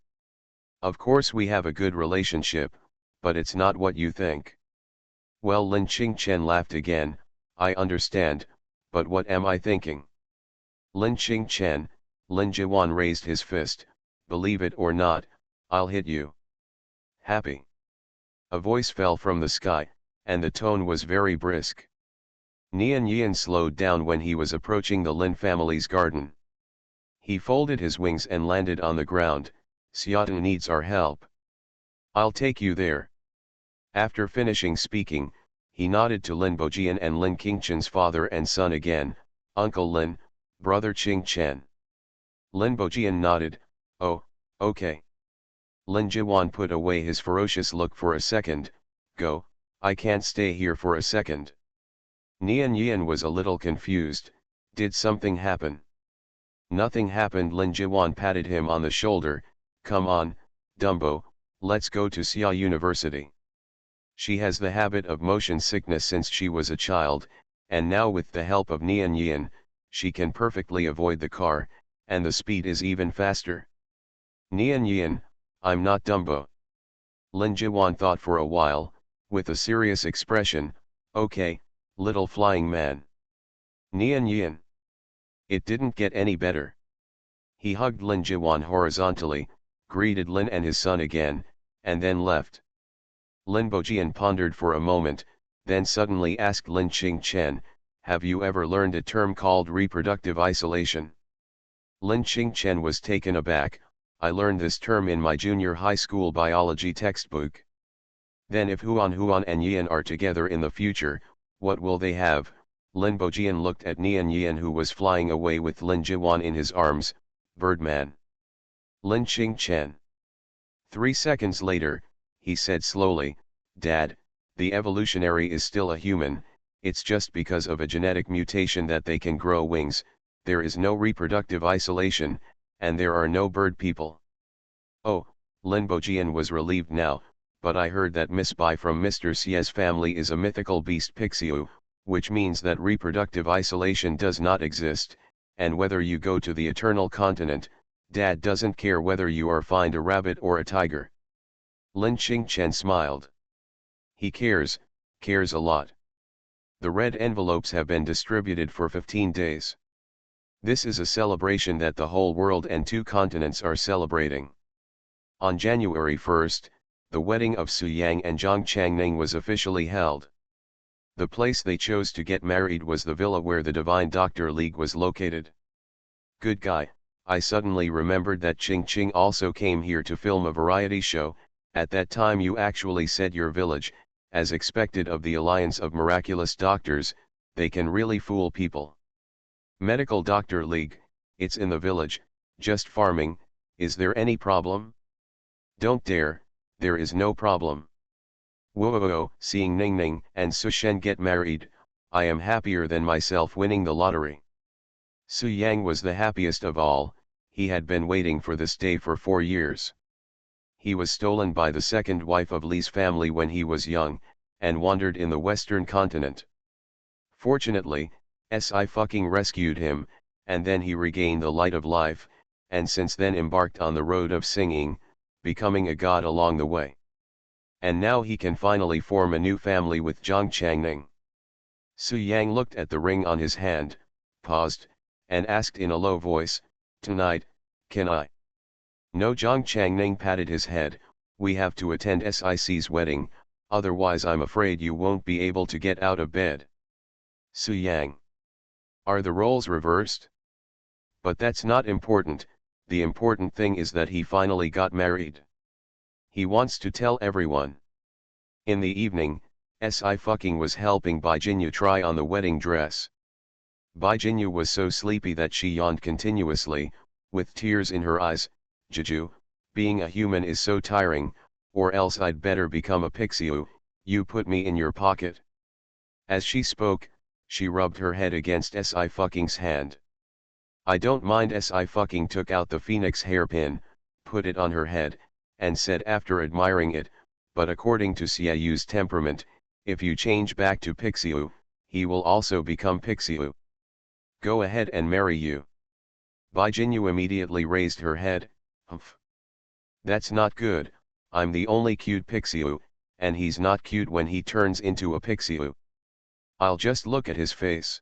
Of course we have a good relationship, but it's not what you think. Well, Lin Qingchen laughed again, I understand, but what am I thinking? Lin Qingchen, Lin Jiwan raised his fist, believe it or not, I'll hit you. Happy. A voice fell from the sky, and the tone was very brisk. Nian Yan slowed down when he was approaching the Lin family's garden. He folded his wings and landed on the ground, Xiaotan needs our help. I'll take you there. After finishing speaking, he nodded to Lin Bojian and Lin Qingchen's father and son again, Uncle Lin, Brother Qingchen. Lin Bojian nodded, oh, okay. Lin Jiwan put away his ferocious look for a second, go, I can't stay here for a second. Nian Yan was a little confused, did something happen? Nothing happened. Lin Jiwan patted him on the shoulder, come on, Dumbo, let's go to Xia University. She has the habit of motion sickness since she was a child, and now with the help of Nian Yan, she can perfectly avoid the car, and the speed is even faster. Nian Yan, I'm not Dumbo. Lin Jiwan thought for a while, with a serious expression, okay, little flying man. Nian Yan. It didn't get any better. He hugged Lin Jiwan horizontally, greeted Lin and his son again, and then left. Lin Bojian pondered for a moment, then suddenly asked Lin Qingchen, have you ever learned a term called reproductive isolation? Lin Qingchen was taken aback, I learned this term in my junior high school biology textbook. Then if Huan and Yian are together in the future, what will they have? Lin Bojian looked at Nian Yian, who was flying away with Lin Jiwan in his arms. Birdman. Lin Qingchen. 3 seconds later, he said slowly, Dad, the evolutionary is still a human, it's just because of a genetic mutation that they can grow wings, there is no reproductive isolation, and there are no bird people. Oh, Lin Bojian was relieved now, but I heard that Miss Bai from Mr. Xie's family is a mythical beast Pixiu, which means that reproductive isolation does not exist, and whether you go to the eternal continent, Dad doesn't care whether you are find a rabbit or a tiger. Lin Qingchen smiled. He cares a lot. The red envelopes have been distributed for 15 days. This is a celebration that the whole world and 2 continents are celebrating. On January 1st, the wedding of Su Yang and Zhang Changning was officially held. The place they chose to get married was the villa where the Divine Doctor League was located. Good guy, I suddenly remembered that Ching Ching also came here to film a variety show. At that time you actually said your village, as expected of the Alliance of Miraculous Doctors, they can really fool people. Medical Doctor League, it's in the village, just farming, is there any problem? Don't dare, there is no problem. Whoa, seeing Ning Ning and Su Shen get married, I am happier than myself winning the lottery. Su Yang was the happiest of all, he had been waiting for this day for 4 years. He was stolen by the second wife of Li's family when he was young, and wandered in the western continent. Fortunately, Sci-fi rescued him, and then he regained the light of life, and since then embarked on the road of singing, becoming a god along the way. And now he can finally form a new family with Zhang Changning. Su Yang looked at the ring on his hand, paused, and asked in a low voice, Tonight, can I? No, Zhang Changning patted his head, we have to attend SIC's wedding, otherwise I'm afraid you won't be able to get out of bed. Su Yang. Are the roles reversed? But that's not important, the important thing is that he finally got married. He wants to tell everyone. In the evening, Sci-fi was helping Bai Jinyu try on the wedding dress. Bai Jinyu was so sleepy that she yawned continuously, with tears in her eyes. Juju, being a human is so tiring, or else I'd better become a Pixiu, you put me in your pocket. As she spoke, she rubbed her head against Sci-fi's hand. I don't mind. Sci-fi took out the phoenix hairpin, put it on her head, and said after admiring it, but according to Xiaoyu's temperament, if you change back to Pixiu, he will also become Pixiu. Go ahead and marry you. Bai Jinyu immediately raised her head. Humph. That's not good, I'm the only cute Pixiu, and he's not cute when he turns into a Pixiu. I'll just look at his face.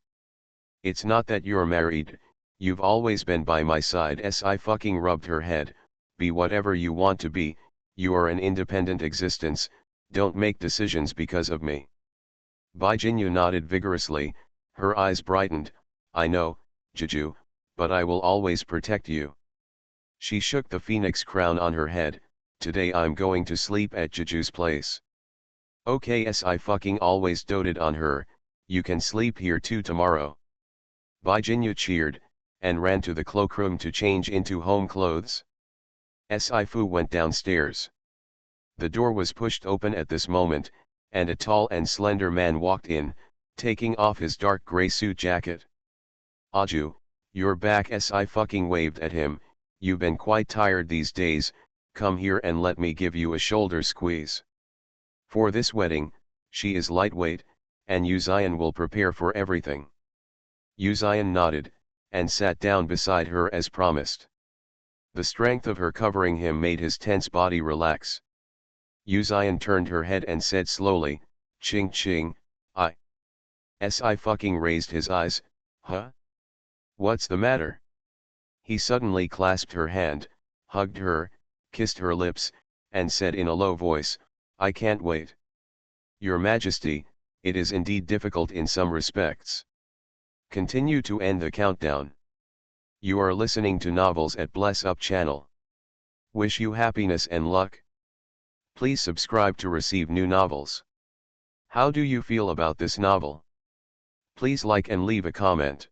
It's not that you're married, you've always been by my side. Sci-fi rubbed her head, be whatever you want to be, you are an independent existence, don't make decisions because of me. Bai Jinyu nodded vigorously, her eyes brightened, I know, Juju, but I will always protect you. She shook the phoenix crown on her head, today I'm going to sleep at Juju's place. Okay, Sci-fi always doted on her, you can sleep here too tomorrow. Bai Jinyu cheered, and ran to the cloakroom to change into home clothes. Sci-fi went downstairs. The door was pushed open at this moment, and a tall and slender man walked in, taking off his dark grey suit jacket. Aju, you're back. Sci-fi waved at him, you've been quite tired these days, come here and let me give you a shoulder squeeze. For this wedding, she is lightweight, and Yu Zion will prepare for everything. Yu Zion nodded, and sat down beside her as promised. The strength of her covering him made his tense body relax. Yu Zion turned her head and said slowly, Ching Ching, I. Sci-fi raised his eyes, huh? What's the matter? He suddenly clasped her hand, hugged her, kissed her lips, and said in a low voice, I can't wait. Your Majesty, it is indeed difficult in some respects. Continue to end the countdown. You are listening to novels at Bless Up channel. Wish you happiness and luck. Please subscribe to receive new novels. How do you feel about this novel? Please like and leave a comment.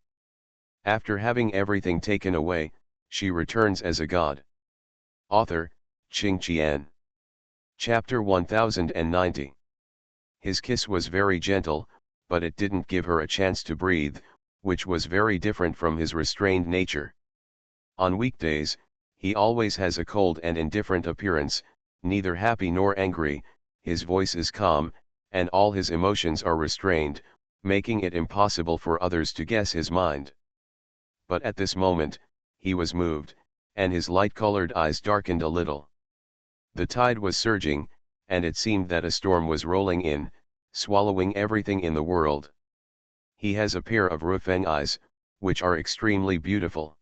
After having everything taken away, she returns as a god. Author, Qing Qian. Chapter 1090. His kiss was very gentle, but it didn't give her a chance to breathe, which was very different from his restrained nature. On weekdays, he always has a cold and indifferent appearance, neither happy nor angry, his voice is calm, and all his emotions are restrained, making it impossible for others to guess his mind. But at this moment, he was moved, and his light-colored eyes darkened a little. The tide was surging, and it seemed that a storm was rolling in, swallowing everything in the world. He has a pair of Rufeng eyes, which are extremely beautiful.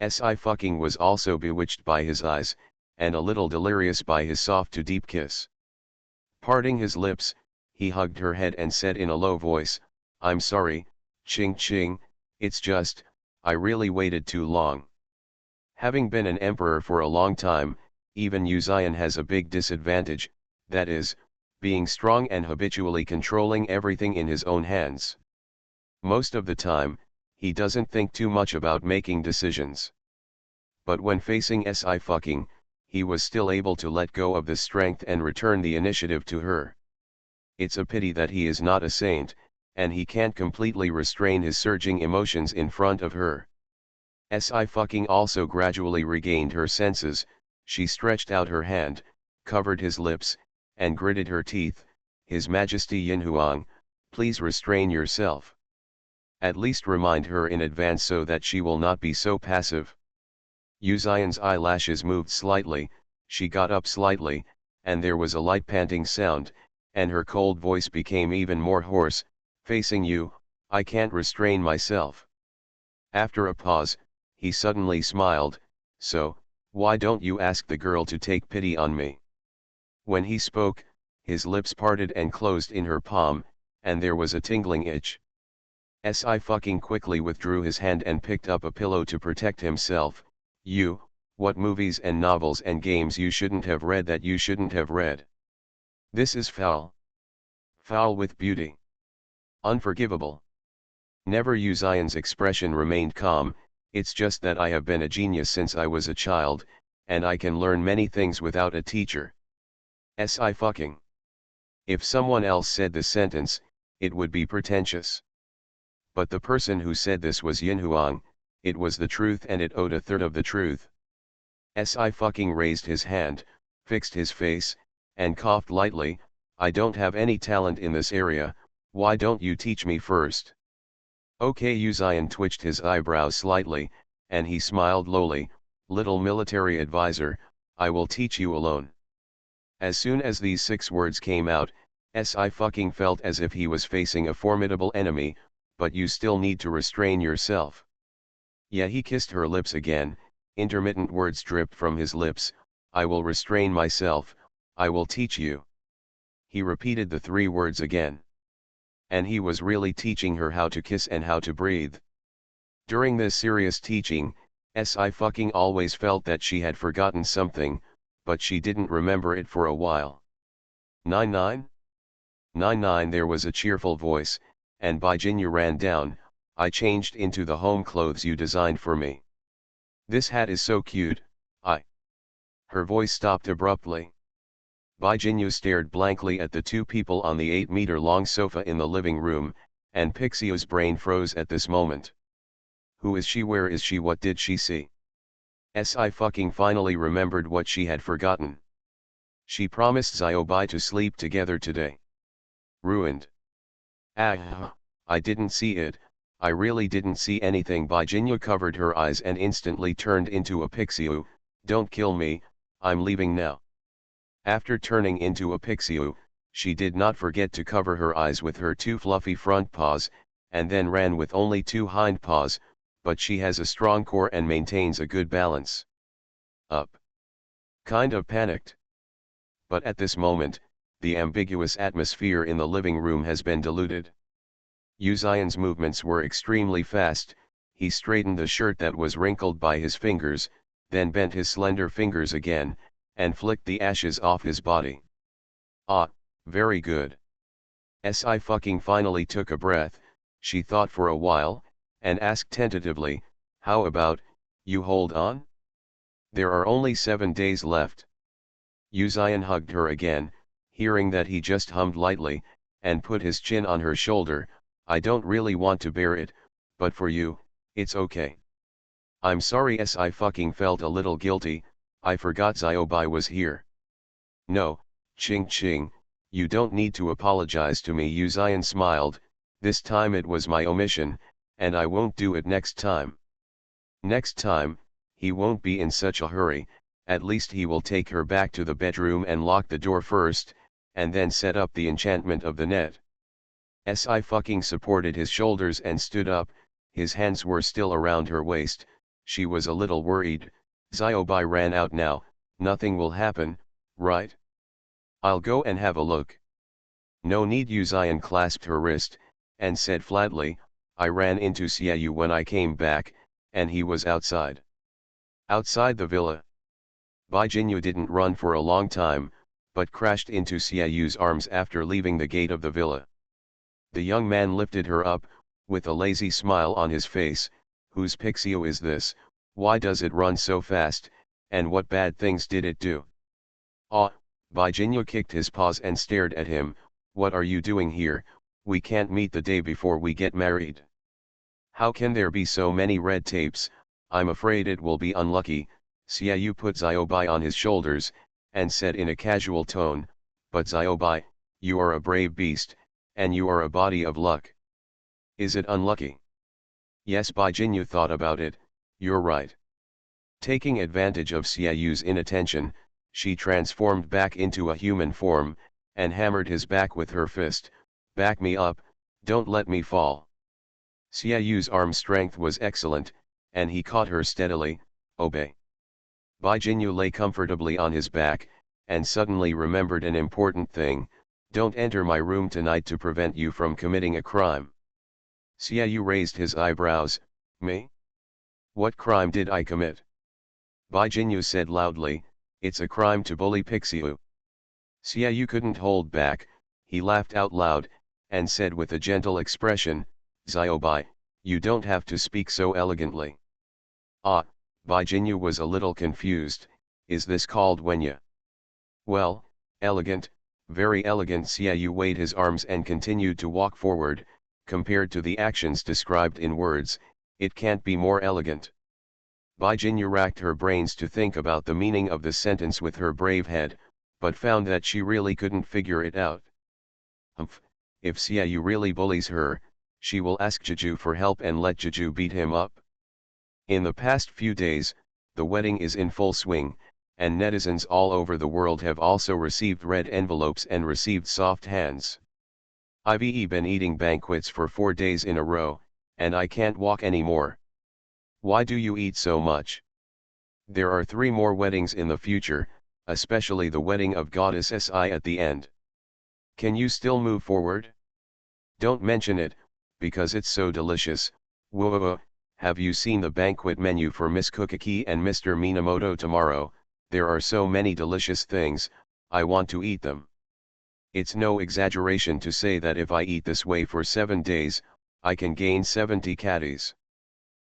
Sci-fi was also bewitched by his eyes, and a little delirious by his soft to deep kiss. Parting his lips, he hugged her head and said in a low voice, "I'm sorry, Ching Ching, it's just, I really waited too long." Having been an emperor for a long time, even Yu Xian has a big disadvantage, that is, being strong and habitually controlling everything in his own hands. Most of the time, he doesn't think too much about making decisions. But when facing Sci-fi, he was still able to let go of this strength and return the initiative to her. It's a pity that he is not a saint, and he can't completely restrain his surging emotions in front of her. Sci-fi also gradually regained her senses. She stretched out her hand, covered his lips, and gritted her teeth. "His Majesty Yin Huang, please restrain yourself. At least remind her in advance so that she will not be so passive." Yu Xian's eyelashes moved slightly, she got up slightly, and there was a light panting sound, and her cold voice became even more hoarse, "Facing you, I can't restrain myself." After a pause, he suddenly smiled, "So, why don't you ask the girl to take pity on me?" When he spoke, his lips parted and closed in her palm, and there was a tingling itch. Sci-fi quickly withdrew his hand and picked up a pillow to protect himself. "You, what movies and novels and games you shouldn't have read that you shouldn't have read. This is foul. Foul with beauty. Unforgivable." Never. Yu Xian's expression remained calm. "It's just that I have been a genius since I was a child, and I can learn many things without a teacher." Sci-fi. If someone else said this sentence, it would be pretentious. But the person who said this was Yin Huang, it was the truth and it owed a third of the truth. Sci-fi raised his hand, fixed his face, and coughed lightly, "I don't have any talent in this area, why don't you teach me first?" Okay. Yu Xian twitched his eyebrows slightly, and he smiled lowly, "Little military advisor, I will teach you alone." As soon as these 6 words came out, Sci-fi felt as if he was facing a formidable enemy, "But you still need to restrain yourself." Yeah, he kissed her lips again, intermittent words dripped from his lips, "I will restrain myself, I will teach you." He repeated the 3 words again. And he was really teaching her how to kiss and how to breathe. During this serious teaching, Sci-fi always felt that she had forgotten something, but she didn't remember it for a while. 99? There was a cheerful voice, and Bai Jinyu ran down. "I changed into the home clothes you designed for me. This hat is so cute, Her voice stopped abruptly. Bai Jinyu stared blankly at the 2 people on the 8-meter-long sofa in the living room, and Pixiu's brain froze at this moment. Who is she? Where is she? What did she see? Sci-fi finally remembered what she had forgotten. She promised Xiaobai to sleep together today. Ruined. Ah, I didn't see it, I really didn't see anything. Bai Jinyu covered her eyes and instantly turned into a Pixiu. "Don't kill me, I'm leaving now." After turning into a Pixiu, she did not forget to cover her eyes with her 2 fluffy front paws, and then ran with only 2 hind paws, but she has a strong core and maintains a good balance. Up. Kind of panicked. But at this moment, the ambiguous atmosphere in the living room has been diluted. Yu Xian's movements were extremely fast. He straightened the shirt that was wrinkled by his fingers, then bent his slender fingers again, and flicked the ashes off his body. Ah, very good. Si fucking finally took a breath. She thought for a while, and asked tentatively, how about, you hold on? There are only 7 days left. Uzion hugged her again, hearing that he just hummed lightly, and put his chin on her shoulder. I don't really want to bear it, but for you, it's okay. I'm sorry. Si fucking felt a little guilty. I forgot Ziobai was here. No, Ching Ching, you don't need to apologize to me. Uzion smiled. This time it was my omission, and I won't do it next time. Next time, he won't be in such a hurry. At least he will take her back to the bedroom and lock the door first, and then set up the enchantment of the net. Si fucking supported his shoulders and stood up. His hands were still around her waist. She was a little worried. Ziobai ran out now. Nothing will happen, right? I'll go and have a look. No need. Uzion clasped her wrist, and said flatly, I ran into Xiaoyu when I came back, and he was outside. Outside the villa. Bai Jinyu didn't run for a long time, but crashed into Xiaoyu's arms after leaving the gate of the villa. The young man lifted her up, with a lazy smile on his face. Whose Pixio is this? Why does it run so fast, and what bad things did it do? Ah, Bai Jinyu kicked his paws and stared at him. What are you doing here? We can't meet the day before we get married. How can there be so many red tapes? I'm afraid it will be unlucky. Xiaoyu put Ziobai on his shoulders, and said in a casual tone, but Ziobai, you are a brave beast, and you are a body of luck. Is it unlucky? Yes. Bai Jinyu thought about it. You're right. Taking advantage of Xiaoyu's inattention, she transformed back into a human form, and hammered his back with her fist. Back me up, don't let me fall. Xiaoyu's arm strength was excellent, and he caught her steadily. Obey. Bai Jinyu lay comfortably on his back, and suddenly remembered an important thing. Don't enter my room tonight to prevent you from committing a crime. Xiaoyu raised his eyebrows. Me? What crime did I commit? Bai Jinyu said loudly, it's a crime to bully Pixiu. Xiaoyu couldn't hold back. He laughed out loud, and said with a gentle expression, Ziobai, you don't have to speak so elegantly. Ah, Bai Jinyu was a little confused. Is this called Wenya? Well, elegant, very elegant. Xiaoyu waved his arms and continued to walk forward. Compared to the actions described in words, it can't be more elegant. Bai Jinyu racked her brains to think about the meaning of the sentence with her brave head, but found that she really couldn't figure it out. If Xiaoyu really bullies her, she will ask Jeju for help and let Jeju beat him up. In the past few days, the wedding is in full swing, and netizens all over the world have also received red envelopes and received soft hands. I've been eating banquets for 4 days in a row, and I can't walk anymore. Why do you eat so much? There are 3 more weddings in the future, especially the wedding of Goddess Si at the end. Can you still move forward? Don't mention it, because it's so delicious. Whoa, have you seen the banquet menu for Miss Kukiki and Mr. Minamoto tomorrow? There are so many delicious things, I want to eat them. It's no exaggeration to say that if I eat this way for 7 days, I can gain 70 catties.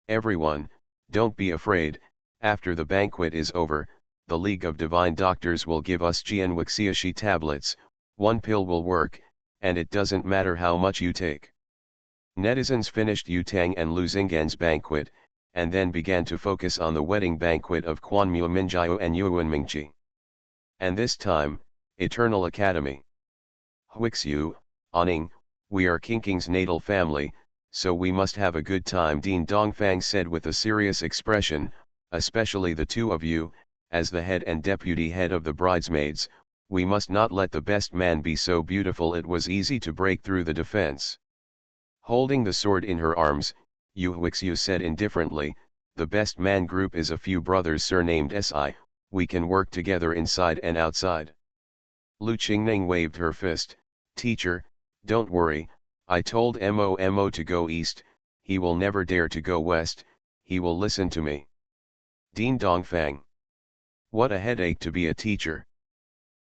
Everyone, don't be afraid. After the banquet is over, the League of Divine Doctors will give us Jianwuxiashi tablets. 1 pill will work, and it doesn't matter how much you take. Netizens finished Yutang and Lu Xinggan's banquet, and then began to focus on the wedding banquet of Quanmu Minjiao and Yuan Mingqi. And this time, Eternal Academy. Huixiu, Aning, we are King natal family, so we must have a good time. Dean Dongfang said with a serious expression, especially the 2 of you, as the head and deputy head of the bridesmaids, we must not let the best man be so beautiful it was easy to break through the defense. Holding the sword in her arms, Yu Huixiu said indifferently, the best man group is a few brothers surnamed Si, we can work together inside and outside. Lu Qingning waved her fist, teacher, don't worry, I told Mo to go east, he will never dare to go west, he will listen to me. Dean Dongfang. What a headache to be a teacher.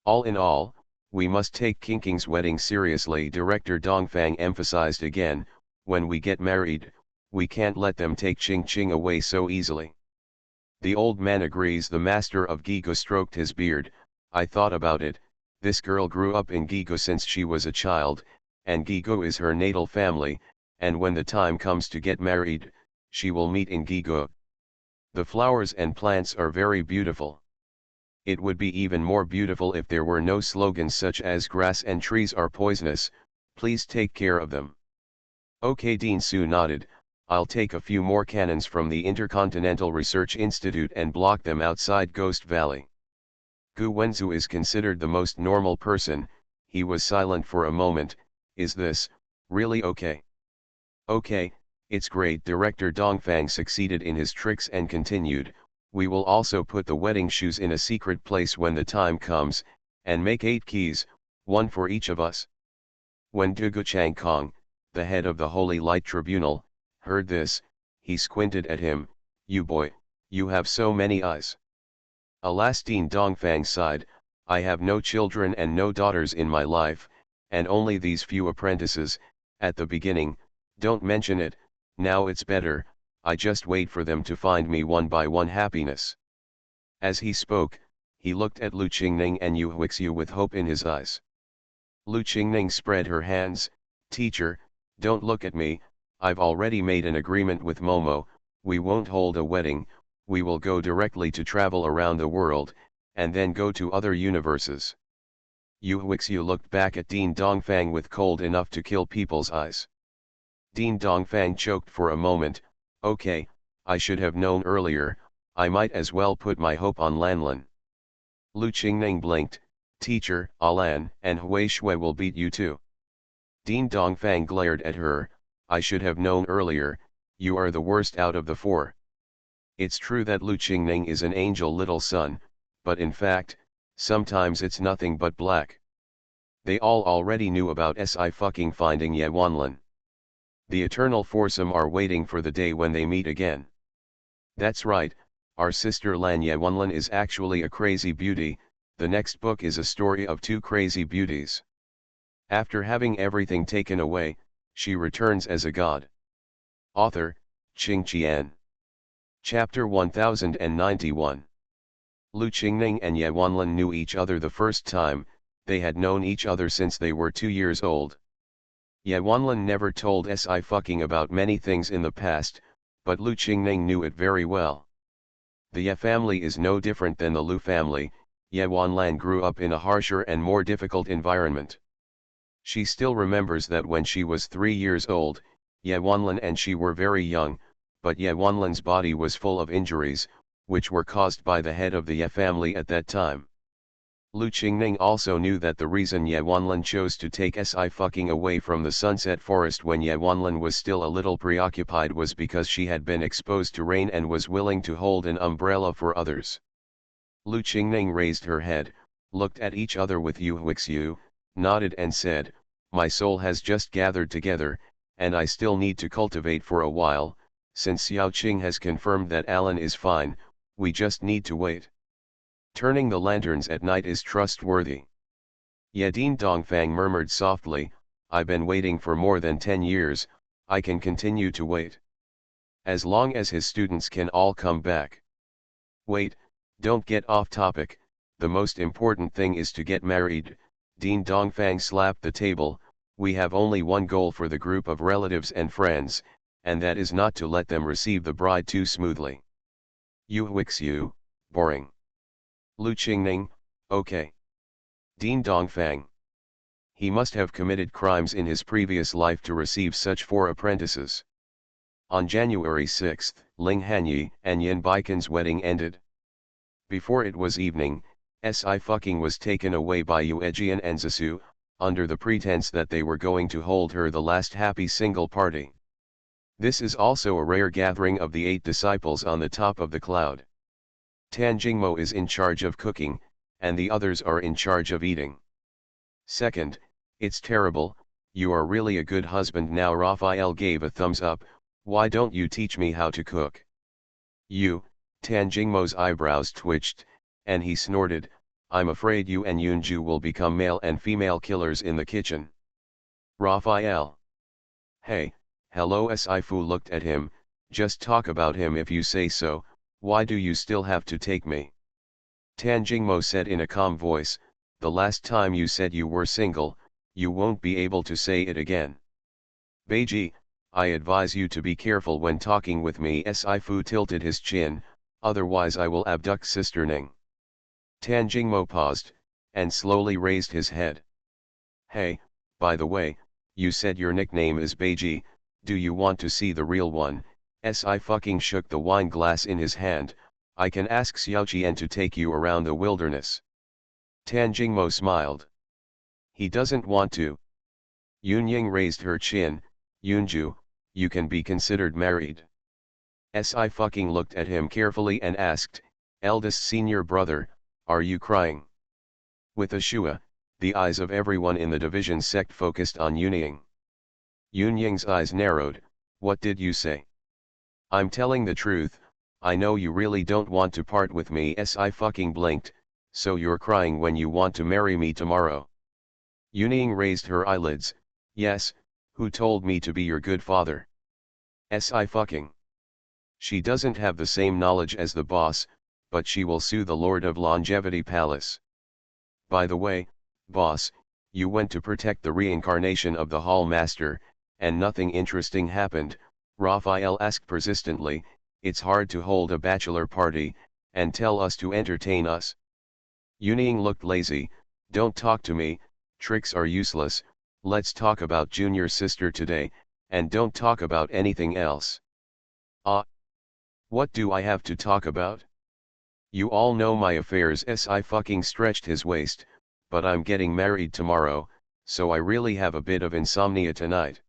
All in all, we must take King wedding seriously, Director Dongfang emphasized again. When we get married, we can't let them take Ching away so easily. The old man agrees. The master of Gigo stroked his beard. I thought about it, this girl grew up in Gigo since she was a child, and Gigo is her natal family, and when the time comes to get married, she will meet in Gigo. The flowers and plants are very beautiful. It would be even more beautiful if there were no slogans such as grass and trees are poisonous, please take care of them. Okay, Dean Su nodded. I'll take a few more cannons from the Intercontinental Research Institute and block them outside Ghost Valley. Gu Wenzu is considered the most normal person. He was silent for a moment. Is this really okay? Okay, it's great. Director Dongfang succeeded in his tricks and continued. We will also put the wedding shoes in a secret place when the time comes, and make 8 keys, one for each of us. When Dugu Chang Kong, the head of the Holy Light Tribunal, heard this, he squinted at him. You boy, you have so many eyes. Alas, Dean Dongfang sighed, I have no children and no daughters in my life, and only these few apprentices. At the beginning, don't mention it, now it's better, I just wait for them to find me one by one. Happiness. As he spoke, he looked at Lu Qingning and Yu Huixiu with hope in his eyes. Lu Qingning spread her hands. Teacher, don't look at me, I've already made an agreement with Momo, we won't hold a wedding, we will go directly to travel around the world, and then go to other universes. Yu Huixiu looked back at Dean Dongfang with cold enough to kill people's eyes. Dean Dongfang choked for a moment. Okay, I should have known earlier, I might as well put my hope on Lanlan. Lu Qingning blinked. Teacher, Alan and Hui Shui will beat you too. Dean Dongfang glared at her. I should have known earlier, you are the worst out of the 4. It's true that Lu Qingning is an angel little son, but in fact, sometimes it's nothing but black. They all already knew about Sci-fi finding Ye Wanlin. The eternal foursome are waiting for the day when they meet again. That's right, our sister Lan Ye Wanlin is actually a crazy beauty. The next book is a story of 2 crazy beauties. After having everything taken away, she returns as a god. Author, Qing Qian. Chapter 1091. Lu Qingning and Ye Wanlin knew each other the first time. They had known each other since they were 2 years old. Ye Wanlin never told Sci-fi about many things in the past, but Lu Qingning knew it very well. The Ye family is no different than the Lu family. Ye Wanlan grew up in a harsher and more difficult environment. She still remembers that when she was 3 years old, Ye Wanlin and she were very young, but Ye Wanlin's body was full of injuries, which were caused by the head of the Ye family at that time. Lu Qingning also knew that the reason Ye Wanlin chose to take Sci-fi away from the Sunset Forest when Ye Wanlin was still a little preoccupied was because she had been exposed to rain and was willing to hold an umbrella for others. Lu Qingning raised her head, looked at each other with Yu Huixiu, nodded and said, my soul has just gathered together, and I still need to cultivate for a while. Since Xiao Qing has confirmed that Alan is fine, we just need to wait. Turning the lanterns at night is trustworthy. Yedin Dongfang murmured softly, I've been waiting for more than 10 years, I can continue to wait. As long as his students can all come back. Wait, don't get off topic, the most important thing is to get married. Dean Dongfang slapped the table. We have only one goal for the group of relatives and friends, and that is not to let them receive the bride too smoothly. Yu Huixiu, boring. Lu Qingning, okay. Dean Dongfang. He must have committed crimes in his previous life to receive such 4 apprentices. On January 6, Ling Hanyi and Yin Baikan's wedding ended. Before it was evening, Sci-fi was taken away by Yu Ejian and Zisu, under the pretense that they were going to hold her the last happy single party. This is also a rare gathering of the 8 disciples on the top of the cloud. Tan Jingmo is in charge of cooking, and the others are in charge of eating. Second, it's terrible, you are really a good husband now. Raphael gave a thumbs up, why don't you teach me how to cook? You, Tan Jingmo's eyebrows twitched, and he snorted, I'm afraid you and Yunju will become male and female killers in the kitchen. Raphael. Hey, hello. Sci-fi looked at him, just talk about him if you say so, why do you still have to take me? Tan Jingmo said in a calm voice, the last time you said you were single, you won't be able to say it again. Beiji, I advise you to be careful when talking with me. Sci-fi tilted his chin, otherwise I will abduct Sister Ning. Tan Jingmo paused, and slowly raised his head. Hey, by the way, you said your nickname is Beiji, do you want to see the real one? Sci shook the wine glass in his hand, I can ask Xiaoqian to take you around the wilderness. Tan Jingmo smiled. He doesn't want to. Yunying raised her chin, Yunju, you can be considered married. Sci looked at him carefully and asked, eldest senior brother, are you crying? With a shua, the eyes of everyone in the division sect focused on Yunying. Yunying's eyes narrowed, what did you say? I'm telling the truth, I know you really don't want to part with me. Sci blinked, so you're crying when you want to marry me tomorrow. Yunying raised her eyelids, yes, who told me to be your good father? Sci. She doesn't have the same knowledge as the boss, but she will sue the Lord of Longevity Palace. By the way, boss, you went to protect the reincarnation of the Hall Master, and nothing interesting happened, Raphael asked persistently, it's hard to hold a bachelor party, and tell us to entertain us. Yunying looked lazy, don't talk to me, tricks are useless, let's talk about junior sister today, and don't talk about anything else. What do I have to talk about? You all know my affairs. Sci stretched his waist, but I'm getting married tomorrow, so I really have a bit of insomnia tonight.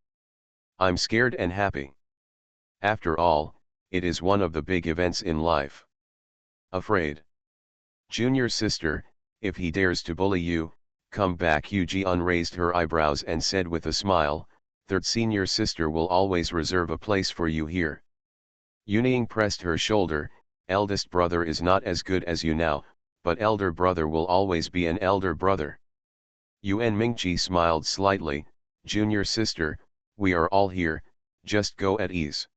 I'm scared and happy. After all, it is one of the big events in life. Afraid. Junior sister, if he dares to bully you, come back. Ji-un raised her eyebrows and said with a smile, third senior sister will always reserve a place for you here. Yunying pressed her shoulder, eldest brother is not as good as you now, but elder brother will always be an elder brother. Yuan Mingqi smiled slightly, junior sister, we are all here, just go at ease.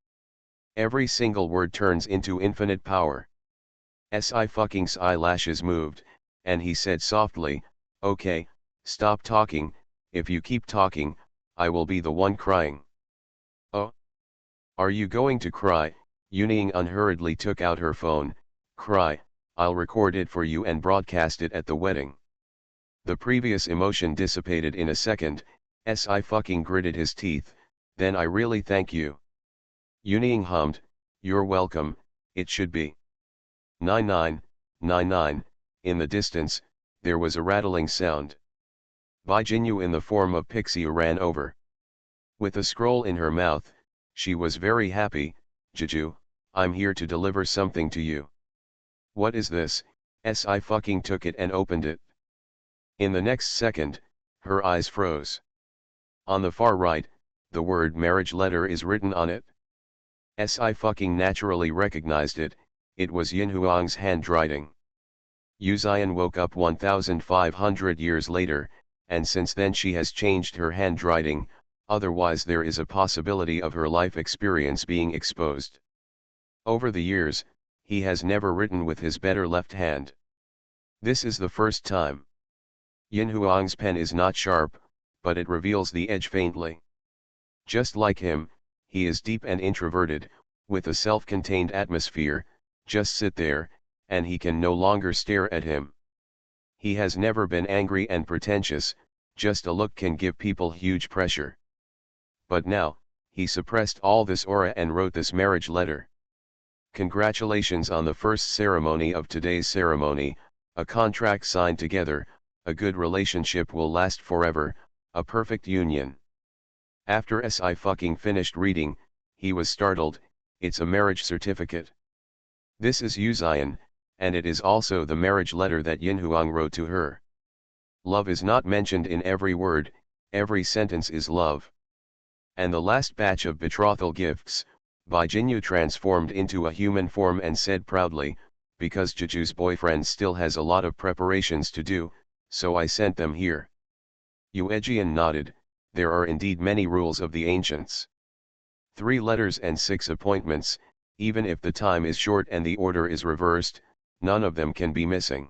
Every single word turns into infinite power. Sci's eyelashes moved, and he said softly, okay, stop talking, if you keep talking, I will be the one crying. Oh? Are you going to cry? Yunying unhurriedly took out her phone, cry, I'll record it for you and broadcast it at the wedding. The previous emotion dissipated in a second, Sci gritted his teeth, then I really thank you. Yunying hummed, you're welcome, it should be. 9999, in the distance, there was a rattling sound. Bai Jinyu in the form of Pixie ran over. With a scroll in her mouth, she was very happy, Juju, I'm here to deliver something to you. What is this? Sci took it and opened it. In the next second, her eyes froze. On the far right, the word marriage letter is written on it. Sci naturally recognized it, it was Yin Huang's handwriting. Yu Zian woke up 1,500 years later, and since then she has changed her handwriting, otherwise there is a possibility of her life experience being exposed. Over the years, he has never written with his better left hand. This is the first time. Yin Huang's pen is not sharp, but it reveals the edge faintly. Just like him, he is deep and introverted, with a self-contained atmosphere, just sit there, and he can no longer stare at him. He has never been angry and pretentious, just a look can give people huge pressure. But now, he suppressed all this aura and wrote this marriage letter. Congratulations on the first ceremony of today's ceremony, a contract signed together, a good relationship will last forever, a perfect union. After Sci finished reading, he was startled, it's a marriage certificate. This is Yu Zian, and it is also the marriage letter that Yin Huang wrote to her. Love is not mentioned in every word, every sentence is love. And the last batch of betrothal gifts, Bai Jinyu transformed into a human form and said proudly, because Jeju's boyfriend still has a lot of preparations to do, so I sent them here. Yuejian nodded. There are indeed many rules of the ancients. 3 letters and 6 appointments, even if the time is short and the order is reversed, none of them can be missing.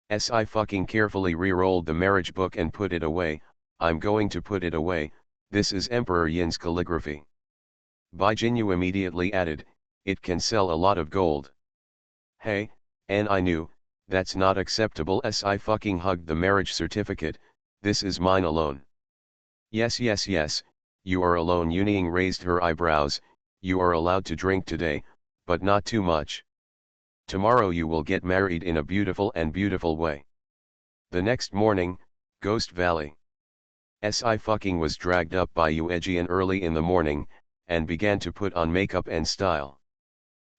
I fucking carefully re-rolled the marriage book and put it away. I'm going to put it away. This is Emperor Yin's calligraphy. Bai Jinyu immediately added, it can sell a lot of gold. Hey, and I knew, that's not acceptable. I fucking hugged the marriage certificate. This is mine alone. Yes, yes, yes, you are alone. Yuning raised her eyebrows. You are allowed to drink today, but not too much. Tomorrow you will get married in a beautiful way. The next morning, Ghost Valley. I fucking was dragged up by Yuejian early in the morning, and began to put on makeup and style.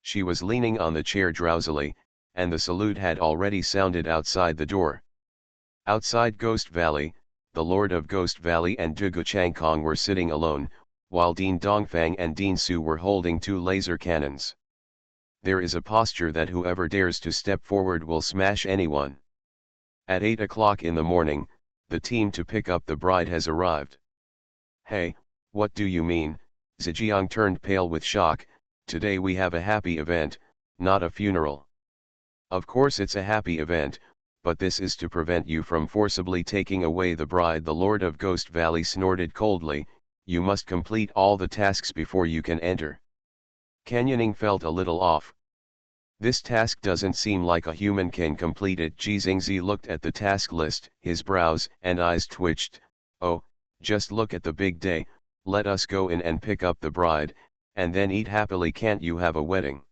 She was leaning on the chair drowsily, and the salute had already sounded outside the door. Outside Ghost Valley, the Lord of Ghost Valley and Dugu Changkong were sitting alone, while Dean Dongfang and Dean Su were holding 2 laser cannons. There is a posture that whoever dares to step forward will smash anyone. At 8 o'clock in the morning, the team to pick up the bride has arrived. Hey, what do you mean? Zhejiang turned pale with shock. Today we have a happy event, not a funeral. Of course it's a happy event, but this is to prevent you from forcibly taking away the bride. The Lord of Ghost Valley snorted coldly. You must complete all the tasks before you can enter. Canyoning felt a little off. This task doesn't seem like a human can complete it. Ji Xingzi looked at the task list, his brows and eyes twitched. Oh, just look at the big day, let us go in and pick up the bride, and then eat happily. Can't you have a wedding?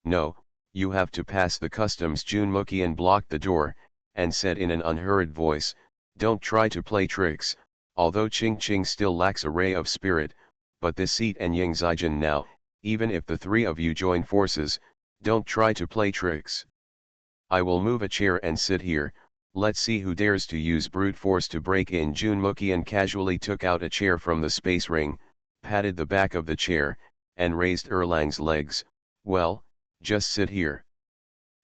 No, you have to pass the customs. Jun Mukian blocked the door, and said in an unhurried voice, don't try to play tricks, although Ching Ching still lacks a ray of spirit, but this seat and Ying Zijin now, even if the 3 of you join forces, don't try to play tricks. I will move a chair and sit here. Let's see who dares to use brute force to break in. Jun Mukian casually took out a chair from the space ring, patted the back of the chair, and raised Erlang's legs. Well, just sit here.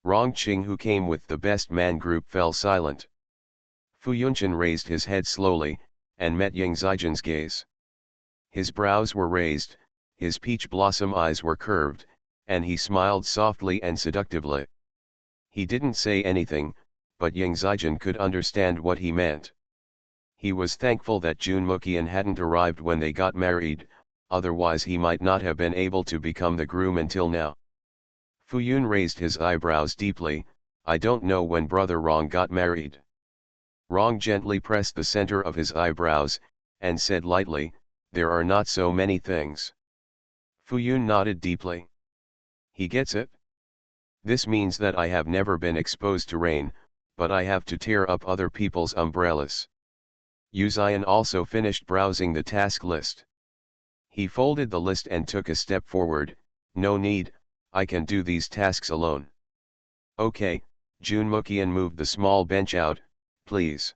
Rong Qing, who came with the best man group, fell silent. Fu Yunchen raised his head slowly, and met Ying Zijin's gaze. His brows were raised, his peach blossom eyes were curved, and he smiled softly and seductively. He didn't say anything, but Ying Zijin could understand what he meant. He was thankful that Jun Mukian hadn't arrived when they got married, otherwise he might not have been able to become the groom until now. Fu Yun raised his eyebrows deeply. I don't know when brother Rong got married. Rong gently pressed the center of his eyebrows, and said lightly, there are not so many things. Fu Yun nodded deeply. He gets it? This means that I have never been exposed to rain, but I have to tear up other people's umbrellas. Yu Zian also finished browsing the task list. He folded the list and took a step forward. No need, I can do these tasks alone. Okay, Jun Mukian moved the small bench out, please.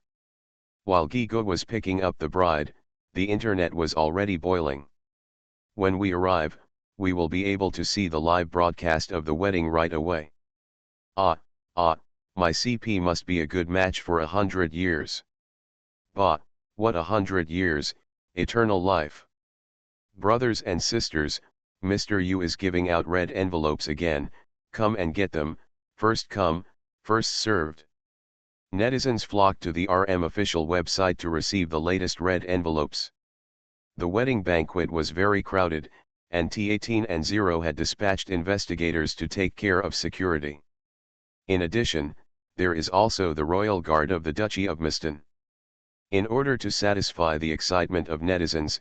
While Gigo was picking up the bride, the internet was already boiling. When we arrive, we will be able to see the live broadcast of the wedding right away. My CP must be a good match for 100 years. Bah, what 100 years, eternal life. Brothers and sisters, Mr. Yu is giving out red envelopes again, come and get them, first come, first served. Netizens flocked to the RM official website to receive the latest red envelopes. The wedding banquet was very crowded, and T18 and Zero had dispatched investigators to take care of security. In addition, there is also the Royal Guard of the Duchy of Miston. In order to satisfy the excitement of netizens,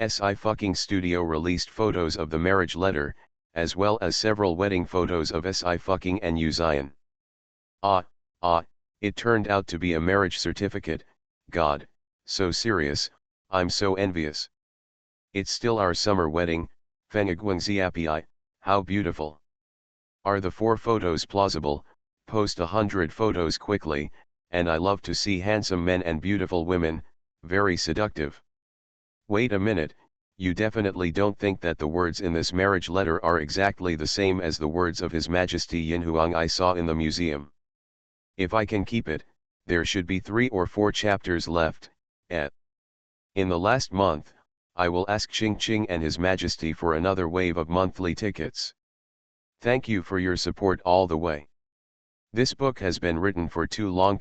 SI fucking Studio released photos of the marriage letter, as well as several wedding photos of SI fucking and Yu Zian. It turned out to be a marriage certificate. God, so serious, I'm so envious. It's still our summer wedding. Fengagwangziapi, how beautiful. Are the 4 photos plausible? Post 100 photos quickly, and I love to see handsome men and beautiful women, very seductive. Wait a minute, you definitely don't think that the words in this marriage letter are exactly the same as the words of His Majesty Yin Huang I saw in the museum. If I can keep it, there should be 3 or 4 chapters left. In the last month, I will ask Ching Ching and His Majesty for another wave of monthly tickets. Thank you for your support all the way. This book has been written for too long.